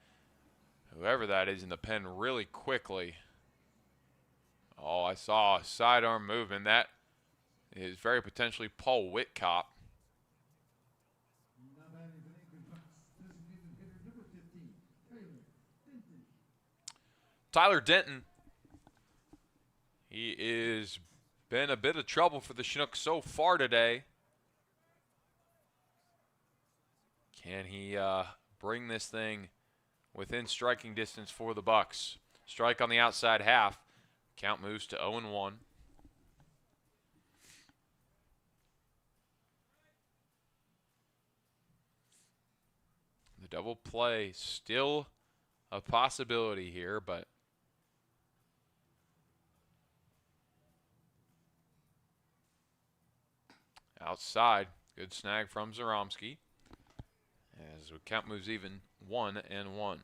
whoever that is in the pen really quickly. Oh, I saw a sidearm movement. That is very potentially Paul Whitcop. Tyler Denton. He is been a bit of trouble for the Chinooks so far today. Can he bring this thing within striking distance for the Bucs? Strike on the outside half. Count moves to 0-1. The double play still a possibility here, but outside. Good snag from Zaromski. As the count moves even 1-1.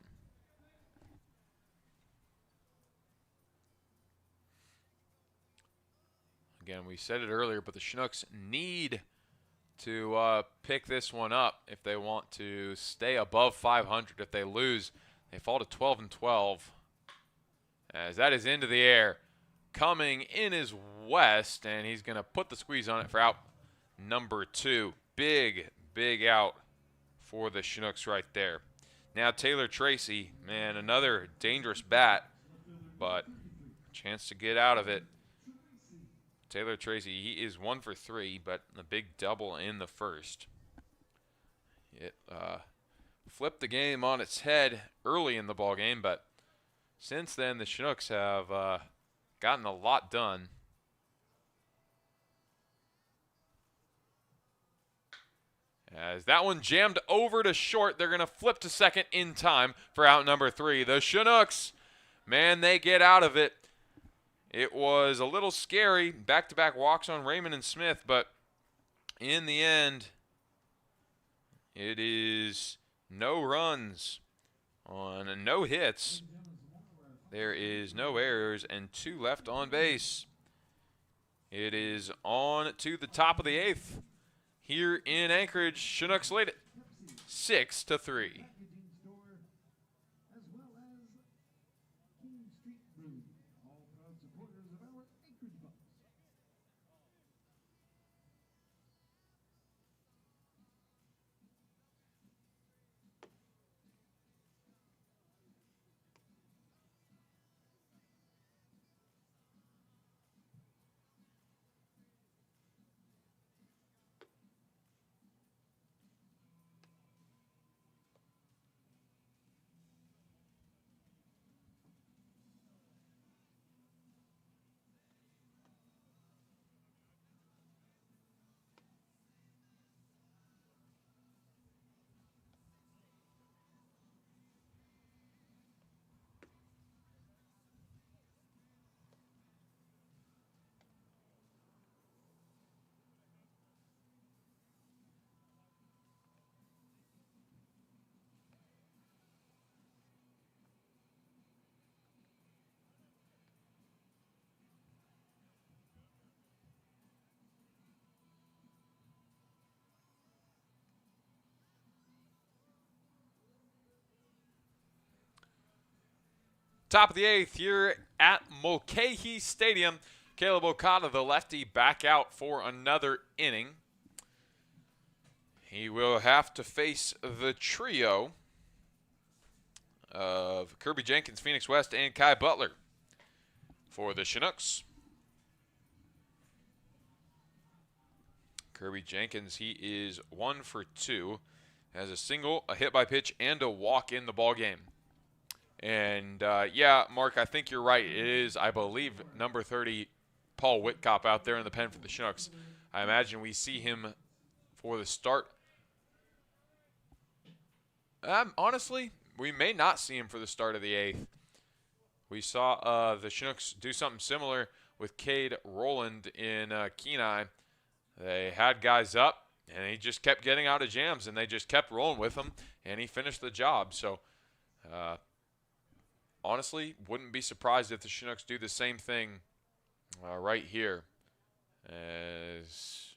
Again, we said it earlier, but the Chinooks need to pick this one up if they want to stay above 500. If they lose, they fall to 12-12. As that is into the air. Coming in is West, and he's going to put the squeeze on it for out number 2. Big, big out for the Chinooks right there. Now Taylor Tracy, man, another dangerous bat, but chance to get out of it. Taylor Tracy, he is 1 for 3, but a big double in the first. It flipped the game on its head early in the ball game, but since then the Chinooks have gotten a lot done. As that one jammed over to short, they're going to flip to second in time for out number 3. The Chinooks, man, they get out of it. It was a little scary, back-to-back walks on Raymond and Smith, but in the end, it is no runs on no hits. There is no errors and 2 left on base. It is on to the top of the 8th. Here in Anchorage, Chinooks lead it 6-3. Top of the 8th here at Mulcahy Stadium. Caleb Okada, the lefty, back out for another inning. He will have to face the trio of Kirby Jenkins, Phoenix West, and Kai Butler for the Chinooks. Kirby Jenkins, he is 1 for 2, has a single, a hit by pitch, and a walk in the ball game. And, yeah, Mark, I think you're right. It is, I believe, number 30, Paul Whitcop out there in the pen for the Chinooks. I imagine we see him for the start. Honestly, we may not see him for the start of the 8th. We saw the Chinooks do something similar with Cade Rowland in Kenai. They had guys up, and he just kept getting out of jams, and they just kept rolling with him, and he finished the job. So, honestly, wouldn't be surprised if the Chinooks do the same thing right here. As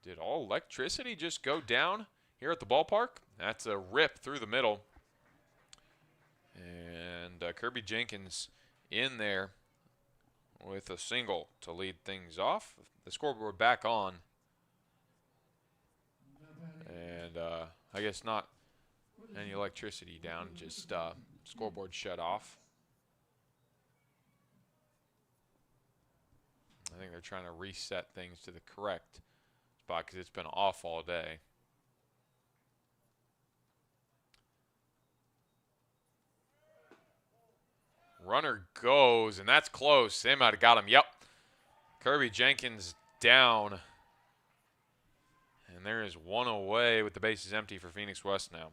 did all electricity just go down here at the ballpark? That's a rip through the middle. And Kirby Jenkins in there with a single to lead things off. The scoreboard back on. And I guess not any electricity down, just scoreboard shut off. I think they're trying to reset things to the correct spot because it's been off all day. Runner goes, and that's close. They might have got him. Yep. Kirby Jenkins down. And there is one away with the bases empty for Phoenix West now.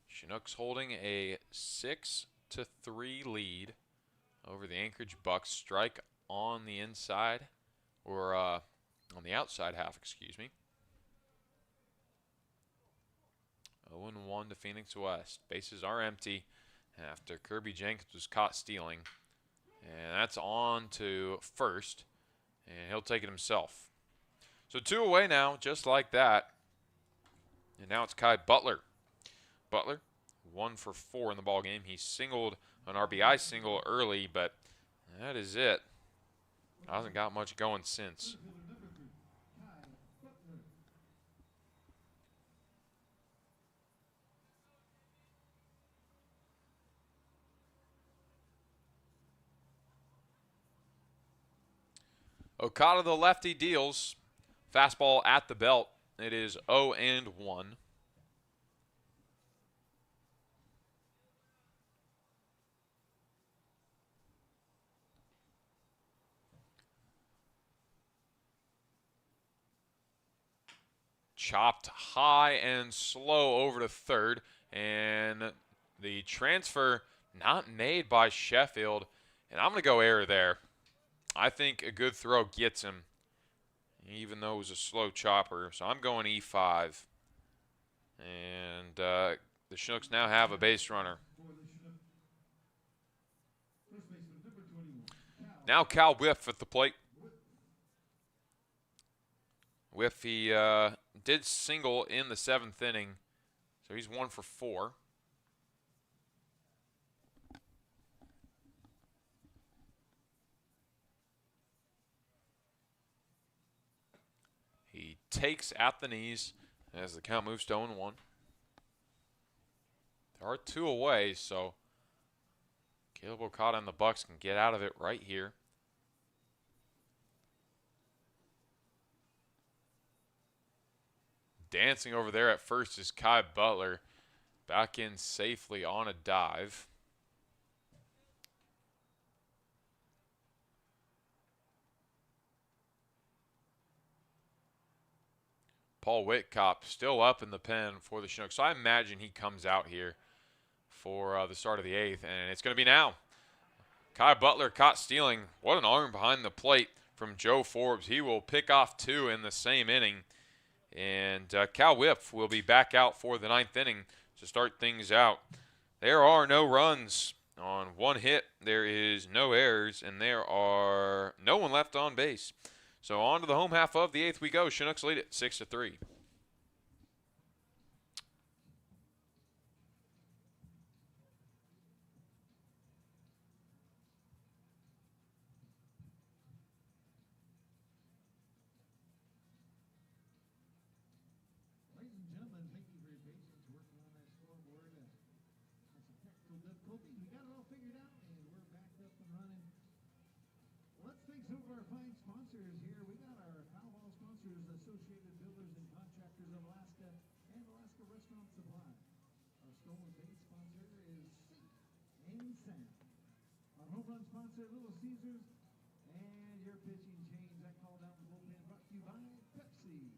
Chinooks holding a 6-3 lead over the Anchorage Bucs. Strike on the inside, or on the outside half, excuse me. 0-1 to Phoenix West. Bases are empty after Kirby Jenkins was caught stealing. And that's on to first, and he'll take it himself. So 2 away now, just like that. And now it's Kai Butler. Butler, 1 for 4 in the ball game. He singled an RBI single early, but that is it. Hasn't got much going since. Okada, the lefty, deals. Fastball at the belt. It is 0-1. Chopped high and slow over to third. And the transfer not made by Sheffield. And I'm going to go error there. I think a good throw gets him, even though it was a slow chopper. So I'm going E5. And the Chinooks now have a base runner. Now Cal Whiff at the plate. Whiff, he did single in the 7th inning, so he's 1 for 4. He takes at the knees as the count moves to 0-1. There are 2 away, so Caleb Okada and the Bucs can get out of it right here. Dancing over there at first is Kai Butler. Back in safely on a dive. Paul Whitcop still up in the pen for the Chinooks. So I imagine he comes out here for the start of the 8th, and it's going to be now. Kai Butler caught stealing. What an arm behind the plate from Joe Forbes. He will pick off 2 in the same inning. And Cal Whiff will be back out for the 9th inning to start things out. There are no runs on 1 hit. There is no errors, and there are no one left on base. So on to the home half of the 8th we go. Chinooks lead it 6-3. Sponsor Little Caesars and your pitching change. That call down the bullpen brought to you by Pepsi.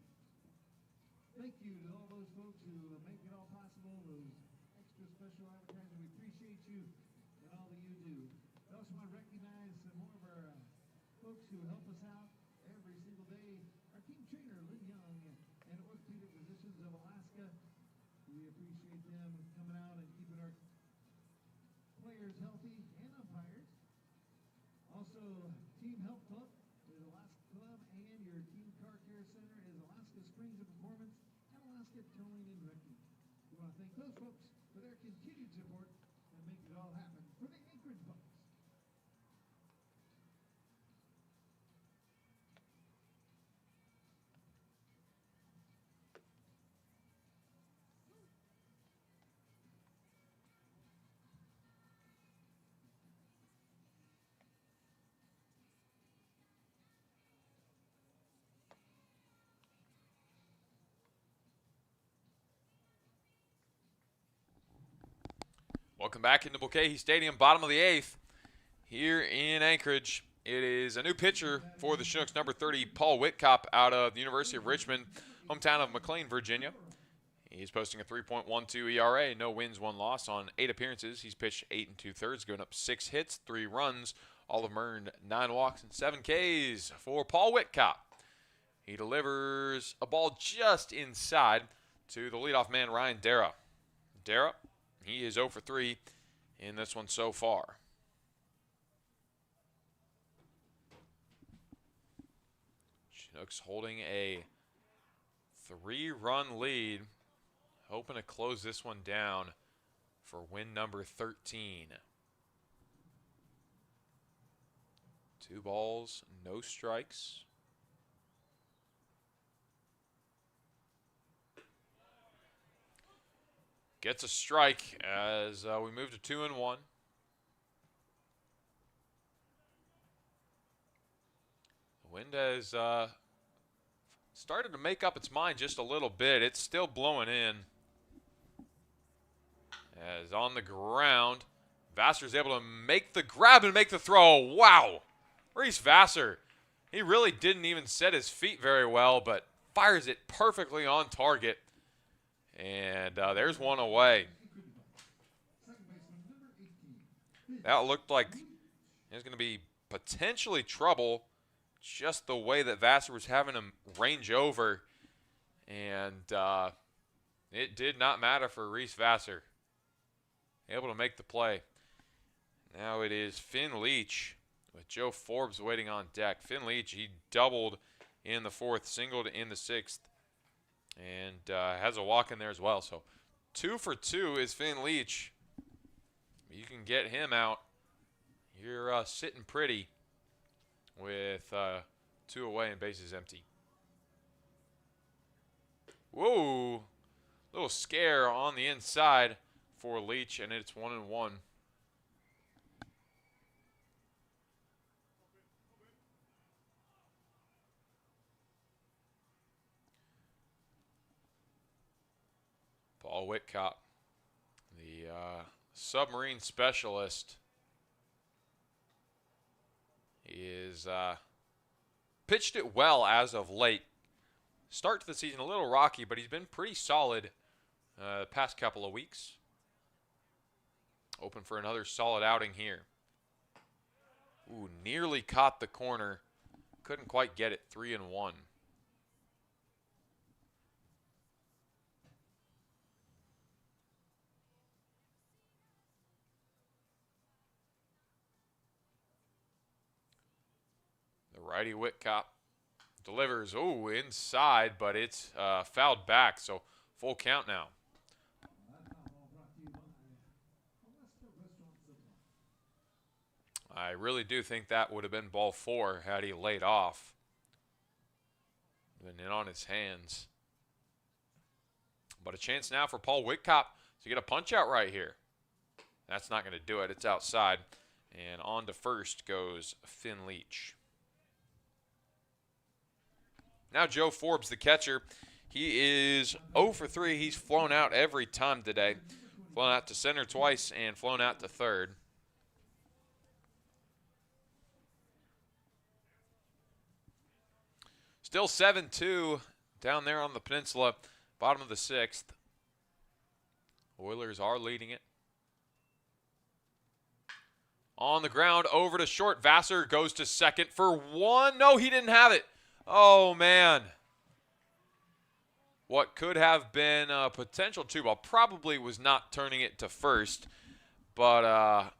Thank you to all those folks who make it all possible, those extra special advertising. We appreciate you and all that you do. We also want to recognize some more of our folks who help us out every single day. Our team trainer, Lynn Young, and Orthopedic Physicians of Alaska. We appreciate them coming out and keeping our players healthy and umpires. Also, Team Health Club is Alaska Club, and your Team Car Care Center is Alaska Springs of Performance and Alaska Towing and Wrecking. We want to thank those folks for their continued support and making it all happen for the Anchorage Bucs. Welcome back into Mulcahy Stadium, bottom of the 8th here in Anchorage. It is a new pitcher for the Chinooks, number 30, Paul Whitcop, out of the University of Richmond, hometown of McLean, Virginia. He's posting a 3.12 ERA, no wins, 1 loss on 8 appearances. He's pitched 8 2/3, giving up 6 hits, 3 runs. All of them earned 9 walks and 7 Ks for Paul Whitcop. He delivers a ball just inside to the leadoff man, Ryan Dara. Dara, he is 0 for 3 in this one so far. Chinooks holding a 3-run lead, hoping to close this one down for win number 13. 2 balls, no strikes. Gets a strike as we move to 2-1. The wind has started to make up its mind just a little bit. It's still blowing in. As on the ground, Vassar's able to make the grab and make the throw. Wow! Reese Vassar, he really didn't even set his feet very well, but fires it perfectly on target. And there's one away. That looked like there's going to be potentially trouble, just the way that Vassar was having him range over. And it did not matter for Reese Vassar. Able to make the play. Now it is Finn Leach with Joe Forbes waiting on deck. Finn Leach, he doubled in the 4th, singled in the 6th. And has a walk in there as well. So 2 for 2 is Finn Leach. You can get him out. You're sitting pretty with 2 away and bases empty. Whoa. Little scare on the inside for Leach, and it's 1-1. Paul Whitcop, the submarine specialist, is pitched it well as of late. Start to the season a little rocky, but he's been pretty solid the past couple of weeks. Open for another solid outing here. Ooh, nearly caught the corner. Couldn't quite get it. 3-1. Righty Whitcop delivers, inside, but it's fouled back, so full count now. I really do think that would have been ball 4 had he laid off. Been in on his hands. But a chance now for Paul Whitcop to get a punch out right here. That's not going to do it. It's outside. And on to first goes Finn Leach. Now Joe Forbes, the catcher, he is 0 for 3. He's flown out every time today. Flown out to center twice and flown out to third. Still 7-2 down there on the peninsula, bottom of the 6th. Oilers are leading it. On the ground, over to short. Vassar goes to second for 1. No, he didn't have it. Oh, man. What could have been a potential 2-ball probably was not turning it to first. But,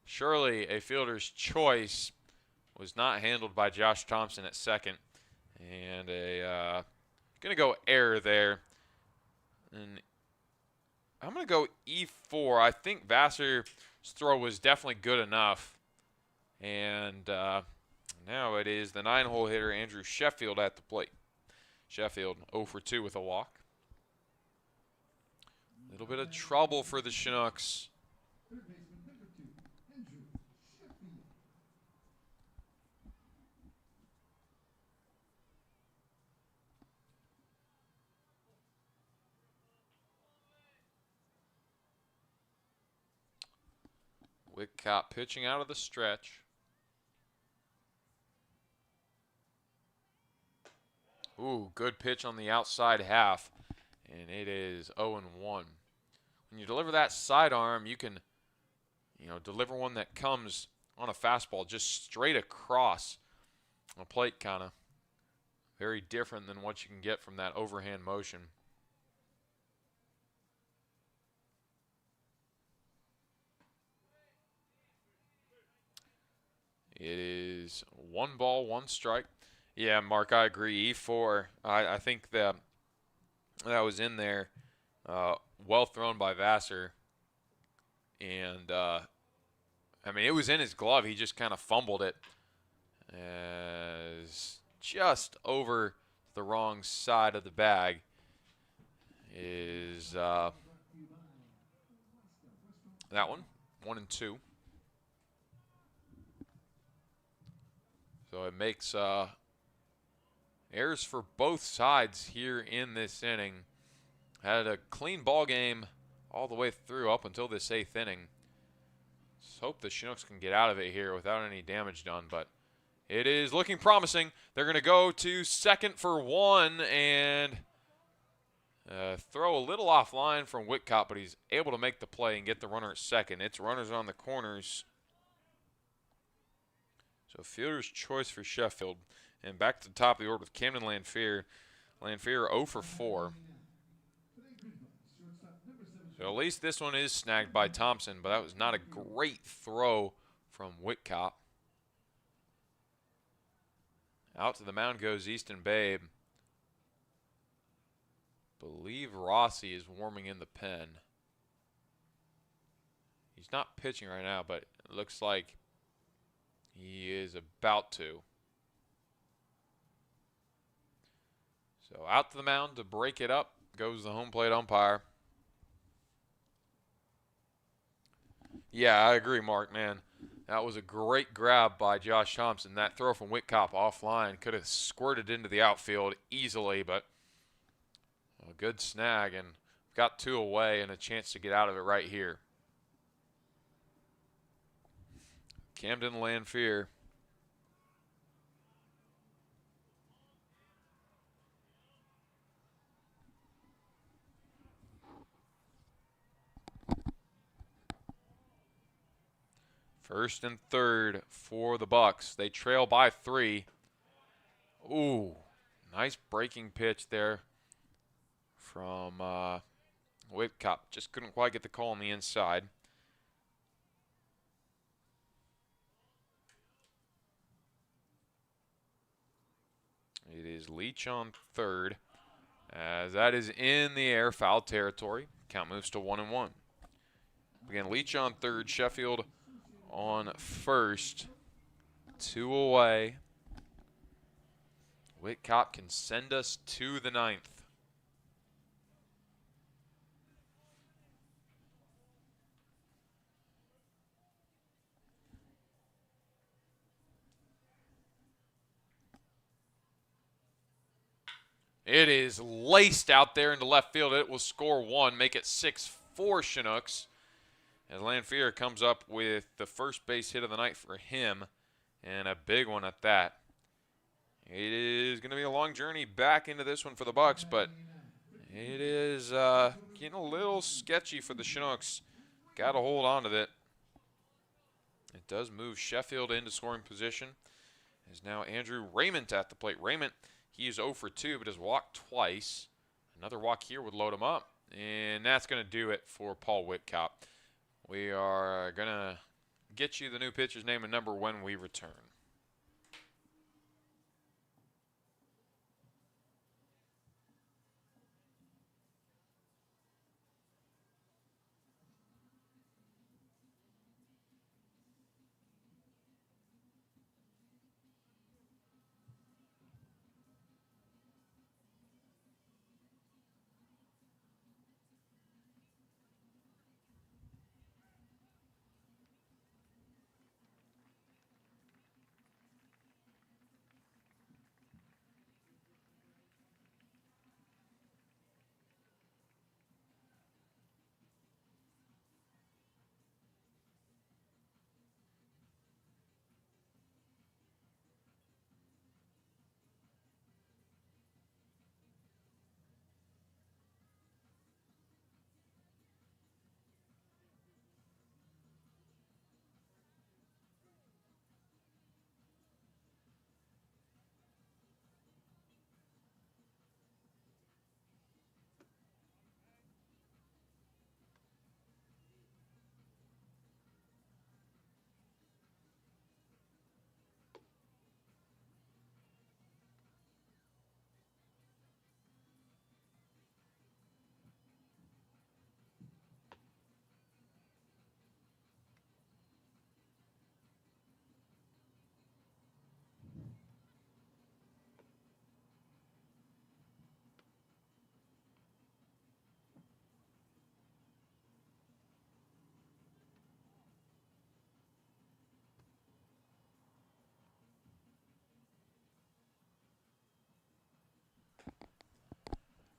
surely a fielder's choice was not handled by Josh Thompson at second. And going to go error there. And I'm going to go E4. I think Vassar's throw was definitely good enough. And now it is the 9-hole hitter, Andrew Sheffield, at the plate. Sheffield 0 for 2 with a walk. A little bit of trouble for the Chinooks. Whitcott pitching out of the stretch. Ooh, good pitch on the outside half. And it is 0-1. When you deliver that sidearm, you can, deliver one that comes on a fastball just straight across a plate, kind of. Very different than what you can get from that overhand motion. It is 1 ball, 1 strike. Yeah, Mark, I agree. E4, I think that was in there. Well thrown by Vassar. And, it was in his glove. He just kind of fumbled it. As just over the wrong side of the bag is that one, 1-2. So it makes errors for both sides here in this inning. Had a clean ball game all the way through up until this 8th inning. Let's hope the Chinooks can get out of it here without any damage done, but it is looking promising. They're going to go to second for 1 and throw a little offline from Whitcott, but he's able to make the play and get the runner at second. It's runners on the corners. So fielder's choice for Sheffield. And back to the top of the order with Camden Lanfear. Lanfear 0 for 4. So at least this one is snagged by Thompson, but that was not a great throw from Whitcott. Out to the mound goes Easton Babe. Believe Rossi is warming in the pen. He's not pitching right now, but it looks like he is about to. So out to the mound to break it up goes the home plate umpire. Yeah, I agree, Mark, man. That was a great grab by Josh Thompson. That throw from Whitcott offline could have squirted into the outfield easily, but a good snag, and got 2 away and a chance to get out of it right here. Camden Lanfear. First and third for the Bucs. They trail by 3. Ooh, nice breaking pitch there from Whitcott. Just couldn't quite get the call on the inside. It is Leach on third, as that is in the air, foul territory. Count moves to 1-1. Again, Leach on third, Sheffield on first. 2 away. Whitcott can send us to the 9th. It is laced out there into left field. It will score 1, make it 6-4 Chinooks. As Lanfear comes up with the first base hit of the night for him, and a big one at that. It is going to be a long journey back into this one for the Bucs, but it is getting a little sketchy for the Chinooks. Got to hold on to it. It does move Sheffield into scoring position. Is now Andrew Raymond at the plate. Raymond, he is 0 for 2, but has walked twice. Another walk here would load him up, and that's going to do it for Paul Whitcott. We are going to get you the new pitcher's name and number when we return.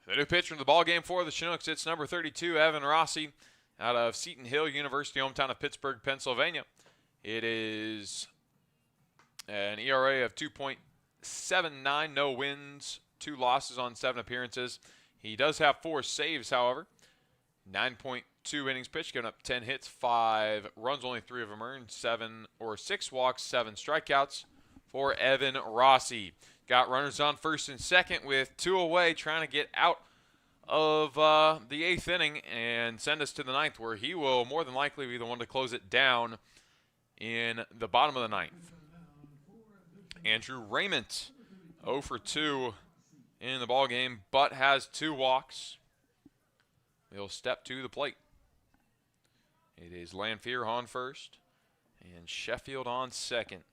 The new pitcher in the ballgame for the Chinooks, it's number 32, Evan Rossi, out of Seton Hill University, hometown of Pittsburgh, Pennsylvania. It is an ERA of 2.79, no wins, 2 losses on 7 appearances. He does have 4 saves, however. 9.2 innings pitched, giving up 10 hits, 5 runs, only 3 of them earned, 6 walks, 7 strikeouts for Evan Rossi. Got runners on first and second with 2 away, trying to get out of the 8th inning and send us to the 9th, where he will more than likely be the one to close it down in the bottom of the 9th. Andrew Raymond, 0 for 2 in the ballgame, but has 2 walks. He'll step to the plate. It is Lanphier on first and Sheffield on second.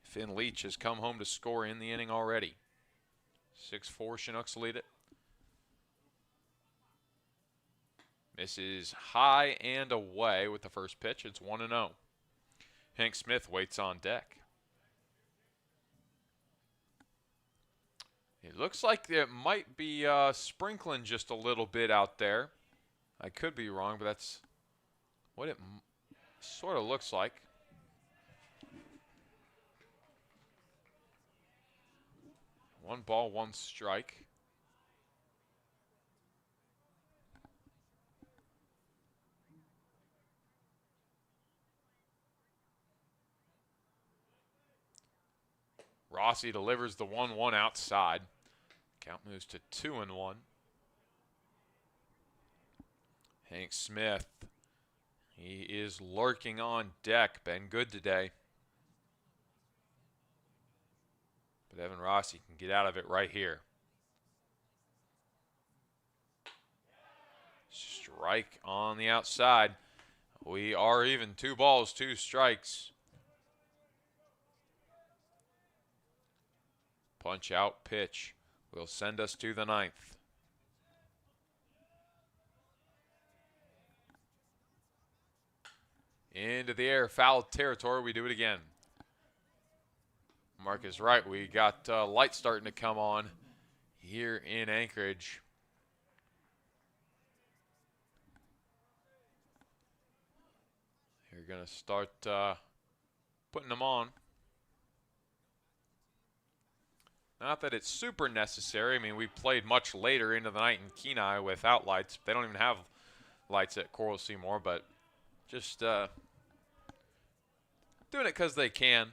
Finn Leach has come home to score in the inning already. 6-4, Chinooks lead it. Misses high and away with the first pitch. It's 1-0. Hank Smith waits on deck. It looks like it might be sprinkling just a little bit out there. I could be wrong, but that's what it sort of looks like. 1 ball, 1 strike. Rossi delivers the 1-1 outside. Count moves to 2-1. Hank Smith, he is lurking on deck. Been good today. But Evan Rossi can get out of it right here. Strike on the outside. We are even. 2 balls, 2 strikes. Punch out pitch will send us to the 9th. Into the air, foul territory. We do it again. Mark is right. We got light starting to come on here in Anchorage. You're going to start putting them on. Not that it's super necessary. I mean, we played much later into the night in Kenai without lights. They don't even have lights at Coral Seymour, but just doing it because they can.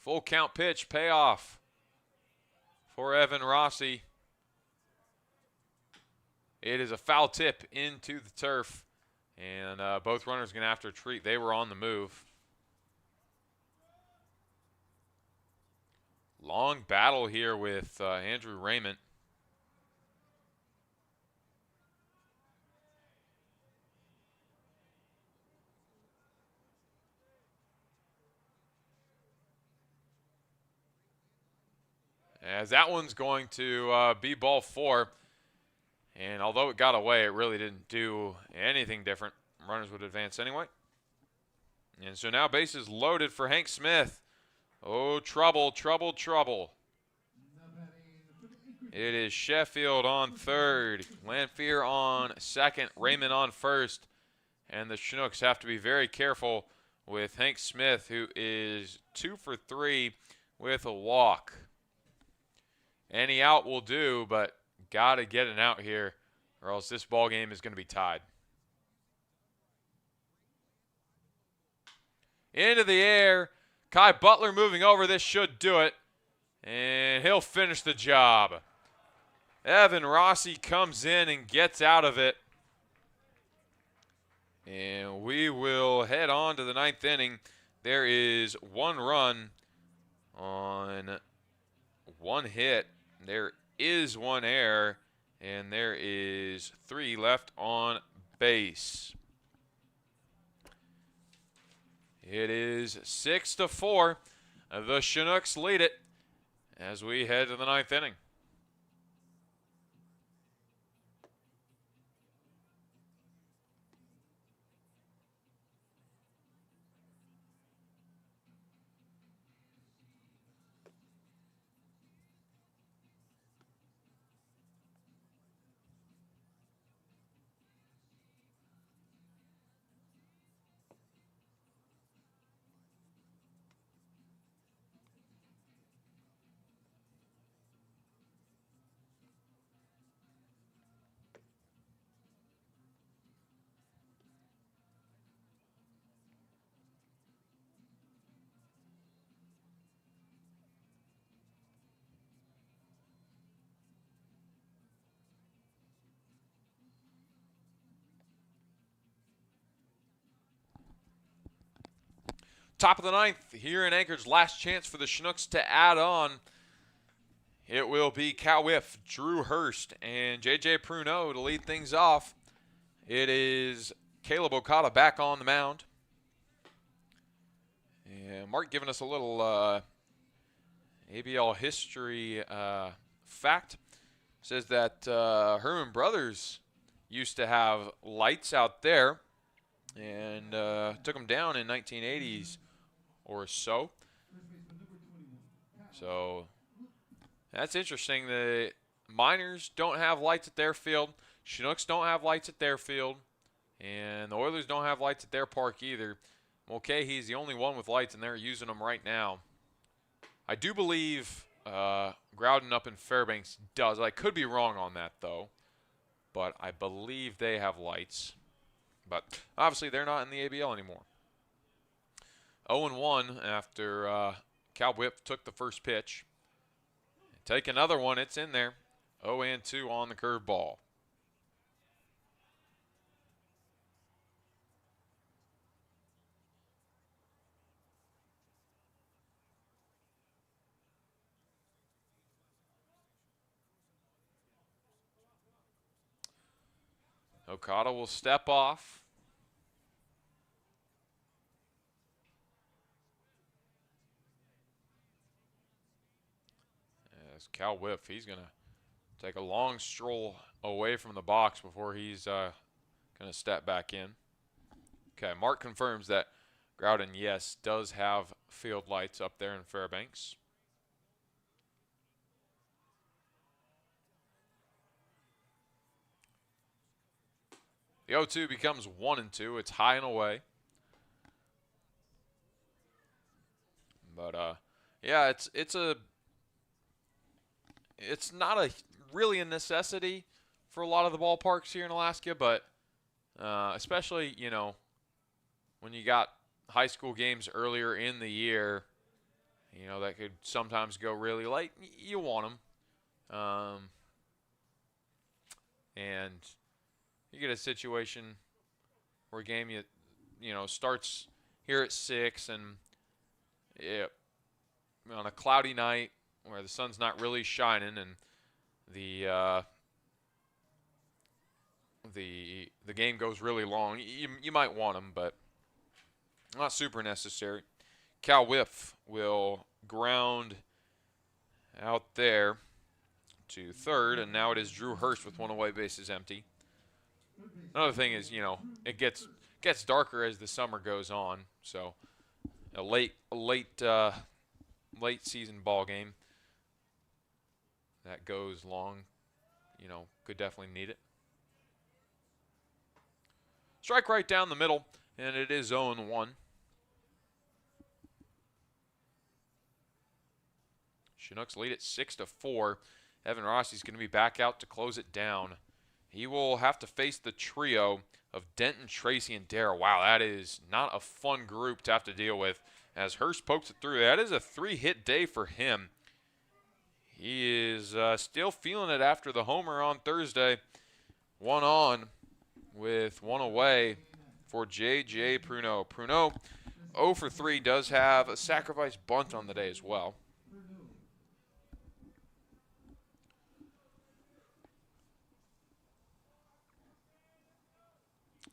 Full count pitch, payoff for Evan Rossi. It is a foul tip into the turf, and both runners going to have to retreat. They were on the move. Long battle here with Andrew Raymond. As that one's going to be ball 4. And although it got away, it really didn't do anything different. Runners would advance anyway. And so now bases loaded for Hank Smith. Oh, trouble, trouble, trouble. It is Sheffield on third, Lanphier on second, Raymond on first. And the Chinooks have to be very careful with Hank Smith, who is 2 for 3 with a walk. Any out will do, but got to get an out here, or else this ball game is going to be tied. Into the air. Kai Butler moving over. This should do it. And he'll finish the job. Evan Rossi comes in and gets out of it. And we will head on to the 9th inning. There is 1 run on 1 hit. There is 1 error. And there is 3 left on base. It is 6-4. The Chinooks lead it as we head to the 9th inning. Top of the ninth here in Anchorage. Last chance for the Chinooks to add on. It will be Cal Whiff, Drew Hurst, and J.J. Pruneau to lead things off. It is Caleb Okada back on the mound. And Mark giving us a little ABL history fact. Says that Herman Brothers used to have lights out there and took them down in 1980s or so. So that's interesting. The Miners don't have lights at their field. Chinooks don't have lights at their field. And the Oilers don't have lights at their park either. Mulcahy's the only one with lights, and they're using them right now. I do believe Groudon up in Fairbanks does. I could be wrong on that, though. But I believe they have lights. But obviously they're not in the ABL anymore. 0-1 after Cal Whiff took the first pitch. Take another one. It's in there. 0-2 on the curveball. Okada will step off. As Cal Whiff, he's going to take a long stroll away from the box before he's going to step back in. Okay, Mark confirms that Groudon, yes, does have field lights up there in Fairbanks. The 0-2 becomes 1-2. It's high and away. But yeah, it's not really a necessity for a lot of the ballparks here in Alaska, but especially, you know, when you got high school games earlier in the year, you know, that could sometimes go really late. You want them. And you get a situation where a game you know starts here at 6 and on a cloudy night where the sun's not really shining and the game goes really long. You might want them, but not super necessary. Cal Whiff will ground out there to third, and now it is Drew Hurst with one away, bases empty. Another thing is, you know, it gets darker as the summer goes on, so a late season ball game that goes long, you know, could definitely need it. Strike right down the middle, and it is 0-1. Chinooks lead it 6-4. Evan Rossi's going to be back out to close it down. He will have to face the trio of Denton, Tracy, and Dara. Wow, that is not a fun group to have to deal with as Hurst pokes it through. That is a 3-hit day for him. He is still feeling it after the homer on Thursday. 1 on with 1 away for J.J. Pruneau. Pruneau, 0 for 3, does have a sacrifice bunt on the day as well.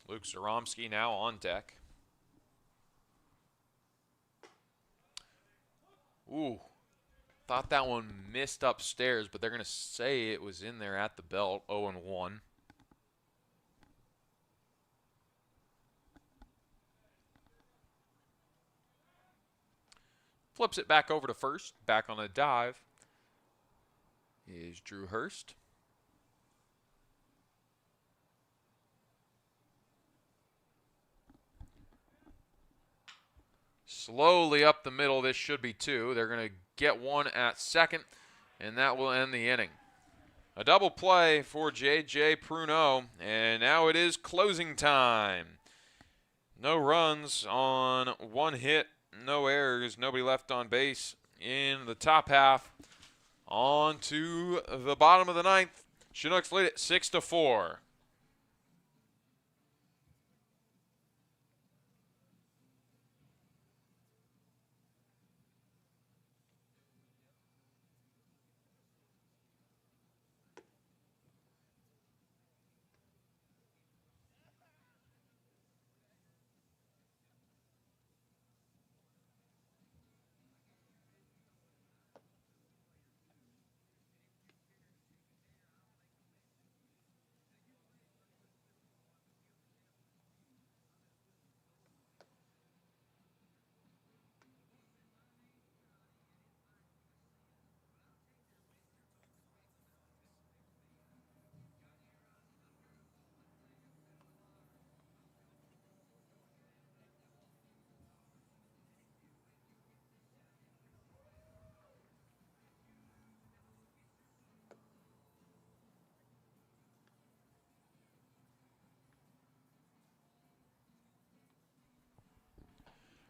Luke Zaromsky now on deck. Ooh, thought that one missed upstairs, but they're going to say it was in there at the belt. 0-1. Flips it back over to first. Back on a dive is Drew Hurst. Slowly up the middle, this should be 2. They're going to get 1 at second, and that will end the inning. A double play for J.J. Pruneau, and now it is closing time. No runs on 1 hit, no errors, nobody left on base in the top half. On to the bottom of the 9th. Chinooks lead it 6-4.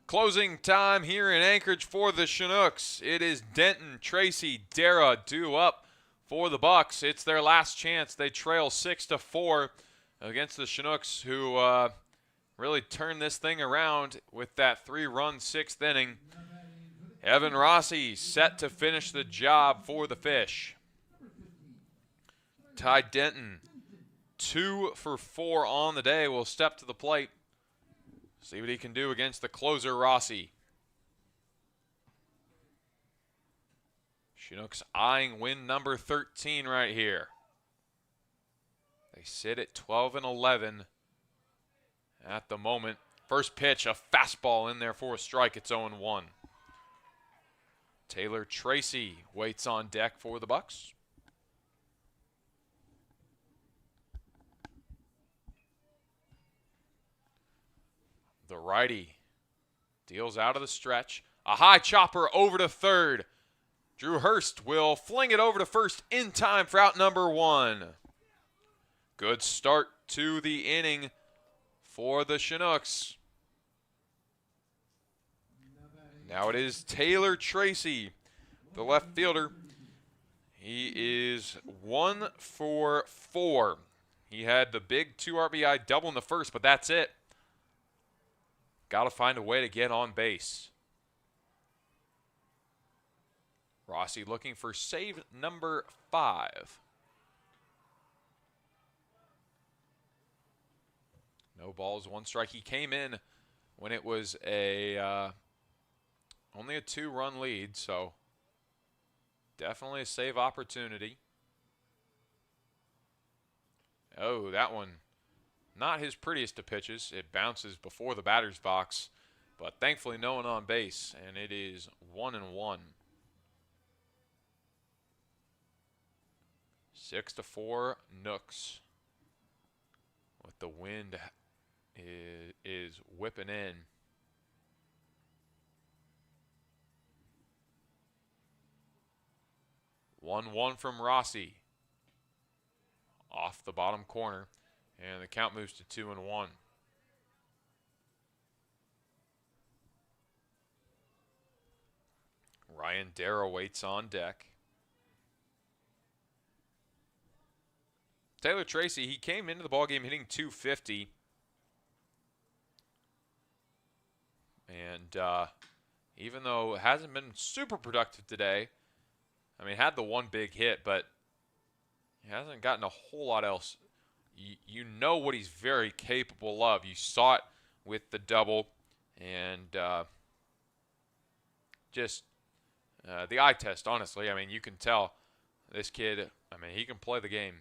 Closing time here in Anchorage for the Chinooks. It is Denton, Tracy, Dara due up for the Bucs. It's their last chance. They trail 6-4 against the Chinooks, who really turned this thing around with that 3-run sixth inning. Evan Rossi set to finish the job for the Fish. Ty Denton, 2 for 4 on the day, will step to the plate. See what he can do against the closer, Rossi. Chinooks eyeing win number 13 right here. They sit at 12-11 at the moment. First pitch, a fastball in there for a strike. It's 0-1. Taylor Tracy waits on deck for the Bucs. The righty deals out of the stretch. A high chopper over to third. Drew Hurst will fling it over to first in time for out number 1. Good start to the inning for the Chinooks. Now it is Taylor Tracy, the left fielder. He is 1 for 4. He had the big 2 RBI double in the first, but that's it. Got to find a way to get on base. Rossi looking for save number 5. No balls, 1 strike. He came in when it was only a 2-run lead, so definitely a save opportunity. Oh, that one. Not his prettiest of pitches. It bounces before the batter's box, but thankfully no one on base, and it is 1-1. 6-4 Nooks. With the wind is whipping in. One from Rossi. Off the bottom corner. And the count moves to 2-1. Ryan Darrow waits on deck. Taylor Tracy, he came into the ballgame hitting .250. And even though it hasn't been super productive today, I mean, had the 1 big hit, but he hasn't gotten a whole lot else. You know what he's very capable of. You saw it with the double, and just the eye test, honestly. I mean, you can tell this kid, I mean, he can play the game,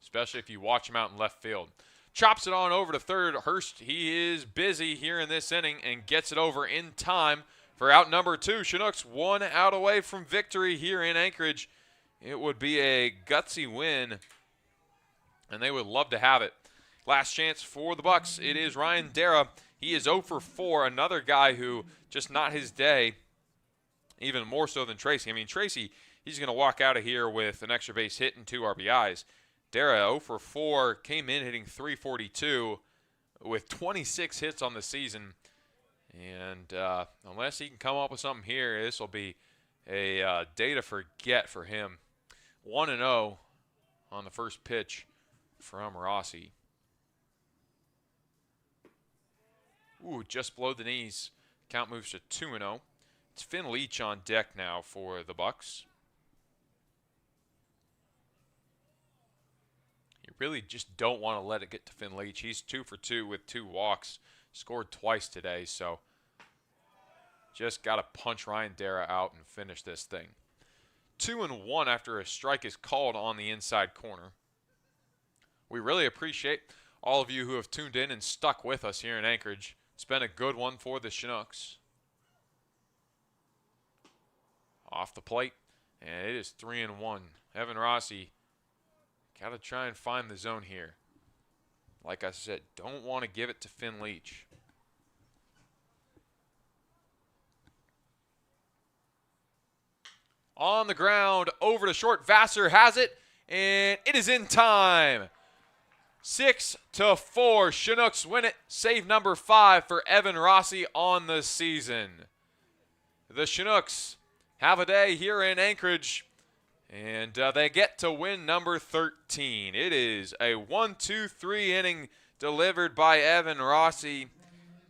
especially if you watch him out in left field. Chops it on over to third. Hurst, he is busy here in this inning and gets it over in time for out number 2. Chinooks 1 out away from victory here in Anchorage. It would be a gutsy win, and they would love to have it. Last chance for the Bucs. It is Ryan Dara. He is 0 for 4, another guy who just not his day, even more so than Tracy. I mean, Tracy, he's going to walk out of here with an extra base hit and 2 RBIs. Dara, 0 for 4, came in hitting .342 with 26 hits on the season. And unless he can come up with something here, this will be a day to forget for him. 1-0 on the first pitch from Rossi. Ooh, just below the knees. Count moves to 2-0. It's Finn Leach on deck now for the Bucs. You really just don't want to let it get to Finn Leach. He's 2 for 2 with 2 walks. Scored twice today, so just got to punch Ryan Dara out and finish this thing. 2-1 after a strike is called on the inside corner. We really appreciate all of you who have tuned in and stuck with us here in Anchorage. It's been a good one for the Chinooks. Off the plate, and it is 3-1. Evan Rossi, got to try and find the zone here. Like I said, don't want to give it to Finn Leach. On the ground, over to short. Vassar has it, and it is in time. 6-4. Chinooks win it. Save number 5 for Evan Rossi on the season. The Chinooks have a day here in Anchorage, and they get to win number 13. It is a 1-2-3 inning delivered by Evan Rossi.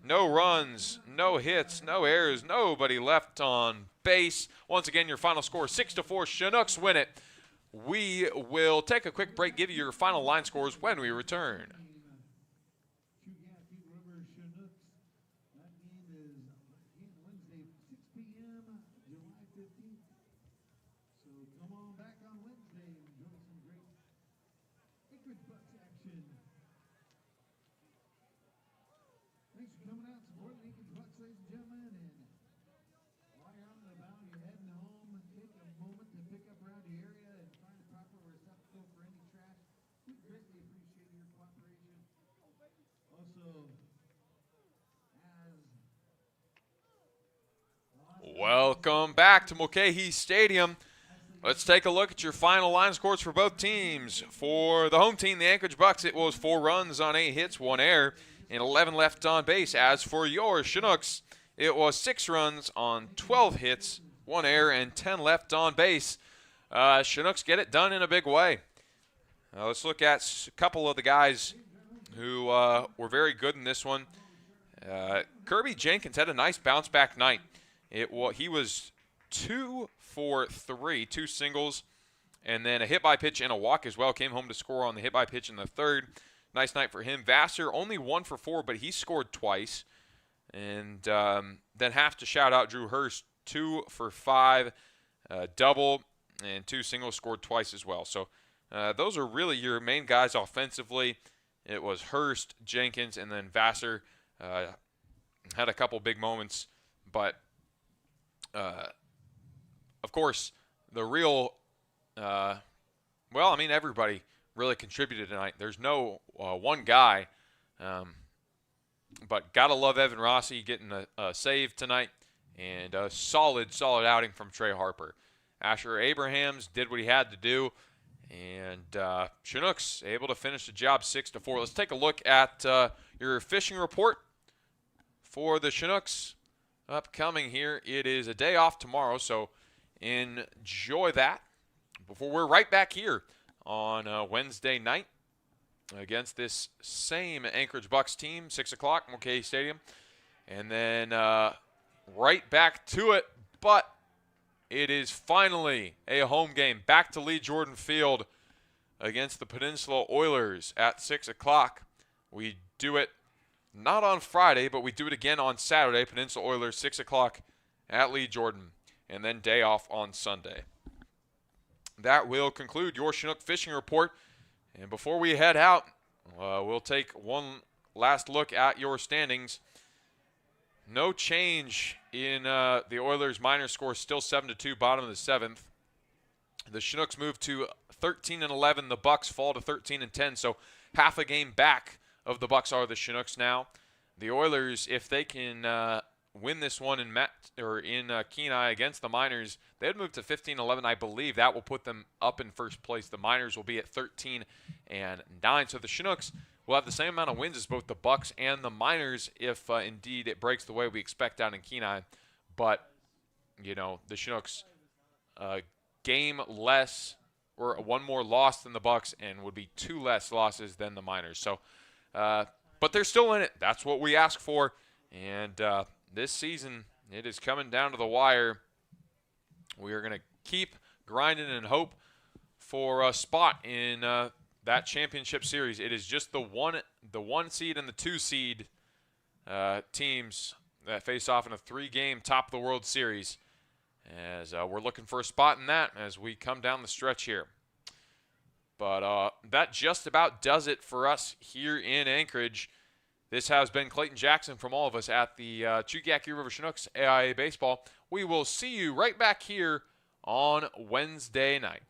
No runs, no hits, no errors, nobody left on base. Once again, your final score, 6-4. Chinooks win it. We will take a quick break, give you your final line scores when we return. Chugiak-Eagle over Chinooks. That game is Wednesday, 6 p.m., July 15th. So come on back on Wednesday and enjoy some great Anchorage Bucs action. Thanks for coming out, supporting the Anchorage Bucs, ladies and gentlemen. And while you're on the mound, you're heading home, take a moment to pick up around your area and find a proper receptacle for any trash. We greatly appreciate your cooperation. Also, Welcome back to Mulcahy Stadium. Let's take a look at your final line scores for both teams. For the home team, the Anchorage Bucs, it was 4 runs on 8 hits, 1 error, and 11 left on base. As for your Chinooks, it was 6 runs on 12 hits, 1 error, and 10 left on base. Chinooks get it done in a big way. Let's look at a couple of the guys who were very good in this one. Kirby Jenkins had a nice bounce-back night. He was 2 for 3, 2 singles, and then a hit-by-pitch and a walk as well. Came home to score on the hit-by-pitch in the third. Nice night for him. Vassar only 1 for 4, but he scored twice. And then have to shout out Drew Hurst, 2 for 5, double, and 2 singles, scored twice as well. So those are really your main guys offensively. It was Hurst, Jenkins, and then Vassar. Had a couple big moments, but of course, the real, everybody really contributed tonight. There's no one guy, but gotta love Evan Rossi getting a save tonight, and a solid outing from Trey Harper. Asher Abrahams did what he had to do, and Chinooks able to finish the job 6-4. Let's take a look at your fishing report for the Chinooks upcoming here. It is a day off tomorrow, so enjoy that before we're right back here on Wednesday night against this same Anchorage Bucs team, 6 o'clock, Mulcahy Stadium. And then right back to it, but it is finally a home game. Back to Lee Jordan Field against the Peninsula Oilers at 6 o'clock. We do it not on Friday, but we do it again on Saturday. Peninsula Oilers, 6 o'clock at Lee Jordan, and then day off on Sunday. That will conclude your Chinook fishing report. And before we head out, we'll take one last look at your standings. No change in the Oilers' minor score, still 7-2, bottom of the 7th. The Chinooks move to 13-11. The Bucs fall to 13-10, so half a game back of the Bucs are the Chinooks now. The Oilers, if they can win this one in Kenai against the Miners, they'd move to 15-11. I believe that will put them up in first place. The Miners will be at 13-9. So the Chinooks will have the same amount of wins as both the Bucs and the Miners if indeed it breaks the way we expect down in Kenai. But, the Chinooks game less or one more loss than the Bucs and would be 2 less losses than the Miners. So, but they're still in it. That's what we ask for. And this season, it is coming down to the wire. We are going to keep grinding and hope for a spot in that championship series. It is just the one seed and the 2 seed teams that face off in a 3-game top of the world series. As we're looking for a spot in that as we come down the stretch here. But that just about does it for us here in Anchorage. This has been Clayton Jackson from all of us at the Chugiak-Eagle River Chinooks AIA Baseball. We will see you right back here on Wednesday night.